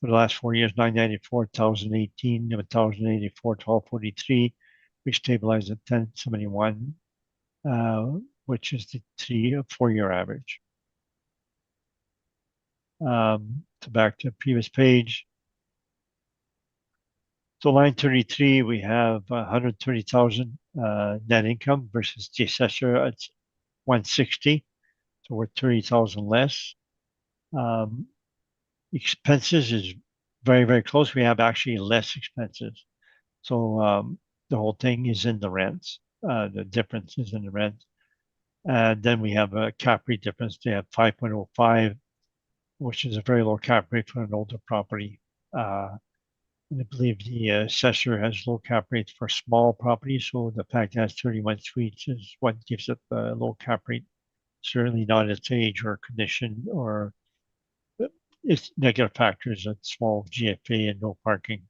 the last 4 years, 994, 1018, 1084, 1243, we stabilized at 1071, which is the 4-year average. So back to the previous page. So line 33, we have 130,000 net income versus the assessor at 160. So we're 30,000 less. Expenses is very, very close. We have actually less expenses. So the whole thing is in the rents. The difference is in the rent. And then we have a cap rate difference. They have 5.05, which is a very low cap rate for an older property. And I believe the assessor has low cap rates for small properties. So the fact that it has 31 suites is what gives it the low cap rate. Certainly not its age or condition or its negative factors at small GFA and no parking.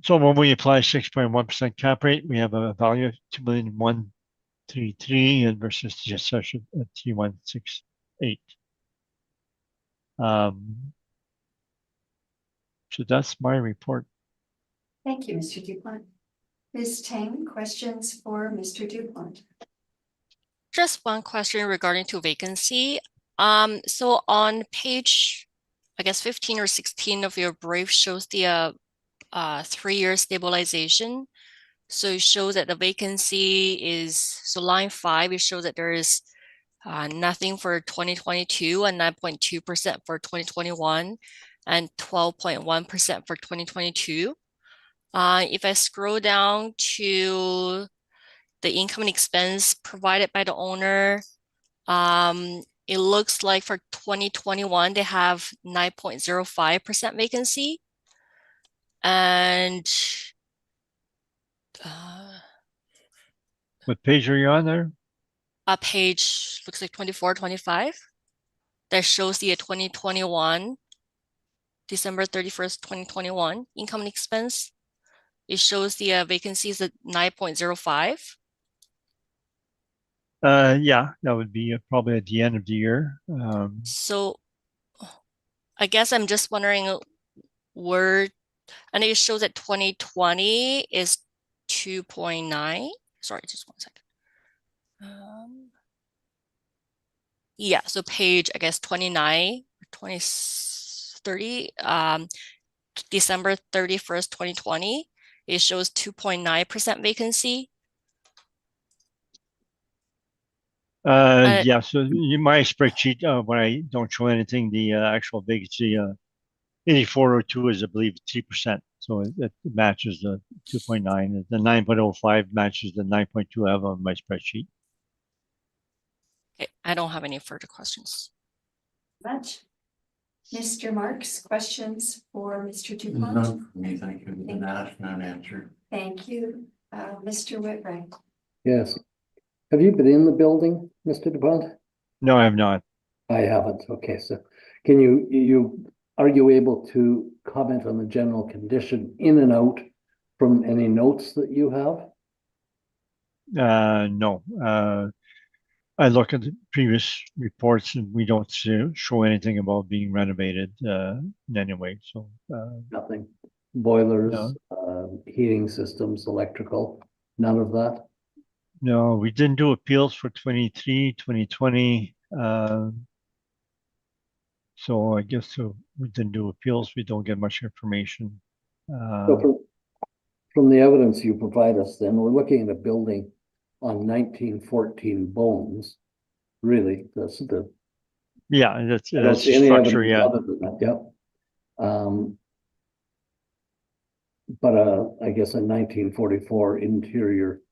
So when we apply 6.1% cap rate, we have a value of 2,133,000 and versus the assessor at 3,168. So that's my report. Thank you, Mr. Dupont. Ms. Tang, questions for Mr. Dupont? Just one question regarding to vacancy. So on page, I guess 15 or 16 of your brief shows the 3-year stabilization. So it shows that the vacancy is, so line 5, it shows that there is nothing for 2022 and 9.2% for 2021 and 12.1% for 2022. If I scroll down to the income and expense provided by the owner, it looks like for 2021, they have 9.05% vacancy. And what page are you on there? A page looks like 24, 25. That shows the 2021, December 31st, 2021 income and expense. It shows the vacancies at 9.05. Yeah, that would be probably at the end of the year. So I guess I'm just wondering where, and it shows that 2020 is 2.9. Sorry, just 1 second. Yeah, so page, I guess 29, 20, 30, December 31st, 2020, it shows 2.9% vacancy. Yeah, so my spreadsheet, when I don't show anything, the actual vacancy, 8402 is, I believe, 3%. So it matches the 2.9. The 9.05 matches the 9.2 I have on my spreadsheet. Okay, I don't have any further questions. Much. Mr. Marks, questions for Mr. Dupont? None for me, thank you. Been asked and unanswered. Thank you. Mr. Whitwright. Yes. Have you been in the building, Mr. DuPont? No, I have not. I haven't. Okay, so can are you able to comment on the general condition in and out from any notes that you have? No. I look at the previous reports and we don't show anything about being renovated in any way. So Nothing. Boilers, no. Heating systems, electrical, none of that? No, we didn't do appeals for 23, 2020. So I guess we didn't do appeals. We don't get much information. So from the evidence you provide us, then we're looking at a building on 1914 bones. Really, that's the that's the structure. Yeah. Other than that, yep. But I guess a 1944 interior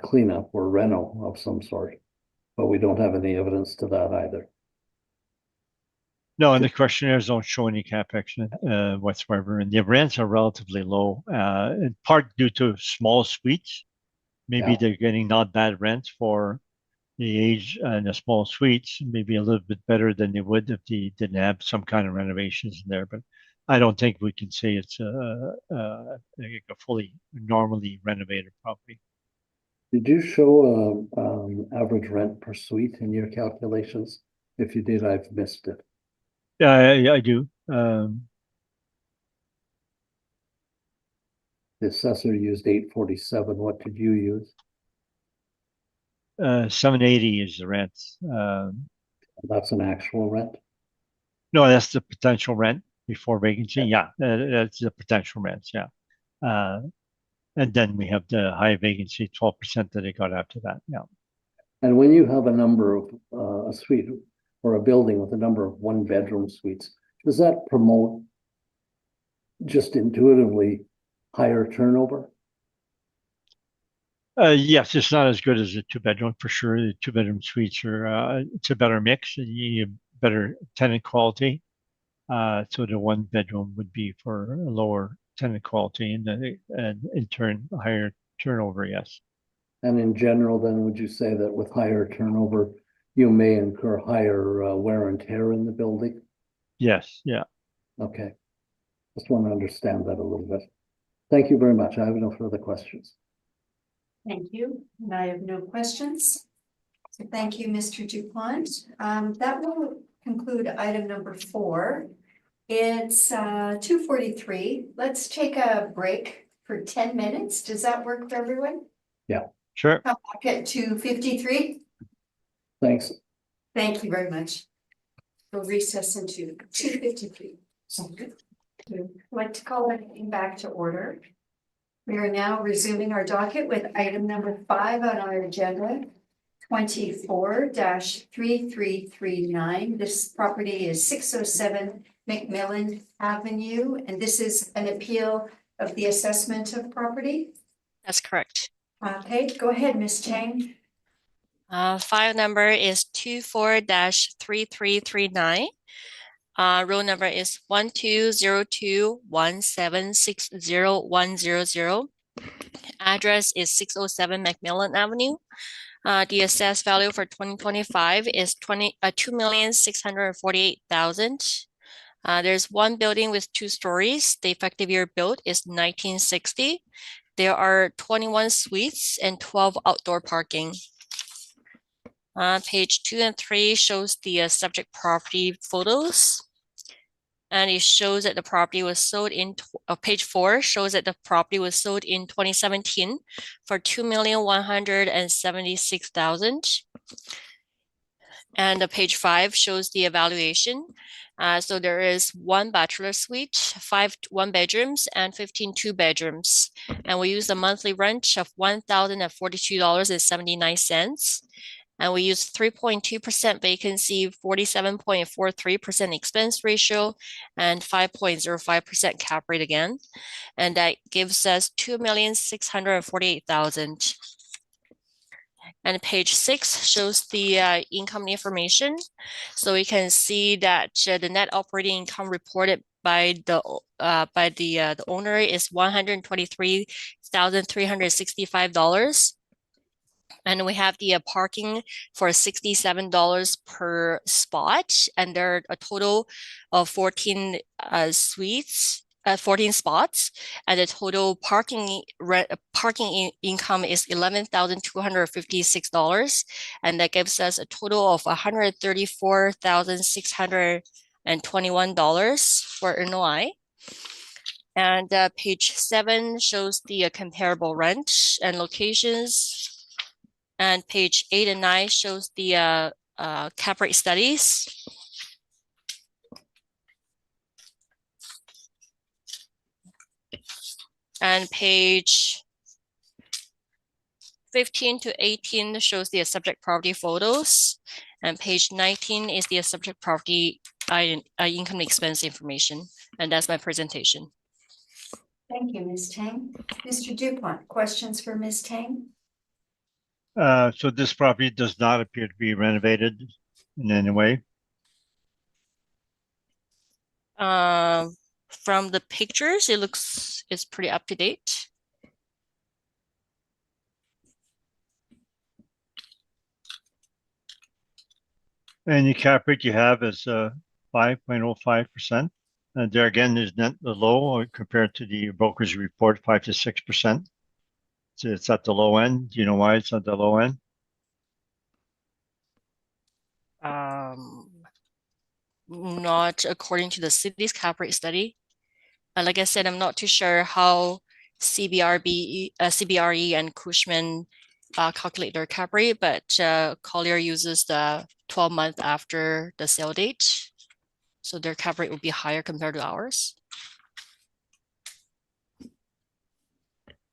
cleanup or reno of some sort, but we don't have any evidence to that either. No, and the questionnaires don't show any capex whatsoever, and the rents are relatively low, in part due to small suites. Maybe Yeah. they're getting not bad rents for the age and the small suites, maybe a little bit better than they would if they didn't have some kind of renovations in there. But I don't think we can say it's like a fully normally renovated property. Did you show average rent per suite in your calculations? If you did, I've missed it. Yeah, I do. The assessor used 847. What did you use? 780 is the rent. That's an actual rent. No, that's the potential rent before vacancy. Yeah, that's the potential rents. Yeah. And then we have the high vacancy, 12% that they got after that. Yeah. And when you have a number of a suite or a building with a number of one-bedroom suites, does that promote just intuitively higher turnover? Yes, it's not as good as a two-bedroom for sure. The two-bedroom suites are it's a better mix. You have better tenant quality. So the one bedroom would be for a lower tenant quality and in turn a higher turnover. Yes. And in general, then, would you say that with higher turnover, you may incur higher wear and tear in the building? Yes. Yeah. Okay. Just want to understand that a little bit. Thank you very much. I have no further questions. Thank you, and I have no questions. So thank you, Mr. Dupont. That will conclude item number 4. It's 2:43. Let's take a break for 10 minutes. Does that work for everyone? Sure. Come back at 2:53. Thanks. Thank you very much. We'll recess into 2:53. Sounds good. I'd like to call everything back to order. We are now resuming our docket with item number 5 on our agenda, 24-3339. This property is 607 McMillan Avenue, and this is an appeal of the assessment of property. That's correct. Okay, go ahead, Ms. Chang. File number is 24-3339. Row number is 120217601000. Address is 607 McMillan Avenue. The assessed value for 2025 is 2,648,000. There's one building with 2 stories. The effective year built is 1960. There are 21 suites and 12 outdoor parking. Page 2 and 3 shows the subject property photos. And it shows that the property was sold in, page 4 shows that the property was sold in 2017 for $2,176,000. And page 5 shows the evaluation. So there is 1 bachelor suite, 5 one-bedrooms, and 15 two-bedrooms. And we use a monthly rent of $1,042.79. And we use 3.2% vacancy, 47.43% expense ratio, and 5.05% cap rate again. And that gives us $2,648,000. And page 6 shows the income information. So we can see that the net operating income reported by the owner is $123,365. And we have the parking for $67 per spot, and there are a total of 14 suites. 14 spots, and the total parking income is $11,256, and that gives us a total of $134,621 for NOI. And page 7 shows the comparable rent and locations. And page 8 and 9 shows the cap rate studies. And page 15 to 18 shows the subject property photos. And page 19 is the subject property income and expense information. And that's my presentation. Thank you, Ms. Tang. Mr. Dupont, questions for Ms. Tang? So this property does not appear to be renovated in any way. From the pictures, it's pretty up to date. And the cap rate you have is 5.05%. And there again is not the low compared to the broker's report, 5 to 6%. So it's at the low end. Do you know why it's at the low end? Not according to the city's cap rate study. Like I said, I'm not too sure how CBRE and Cushman calculate their cap rate, but Collier uses the 12-month after the sale date. So their cap rate would be higher compared to ours.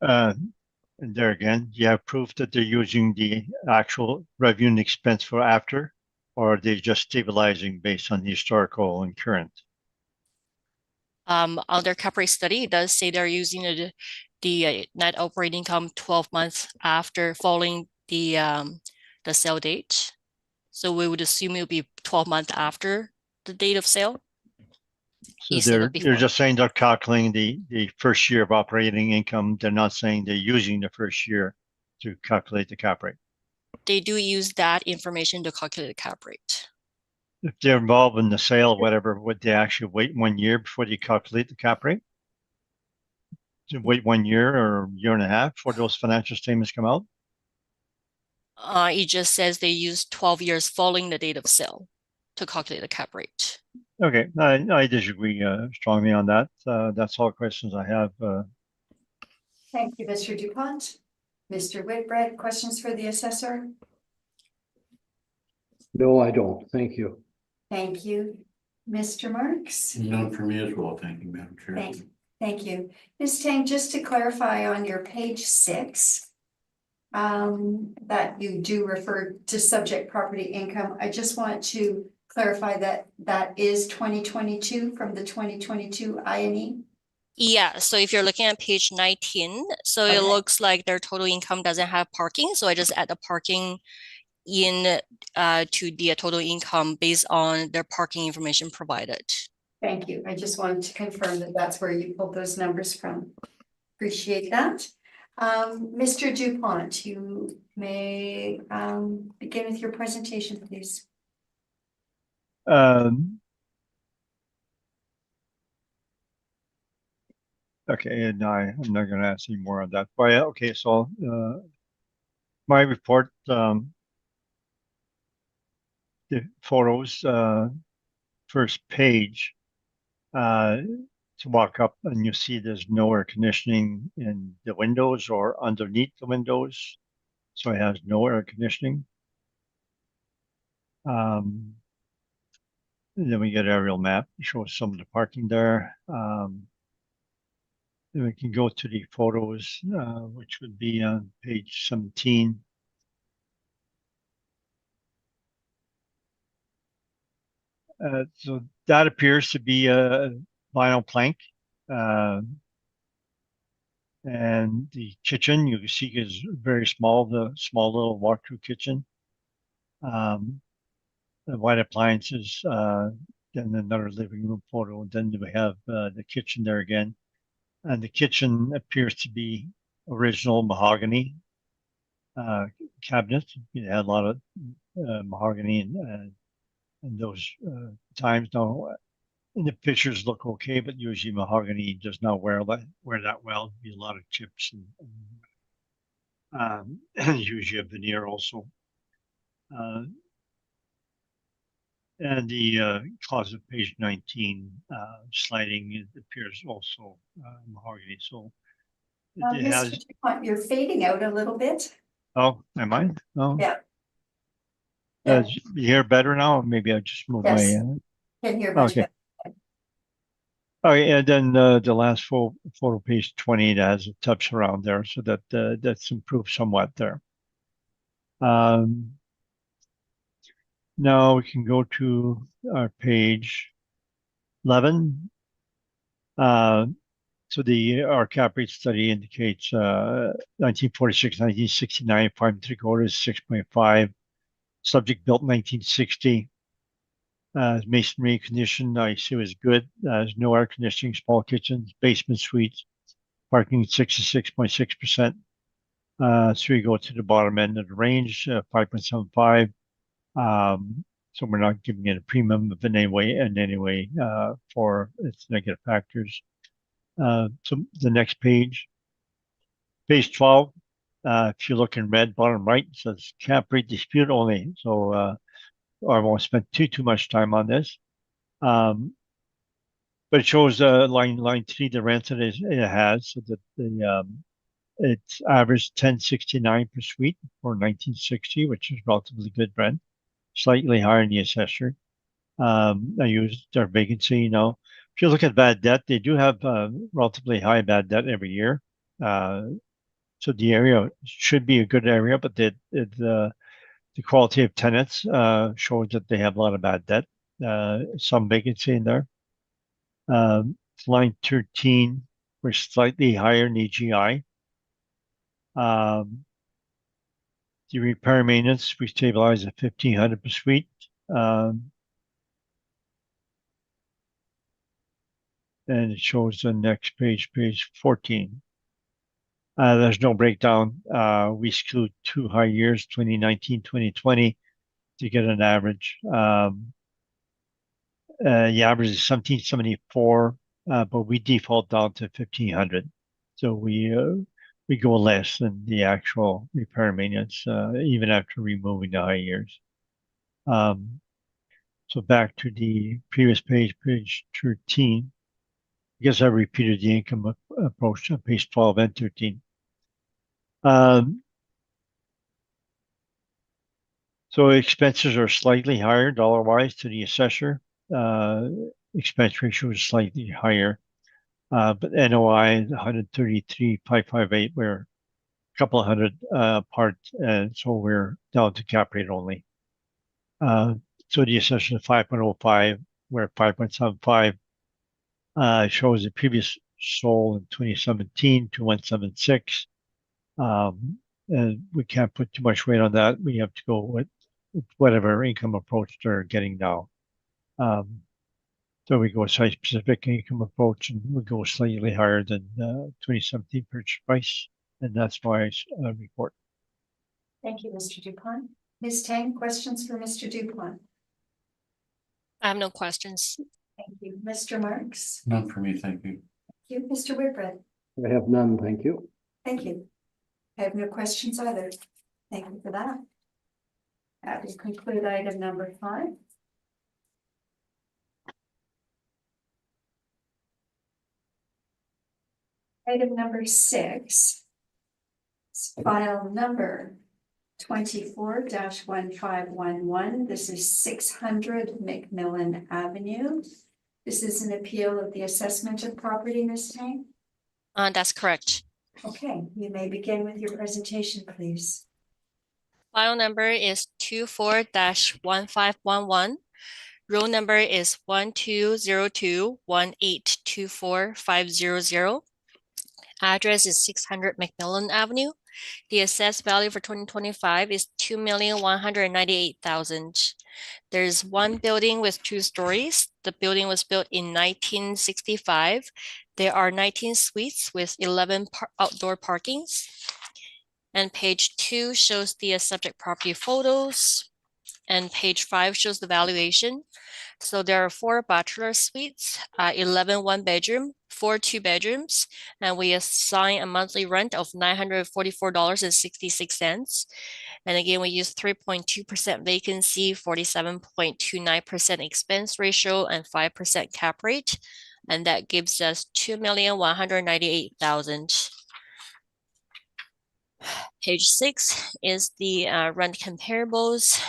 And there again, you have proof that they're using the actual revenue and expense for after, or are they just stabilizing based on the historical and current? On their cap rate study, it does say they're using the net operating income 12 months after following the sale date. So we would assume it would be 12 months after the date of sale. So instead of you're before. just saying they're calculating the first year of operating income. They're not saying they're using the first year to calculate the cap rate. They do use that information to calculate the cap rate. If they're involved in the sale, whatever, would they actually wait 1 year before they calculate the cap rate? To wait 1 year or year and a half before those financial statements come out? It just says they use 12 years following the date of sale to calculate the cap rate. Okay, I disagree strongly on that. That's all the questions I have. Thank you, Mr. Dupont. Mr. Whitbread, questions for the assessor? No, I don't. Thank you. Thank you. Mr. Marks? None for me as well. Thank you, Madam Chair. Thank you. Ms. Tang, just to clarify on your page 6, that you do refer to subject property income, I just want to clarify that that is 2022 from the 2022 INE. Yeah, so if you're looking at page 19, so it Okay. looks like their total income doesn't have parking. So I just add the parking in to the total income based on their parking information provided. Thank you. I just wanted to confirm that that's where you pulled those numbers from. Appreciate that. Mr. Dupont, you may begin with your presentation, please. Okay, and I'm not going to ask any more on that. But yeah, okay, so my report, the photos, first page, to walk up and you see there's no air conditioning in the windows or underneath the windows. So it has no air conditioning. And then we get an aerial map, shows some of the parking there. Then we can go to the photos, which would be on page 17. So that appears to be a vinyl plank. And the kitchen you can see is very small, the small little walk-through kitchen. The white appliances, then another living room photo. And then we have the kitchen there again. And the kitchen appears to be original mahogany cabinets. It had a lot of mahogany in those times. Now, and the pictures look okay, but usually mahogany does not wear that well. Be a lot of chips and usually a veneer also. And the closet, page 19, sliding, it appears also mahogany. So it has. Mr. Dupont, you're fading out a little bit. Oh, am I? Oh, Yeah. You hear better now? Maybe I just moved Yes. my. Can hear much Okay. better. Okay, and then the last photo, page 20, that has a tubs around there, so that that's improved somewhat there. Now we can go to our page 11. So our cap rate study indicates 1946, 1969, 5 3/4, 6.5. Subject built 1960. Masonry condition, I see was good. There's no air conditioning, small kitchens, basement suites, parking 66.6%. So we go to the bottom end of the range, 5.75. So we're not giving it a premium in any way, for its negative factors. So the next page 12, if you look in red, bottom right, it says cap rate dispute only. So, I won't spend too much time on this. But it shows line 3, the rent that it has, so that it's averaged 1069 per suite for 1960, which is relatively good rent, slightly higher than the assessor. I used their vacancy. If you look at bad debt, they do have relatively high bad debt every year. So the area should be a good area, but the quality of tenants shows that they have a lot of bad debt, some vacancy in there. Line 13, we're slightly higher in EGI. The repair maintenance, we stabilize at 1,500 per suite. And it shows the next page 14. There's no breakdown. We exclude 2 high years, 2019, 2020, to get an average. The average is 1774, but we default down to 1,500. So we go less than the actual repair maintenance, even after removing the high years. So back to the previous page 13. I guess I repeated the income approach on page 12 and 13. So expenses are slightly higher dollar-wise to the assessor. Expense ratio is slightly higher, but NOI 133,558. We're a couple of hundred apart, and so we're down to cap rate only. So the assessor is 5.05. We're at 5.75. Shows the previous sold in 2017 to 176. And we can't put too much weight on that. We have to go with whatever income approach they're getting now. So we go site-specific income approach, and we go slightly higher than 2017 purchase price, and that's my report. Thank you, Mr. Dupont. Ms. Tang, questions for Mr. Dupont? I have no questions. Thank you. Mr. Marks? None for me, thank you. Thank you. Mr. Whitbread? I have none, thank you. Thank you. I have no questions either. Thank you for that. That will conclude item number 5. Item number 6. File number 24-1511. This is 600 McMillan Avenue. This is an appeal of the assessment of property, Ms. Tang. That's correct. Okay, you may begin with your presentation, please. File number is 24-1511. Row number is 1202-1824500. Address is 600 McMillan Avenue. The assessed value for 2025 is $2,198,000. There's one building with 2 stories. The building was built in 1965. There are 19 suites with 11 outdoor parkings. And page 2 shows the subject property photos. And page 5 shows the valuation. So there are 4 bachelor suites, 11 1-bedroom, 4 2-bedrooms, and we assign a monthly rent of $944.66. And again, we use 3.2% vacancy, 47.29% expense ratio, and 5% cap rate. And that gives us $2,198,000. Page 6 is the rent comparables.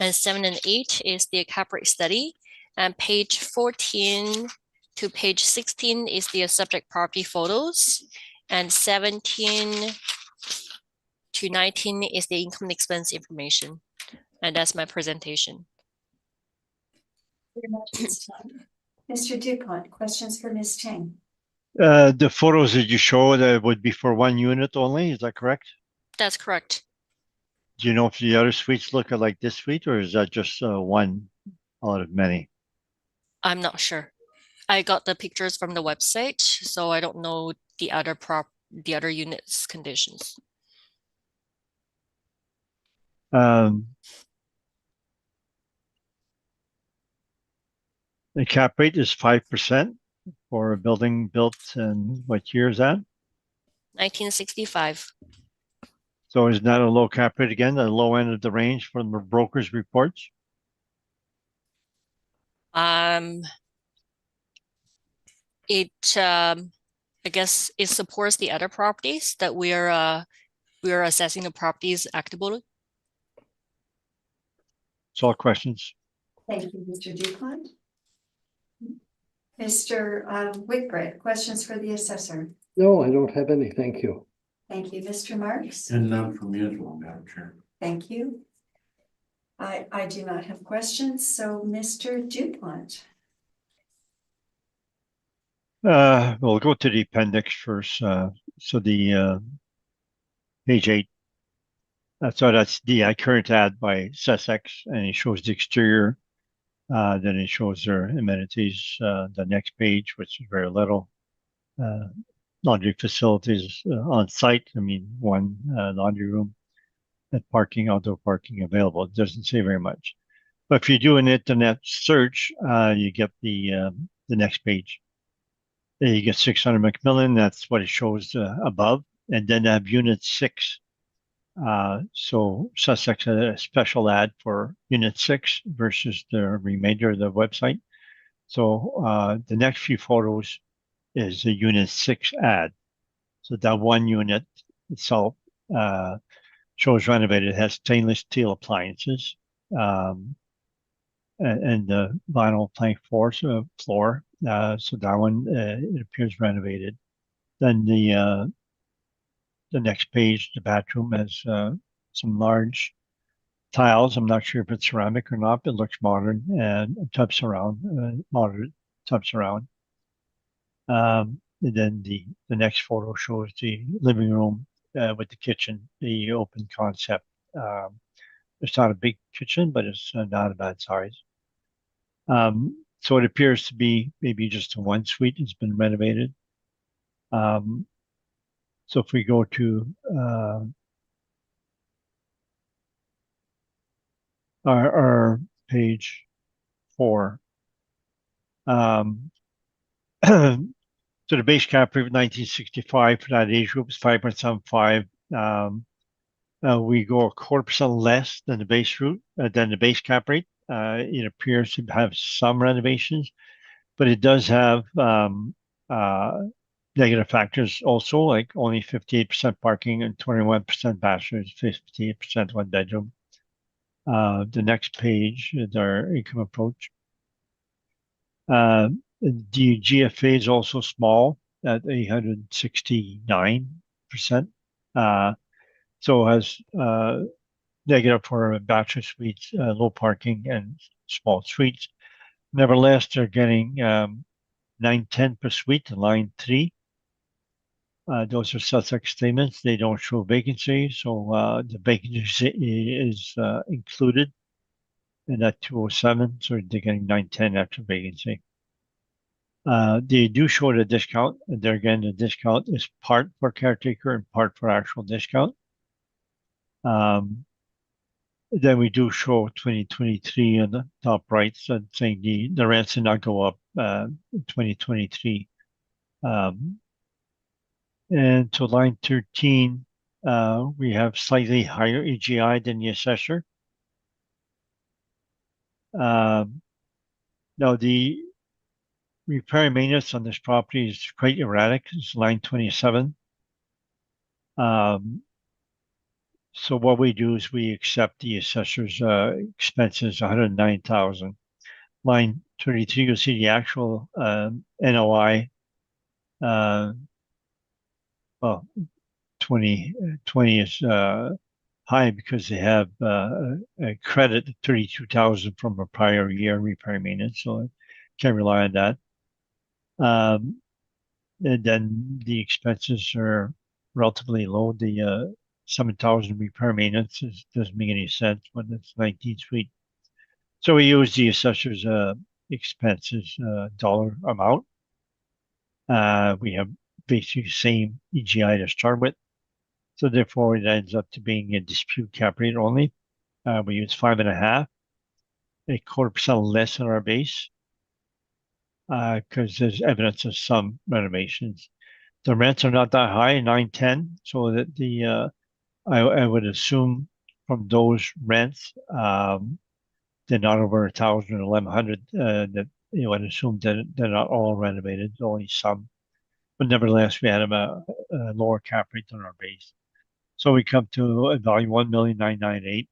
And 7 and 8 is the cap rate study. And page 14 to page 16 is the subject property photos. And 17 to 19 is the income expense information. And that's my presentation. Very much, Ms. Tang. Mr. Dupont, questions for Ms. Tang? The photos that you show that would be for one unit only, is that correct? That's correct. Do you know if the other suites look like this suite, or is that just one out of many? I'm not sure. I got the pictures from the website, so I don't know the other units conditions. The cap rate is 5% for a building built in what year is that? 1965. So is that a low cap rate again, the low end of the range from the brokers' reports? It I guess it supports the other properties that we are assessing the properties actively. It's all questions. Thank you, Mr. Dupont. Mr. Whitbread, questions for the assessor? No, I don't have any, thank you. Thank you, Mr. Marks. And none from me as well, Madam Chair. Thank you. I do not have questions, so Mr. Dupont. We'll go to the appendix first. So the page 8. So that's the current ad by Sussex, and it shows the exterior. Then it shows their amenities. The next page, which is very little. Laundry facilities on site. I mean, one laundry room, and parking, outdoor parking available. It doesn't say very much. But if you do an internet search, you get the next page. Then you get 600 Macmillan. That's what it shows above, and then I have Unit 6. So Sussex had a special ad for Unit 6 versus the remainder of the website. So the next few photos is the Unit 6 ad. So that one unit itself shows renovated. It has stainless steel appliances and the vinyl plank floor. So that one it appears renovated. Then the next page, the bathroom has some large tiles. I'm not sure if it's ceramic or not, but it looks modern, and tubs around, modern tubs around. And then the next photo shows the living room with the kitchen, the open concept. It's not a big kitchen, but it's not a bad size. So it appears to be maybe just a one suite that's been renovated. So if we go to our page 4, so the base cap rate of 1965 for that age group is 5.75. We go 0.25% less than the base cap rate. It appears to have some renovations, but it does have negative factors also, like only 58% parking and 21% bachelors, 58% one bedroom. The next page is our income approach. The GFA is also small at 869%. So has negative for bachelor suites, low parking, and small suites. Nevertheless, they're getting 910 per suite in line 3. Those are Sussex statements. They don't show vacancy, so the vacancy is included in that 207. So they're getting 910 after vacancy. They do show the discount. There again, the discount is part for caretaker and part for actual discount. Then we do show 2023 on the top right, so saying the rents did not go up in 2023. And to line 13, we have slightly higher AGI than the assessor. Now the repair and maintenance on this property is quite erratic. It's line 27. So what we do is we accept the assessor's expenses, 109,000. Line 33, you'll see the actual NOI. Well, 2020 is high because they have a credit of 32,000 from a prior year repair and maintenance, so I can't rely on that. And then the expenses are relatively low. The 7,000 repair maintenance doesn't make any sense when it's 19 suite. So we use the assessor's expenses dollar amount. We have basically the same EGI to start with. So therefore it ends up to being a dispute cap rate only. We use 5.5, a 1/4% less than our base. Because there's evidence of some renovations. The rents are not that high, 910, so that I would assume from those rents, they're not over 1,000 or 1,100. That you would assume that they're not all renovated, only some. But nevertheless, we had a lower cap rate than our base, so we come to a value 1,998,000.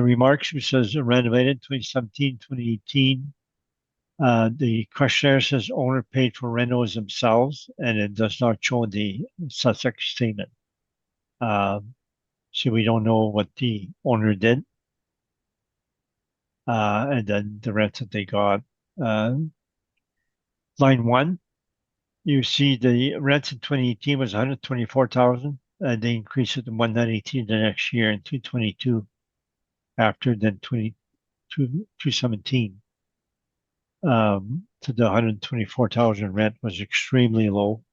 Remarks, which says renovated 2017, 2018. The questionnaire says owner paid for rentals themselves, and it does not show the Sussex statement. So we don't know what the owner did. And then the rent that they got. Line 1, you see the rent in 2018 was 124,000, and they increased it to 192 the next year in 2022, after then 2017. To the 124,000 rent was extremely low.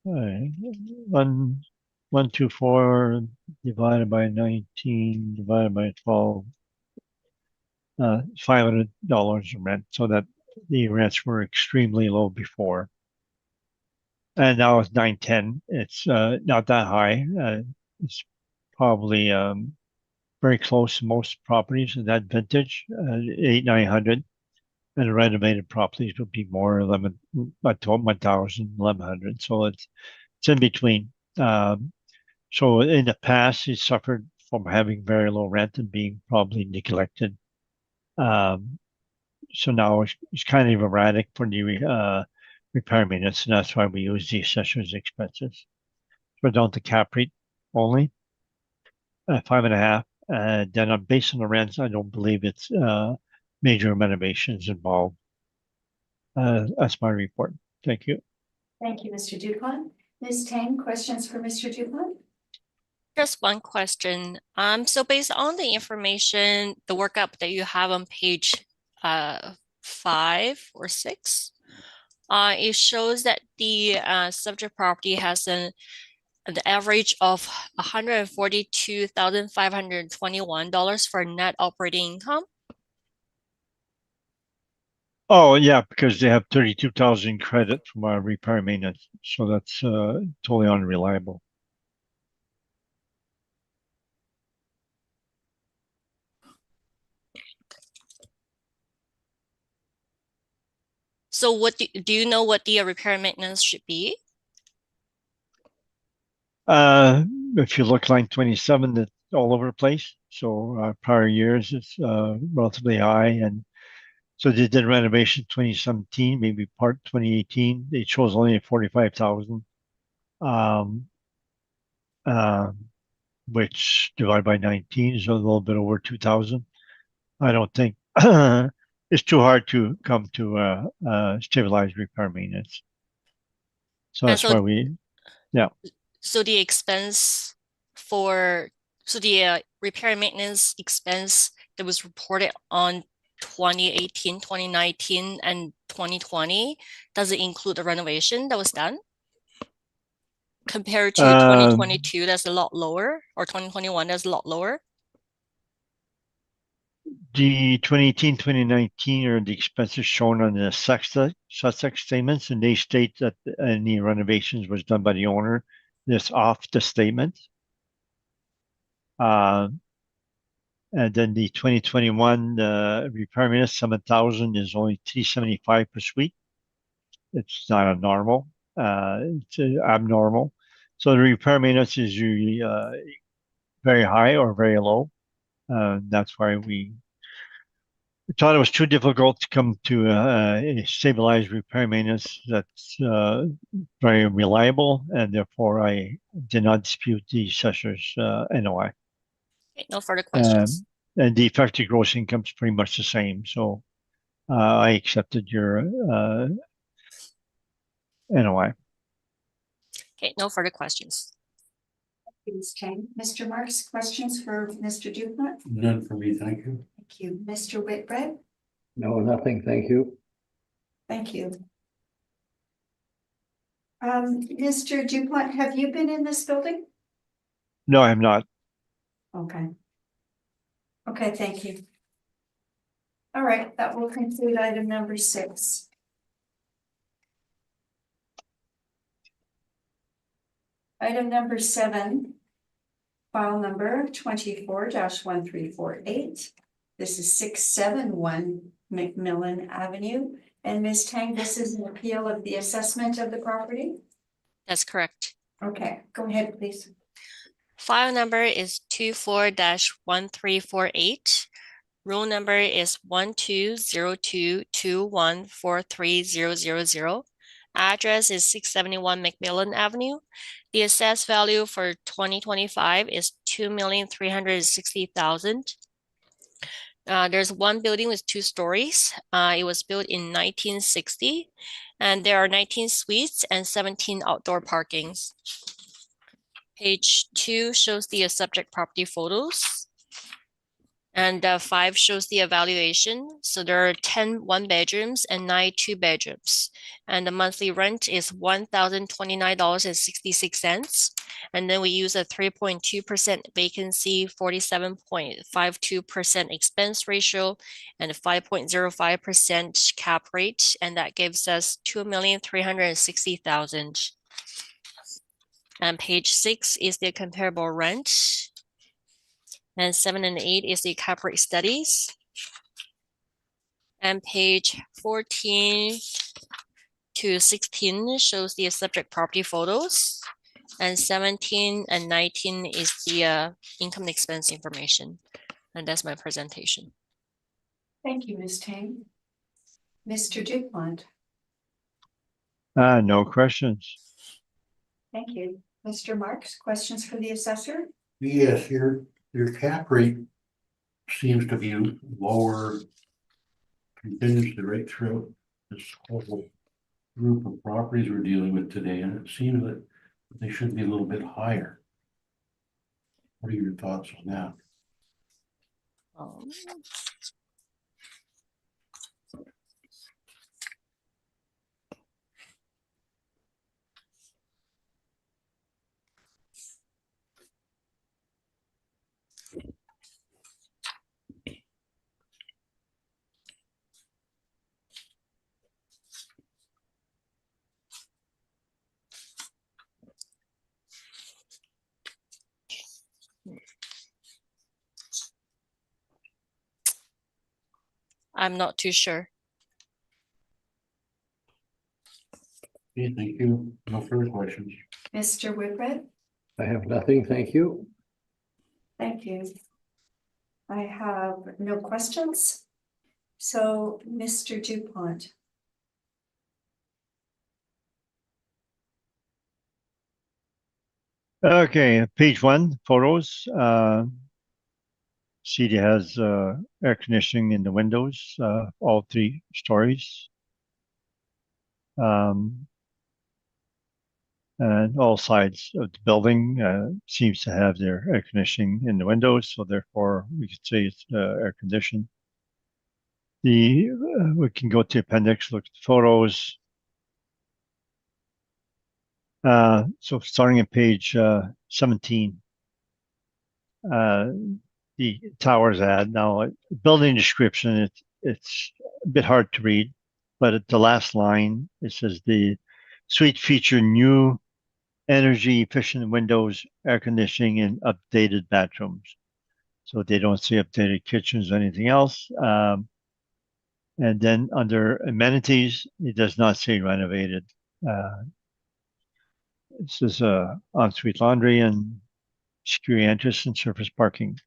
124 divided by 19 divided by 12, $500 in rent. So that the rents were extremely low before, and now it's 910. It's not that high. It's probably very close to most properties in that vintage, 800-900, and the renovated properties would be more 1,000, 1,100. So it's in between. So in the past, it suffered from having very low rent and being probably neglected. So now it's kind of erratic for the repair maintenance, and that's why we use the assessor's expenses. We're down to cap rate only, 5.5. Then based on the rents, I don't believe it's major renovations involved. That's my report. Thank you. Thank you, Mr. Dupont. Ms. Tang, questions for Mr. Dupont? Just one question. So based on the information, the workup that you have on page 5 or 6, it shows that the subject property has an average of $142,521 for net operating income. Oh yeah, because they have 32,000 credit from our repair maintenance, so that's totally unreliable. So what do you know what the repair maintenance should be? If you look line 27, that's all over the place. So prior years, it's relatively high, and so they did renovation 2017, maybe part 2018. They chose only 45,000, which divided by 19 is a little bit over 2,000. I don't think it's too hard to come to stabilized repair maintenance. So that's why we, yeah. So the expense for, the repair and maintenance expense that was reported on 2018, 2019, and 2020, does it include the renovation that was done? Compared to 2022, that's a lot lower, or 2021, that's a lot lower? The 2018, 2019 are the expenses shown on the Sussex statements, and they state that any renovations was done by the owner. That's off the statement. And then the 2021 repair maintenance 7,000 is only $375 per suite. It's not a normal. It's abnormal. So the repair maintenance is usually very high or very low. That's why we thought it was too difficult to come to a stabilized repair maintenance that's very reliable, and therefore I did not dispute the assessor's NOI. Okay, no further questions. And the effective gross income is pretty much the same. So I accepted your NOI. Okay, no further questions. Ms. Chang, Mr. Marks, questions for Mr. Dupont? None for me, thank you. Thank you. Mr. Whitbread? No, nothing, thank you. Thank you. Mr. Dupont, have you been in this building? No, I'm not. Okay. Okay, thank you. All right, that will conclude item number 6. Item number 7, file number 24-1348. This is 671 McMillan Avenue. And Ms. Tang, this is an appeal of the assessment of the property? That's correct. Okay, go ahead, please. File number is 24-1348. Rule number is 1202214300. Address is 671 McMillan Avenue. The assessed value for 2025 is $2,360,000. There's one building with 2 stories. It was built in 1960, and there are 19 suites and 17 outdoor parkings. Page 2 shows the subject property photos. And 5 shows the evaluation. So there are 10 1-bedrooms and 9 2-bedrooms. And the monthly rent is $1,029.66. And then we use a 3.2% vacancy, 47.52% expense ratio, and a 5.05% cap rate. And that gives us $2,360,000. And page 6 is the comparable rent. And 7 and 8 is the cap rate studies. And page 14 to 16 shows the subject property photos. And 17 and 19 is the income and expense information. And that's my presentation. Thank you, Ms. Tang. Mr. Dupont? No questions. Thank you. Mr. Marks, questions for the assessor? Yes, your cap rate seems to be lower continuously right throughout this whole group of properties we're dealing with today, and it seems that they should be a little bit higher. What are your thoughts on that? I'm not too sure. Okay, thank you. No further questions. Mr. Whitbread? I have nothing, thank you. Thank you. I have no questions. So, Mr. Dupont. Okay, page 1, photos. See, it has air conditioning in the windows, all 3 stories. And all sides of the building seems to have their air conditioning in the windows, so therefore we could say it's air conditioned. We can go to appendix, look at the photos. So starting at page 17, the towers ad. Now, building description, it's a bit hard to read, but at the last line, it says the suite feature new energy efficient windows, air conditioning, and updated bathrooms. So they don't say updated kitchens or anything else. And then under amenities, it does not say renovated. It says ensuite laundry and security entrance and surface parking.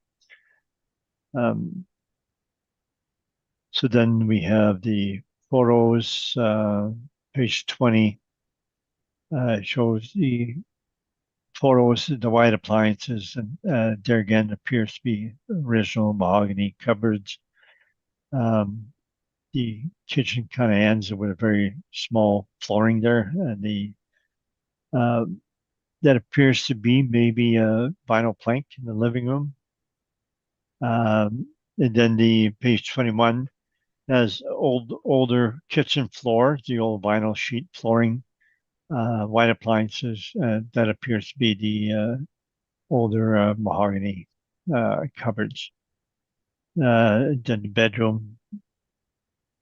So then we have the photos, page 20. Shows the photos, the white appliances, and there again appears to be original mahogany cupboards. The kitchen kind of ends with a very small flooring there, and the that appears to be maybe a vinyl plank in the living room. And then the page 21 has older kitchen floor, the old vinyl sheet flooring, white appliances. That appears to be the older mahogany cupboards. Then the bedroom,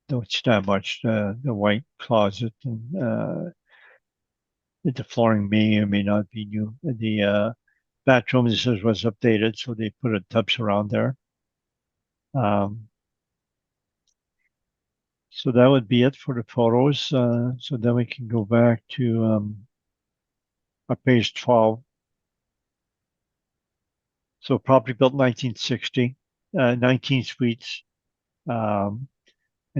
don't stand much. The white closet and the flooring may or may not be new. The bathroom, this was updated, so they put a tubs around there. So that would be it for the photos. So then we can go back to page 12. So property built 1960, 19 suites, and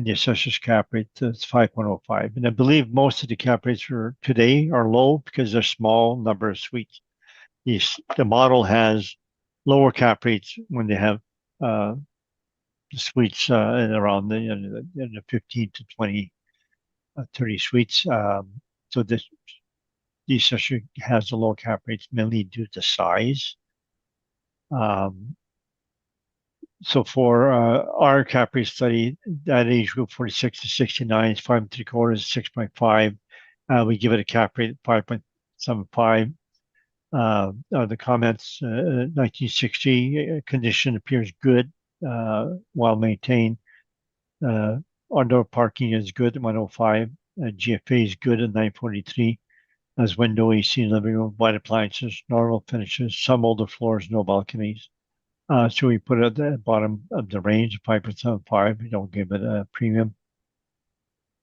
the assessor's cap rate is 5.05. And I believe most of the cap rates for today are low because they're small number of suites. The model has lower cap rates when they have suites in around the 15 to 20, 30 suites. So the assessor has the low cap rates mainly due to size. So for our cap rate study, that age group 46 to 69 is 5.75, 6.5. We give it a cap rate of 5.75. The comments, 1960 condition appears good, well maintained. Outdoor parking is good at 105. GFA is good at 943. As window, AC, living room, white appliances, normal finishes, some older floors, no balconies. So we put it at the bottom of the range, 5.75. We don't give it a premium.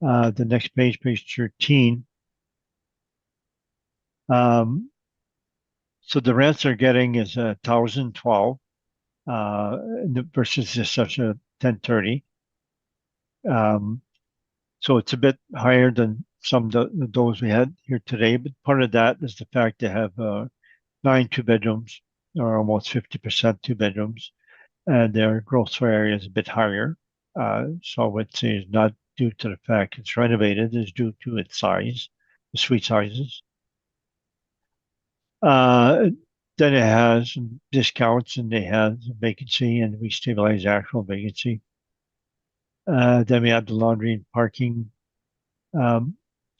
The next page, page 13. So the rents they're getting is 1,012 versus just such a 1030. So it's a bit higher than some of those we had here today, but part of that is the fact they have 9 2-bedrooms, or almost 50% 2-bedrooms, and their gross floor area is a bit higher. So I would say it's not due to the fact it's renovated, it's due to its size, the suite sizes. Then it has discounts and they have vacancy, and we stabilize actual vacancy. Then we have the laundry and parking.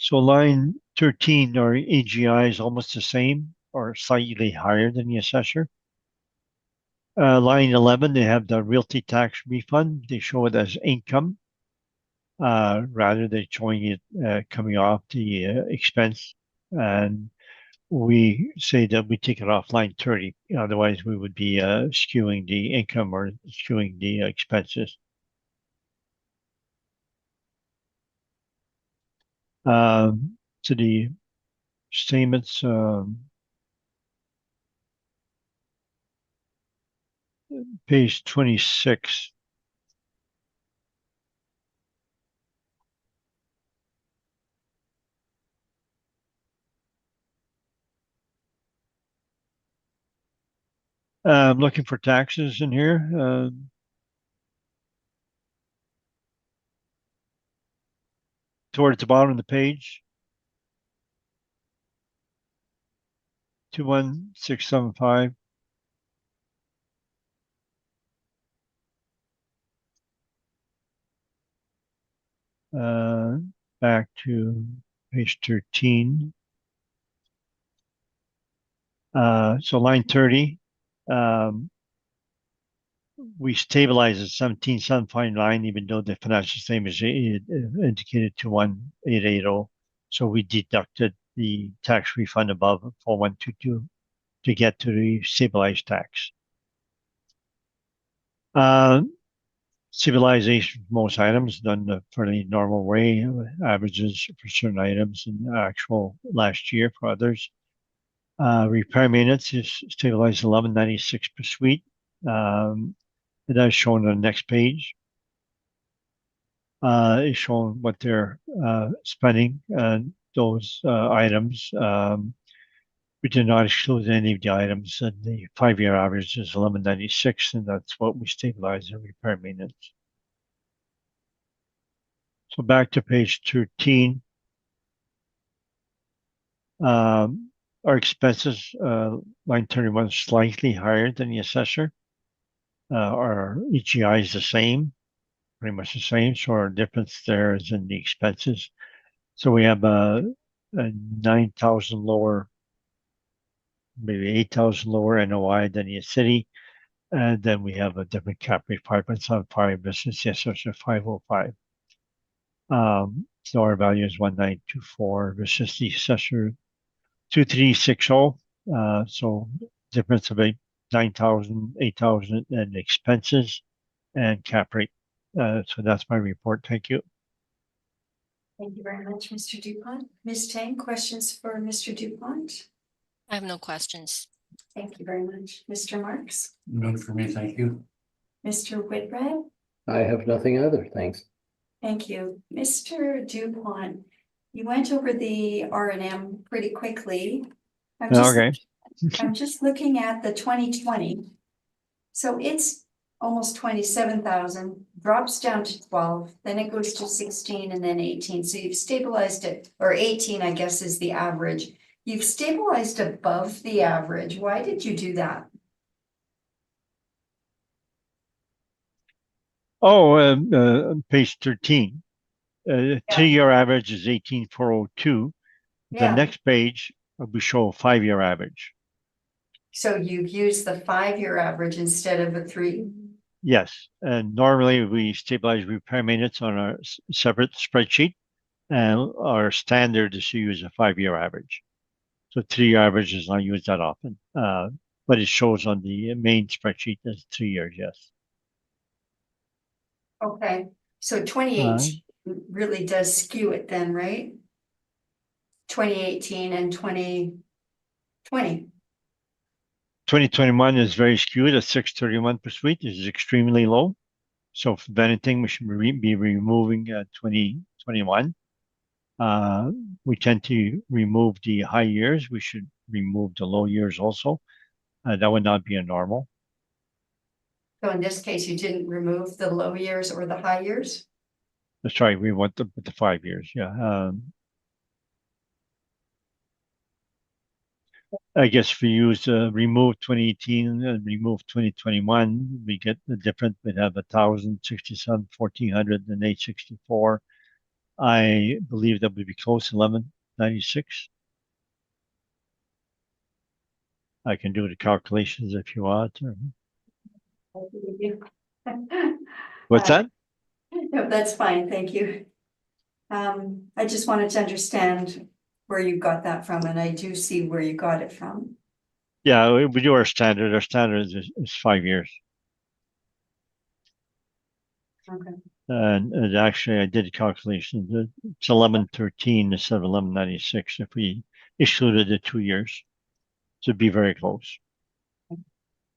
So line 13 or AGI is almost the same or slightly higher than the assessor. Line 11, they have the realty tax refund. They show it as income rather than showing it coming off the expense. And we say that we take it off line 30. Otherwise, we would be skewing the income or skewing the expenses. To the statements, page 26. I'm looking for taxes in here. Towards the bottom of the page. 21675. Back to page 13. So line 30. We stabilize at 17,759, even though the financial statement is indicated to 1880. So we deducted the tax refund above 4122 to get to the stabilized tax. Stabilization for most items done the fairly normal way, averages for certain items and actual last year for others. Repair maintenance is stabilized 1196 per suite. It is shown on the next page. It's showing what they're spending those items. We did not exclude any of the items, and the 5-year average is 1196, and that's what we stabilize in repair maintenance. So back to page 13. Our our expenses, line 31 is slightly higher than the assessor. Our EGI is the same, pretty much the same. So our difference there is in the expenses. So we have a 9,000 lower, maybe 8,000 lower NOI than the city. And then we have a different cap rate, 5.75 versus the assessor 505. So our value is 1924 versus the assessor 2360. So difference of 9,000, 8,000 and expenses and cap rate. So that's my report. Thank you. Thank you very much, Mr. Dupont. Ms. Tang, questions for Mr. Dupont? I have no questions. Thank you very much. Mr. Marks? None for me, thank you. Mr. Whitbread? I have nothing other, thanks. Thank you. Mr. Dupont, you went over the R&M pretty quickly. Okay. I'm just looking at the 2020. So it's almost 27,000, drops down to 12, then it goes to 16 and then 18. So you've stabilized it, or 18, I guess, is the average. You've stabilized above the average. Why did you do that? Page 13. 3-year average is 18,402. The Yeah. next page, we show a 5-year average. So you've used the 5-year average instead of a 3? Yes, and normally we stabilize repair maintenance on a separate spreadsheet, and our standard is to use a 5-year average. So 3-year average is not used that often, but it shows on the main spreadsheet as 3 years, yes. Okay, so 2018 really does skew it then, right? 2018 and 2020. 2021 is very skewed at 631 per suite. This is extremely low. So if anything, we should be removing 2021. We tend to remove the high years. We should remove the low years also. That would not be a normal. So in this case, you didn't remove the low years or the high years? That's right. We want the 5 years. Yeah. I guess if we use remove 2018 and remove 2021, we get the difference. We'd have 1,067, 1,400, and 864. I believe that would be close to 1196. I can do the calculations if you want. What's that? No, that's fine, thank you. I just wanted to understand where you got that from, and I do see where you got it from. Yeah, we do our standard. Our standard is 5 years. Okay. And actually, I did a calculation. It's 1113 instead of 1196 if we excluded the 2 years. So it'd be very close.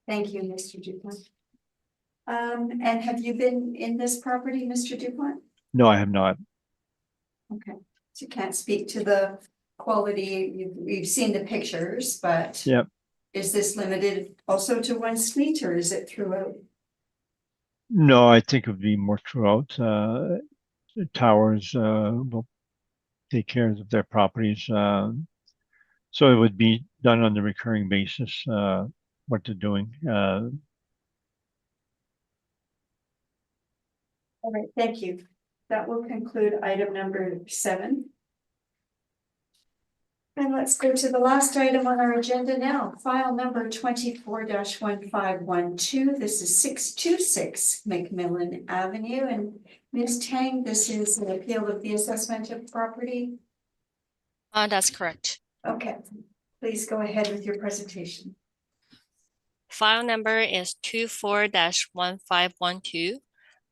Thank you, Mr. Dupont. And have you been in this property, Mr. Dupont? No, I have not. Okay, so you can't speak to the quality. We've seen the pictures, but Yep. Is this limited also to one suite, or is it throughout? No, I think it would be more throughout. Towers will take care of their properties. So it would be done on the recurring basis, what they're doing. All right, thank you. That will conclude item number 7. And let's go to the last item on our agenda now, file number 24-1512. This is 626 McMillan Avenue. And Ms. Tang, this is an appeal of the assessment of property. That's correct. Okay, please go ahead with your presentation. File number is 24-1512.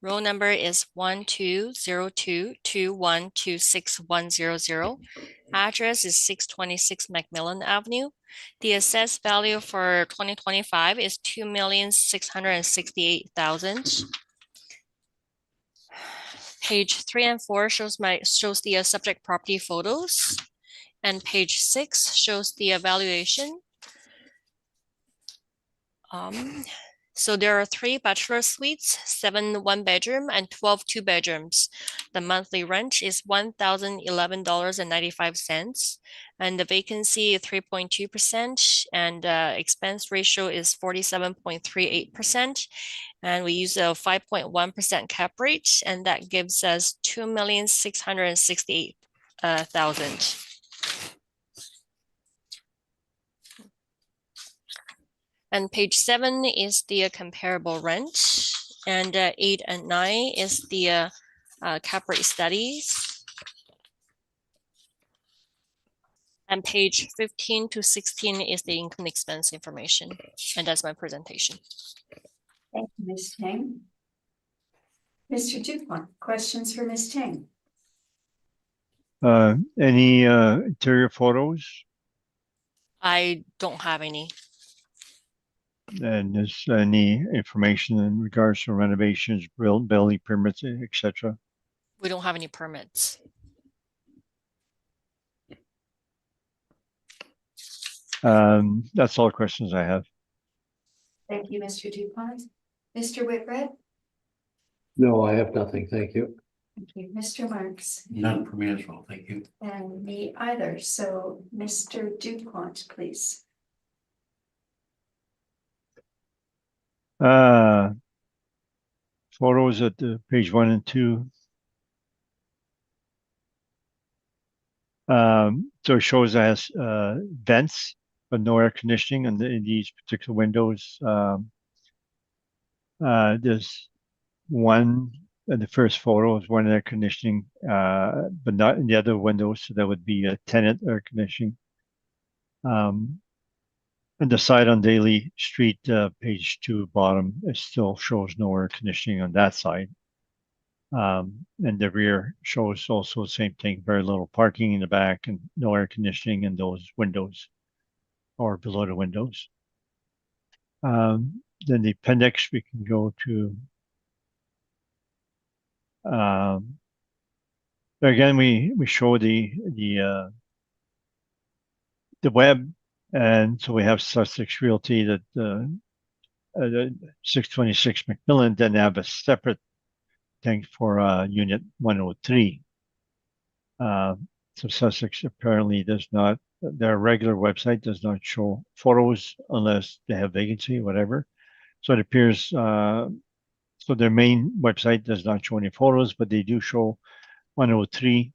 Roll number is 120221261000. Address is 626 McMillan Avenue. The assessed value for 2025 is $2,668,000. Page 3 and 4 shows the subject property photos, and page 6 shows the evaluation. So there are 3 bachelor suites, 7 one-bedroom, and 12 two-bedrooms. The monthly rent is $1,011.95, and the vacancy is 3.2%, and expense ratio is 47.38%. And we use a 5.1% cap rate, and that gives us $2,668,000. And page 7 is the comparable rent, and 8 and 9 is the cap rate studies. And page 15 to 16 is the income expense information. And that's my presentation. Thank you, Ms. Tang. Mr. Dupont, questions for Ms. Tang? Any interior photos? I don't have any. And is any information in regards to renovations, building permits, etc.? We don't have any permits. That's all the questions I have. Thank you, Mr. Dupont. Mr. Whitbread? No, I have nothing, thank you. Thank you. Mr. Marks? None for me as well, thank you. And me either. So Mr. Dupont, please. Photos at page 1 and 2. So it shows as vents, but no air conditioning in these particular windows. There's one in the first photo is one air conditioning, but not in the other windows. So that would be a tenant air conditioning. And the side on Daly Street, page 2 bottom, it still shows no air conditioning on that side. And the rear shows also the same thing, very little parking in the back and no air conditioning in those windows or below the windows. Then the appendix, we can go to. Again, we show the web, and so we have Sussex Realty that 626 Macmillan then have a separate thing for unit 103. So Sussex apparently does not, their regular website does not show photos unless they have vacancy, whatever. So it appears, so their main website does not show any photos, but they do show 103.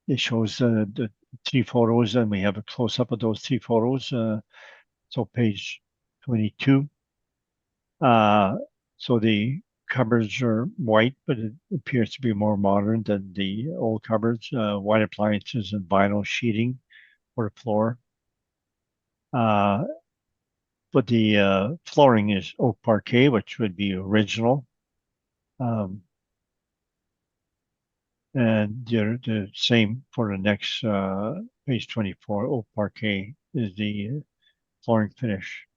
It shows the 3 photos, and we have a close-up of those 3 photos. So page 22. So the cupboards are white, but it appears to be more modern than the old cupboards. White appliances and vinyl sheeting for the floor. But the flooring is oak parquet, which would be original. And the same for the next page 24. Oak parquet is the flooring finish.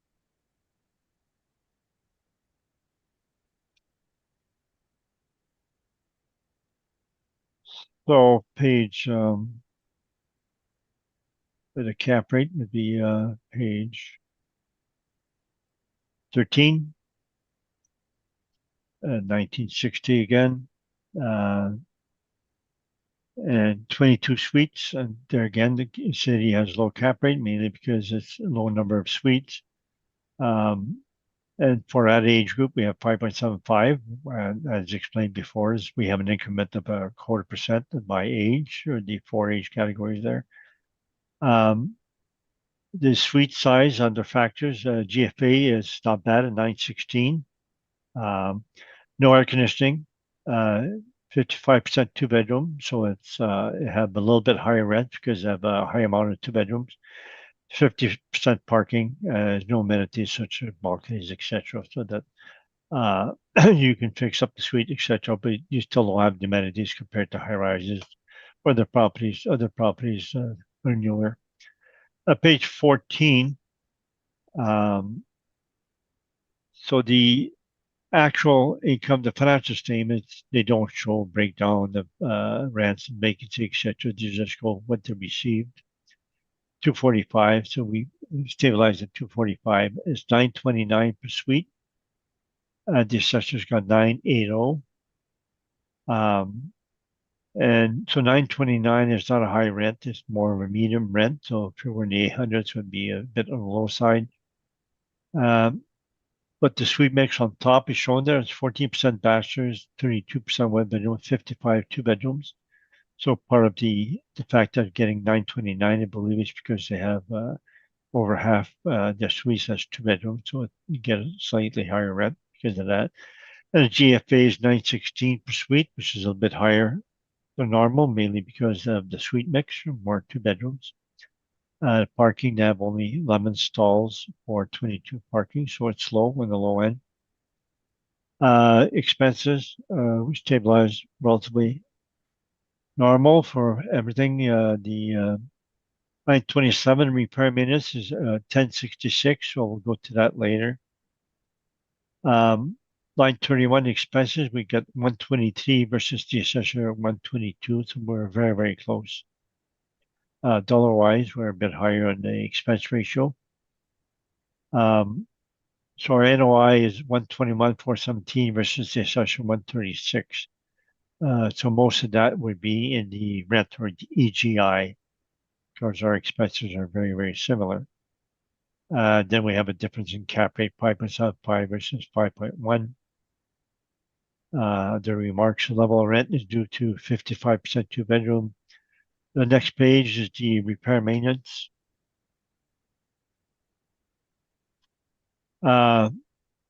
So page the cap rate would be page 13, 1960 again, and 22 suites. And there again, the city has low cap rate, mainly because it's a low number of suites. And for that age group, we have 5.75. As explained before, is we have an increment of 0.25% by age, or the 4 age categories there. The suite size under factors, GFA is not bad at 916. No air conditioning, 55% 2-bedroom, so it's it have a little bit higher rent because they have a high amount of 2 bedrooms. 50% parking, no amenities such as balconies, etc. So that you can fix up the suite, etc. But you still don't have the amenities compared to high rises or other properties are newer. Page 14. So the actual income, the financial statements, they don't show breakdown of rents and vacancy, etc. They just go what they received. 245, so we stabilized at 245. It's 929 per suite. The assessors got 980. And so 929 is not a high rent, it's more of a medium rent. So if you were in the 800s, would be a bit on the low side. But the suite mix on top is shown there. It's 14% bachelors, 32% one bedroom, 55 two bedrooms. So part of the fact that getting 929, I believe, is because they have over half their suites has two bedrooms, so you get a slightly higher rent because of that. And the GFA is 916 per suite, which is a little bit higher than normal, mainly because of the suite mix, more two bedrooms. Parking, they have only 11 stalls for 22 parking, so it's low on the low end. Expenses, we stabilize relatively normal for everything. The 927 repair maintenance is 1066, so we'll go to that later. Line 31 expenses, we got 123 versus the assessor at 122, so we're very, very close. Dollar wise, we're a bit higher on the expense ratio. So our NOI is 121,417 versus the assessor 136. So most of that would be in the rent or the EGI, because our expenses are very, very similar. Then we have a difference in cap rate, 5.5 versus 5.1. The remarks level of rent is due to 55% two bedroom. The next page is the repair maintenance. That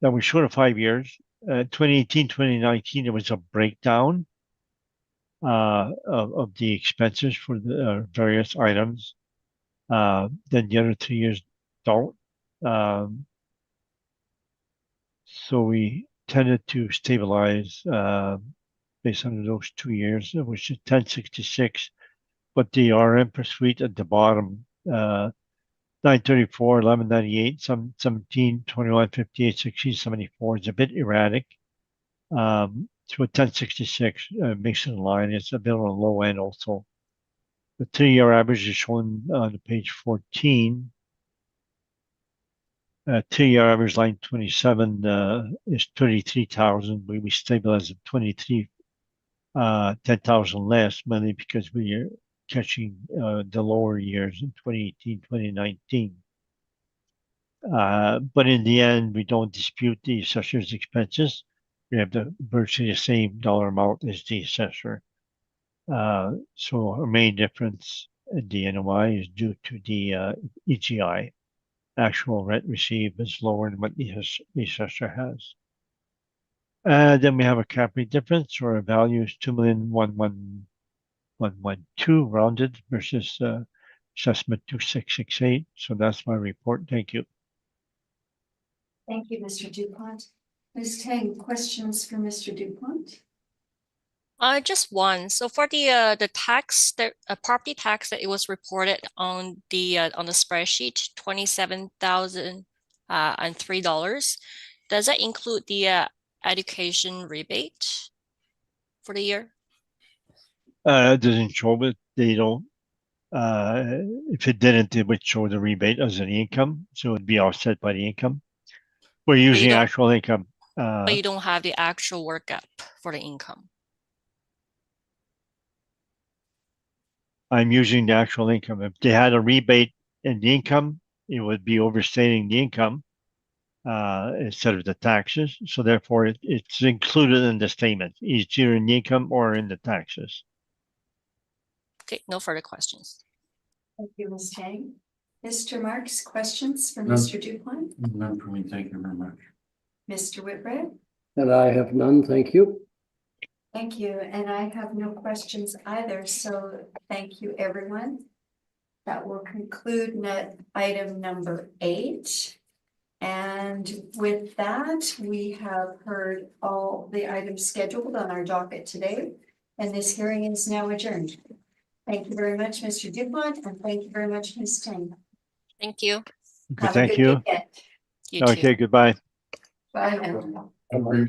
was short of 5 years. 2018, 2019, there was a breakdown of the expenses for the various items. Then the other 2 years don't. So we tended to stabilize based on those 2 years, which is 1066. But the RM per suite at the bottom, 934, 1198, some 17, 21, 58, 16, 74 is a bit erratic. So a 1066 makes it in line. It's a bit on the low end also. The 3-year average is shown on page 14. 2-year average line 27 is 33,000. We stabilize at 23, 10,000 less, mainly because we are catching the lower years in 2018, 2019. But in the end, we don't dispute the assessor's expenses. We have virtually the same dollar amount as the assessor. So our main difference in the NOI is due to the EGI. Actual rent received is lower than what the assessor has. Then we have a cap rate difference, or a value is 2,111,112 rounded versus assessment 2668. So that's my report. Thank you. Thank you, Mr. Dupont. Ms. Tang, questions for Mr. Dupont? Just one. So for the tax, the property tax that it was reported on the spreadsheet, $27,003. Does that include the education rebate for the year? It doesn't show it. They don't. If it didn't, it would show the rebate as an income, so it'd be offset by the income. We're using actual income. But you don't have the actual workup for the income. I'm using the actual income. If they had a rebate in the income, it would be overstating the income instead of the taxes. So therefore, it's included in the statement, either in the income or in the taxes. Okay, no further questions. Thank you, Ms. Tang. Mr. Marks, questions for None. Mr. Dupont? None for me, thank you very much. Mr. Whitbread? And I have none, thank you. Thank you, and I have no questions either, so thank you, everyone. That will conclude item number 8. And with that, we have heard all the items scheduled on our docket today, and this hearing is now adjourned. Thank you very much, Mr. Dupont, and thank you very much, Ms. Tang. Thank you. Have a Thank good you. weekend. You too. Okay, goodbye. Bye now. Agree.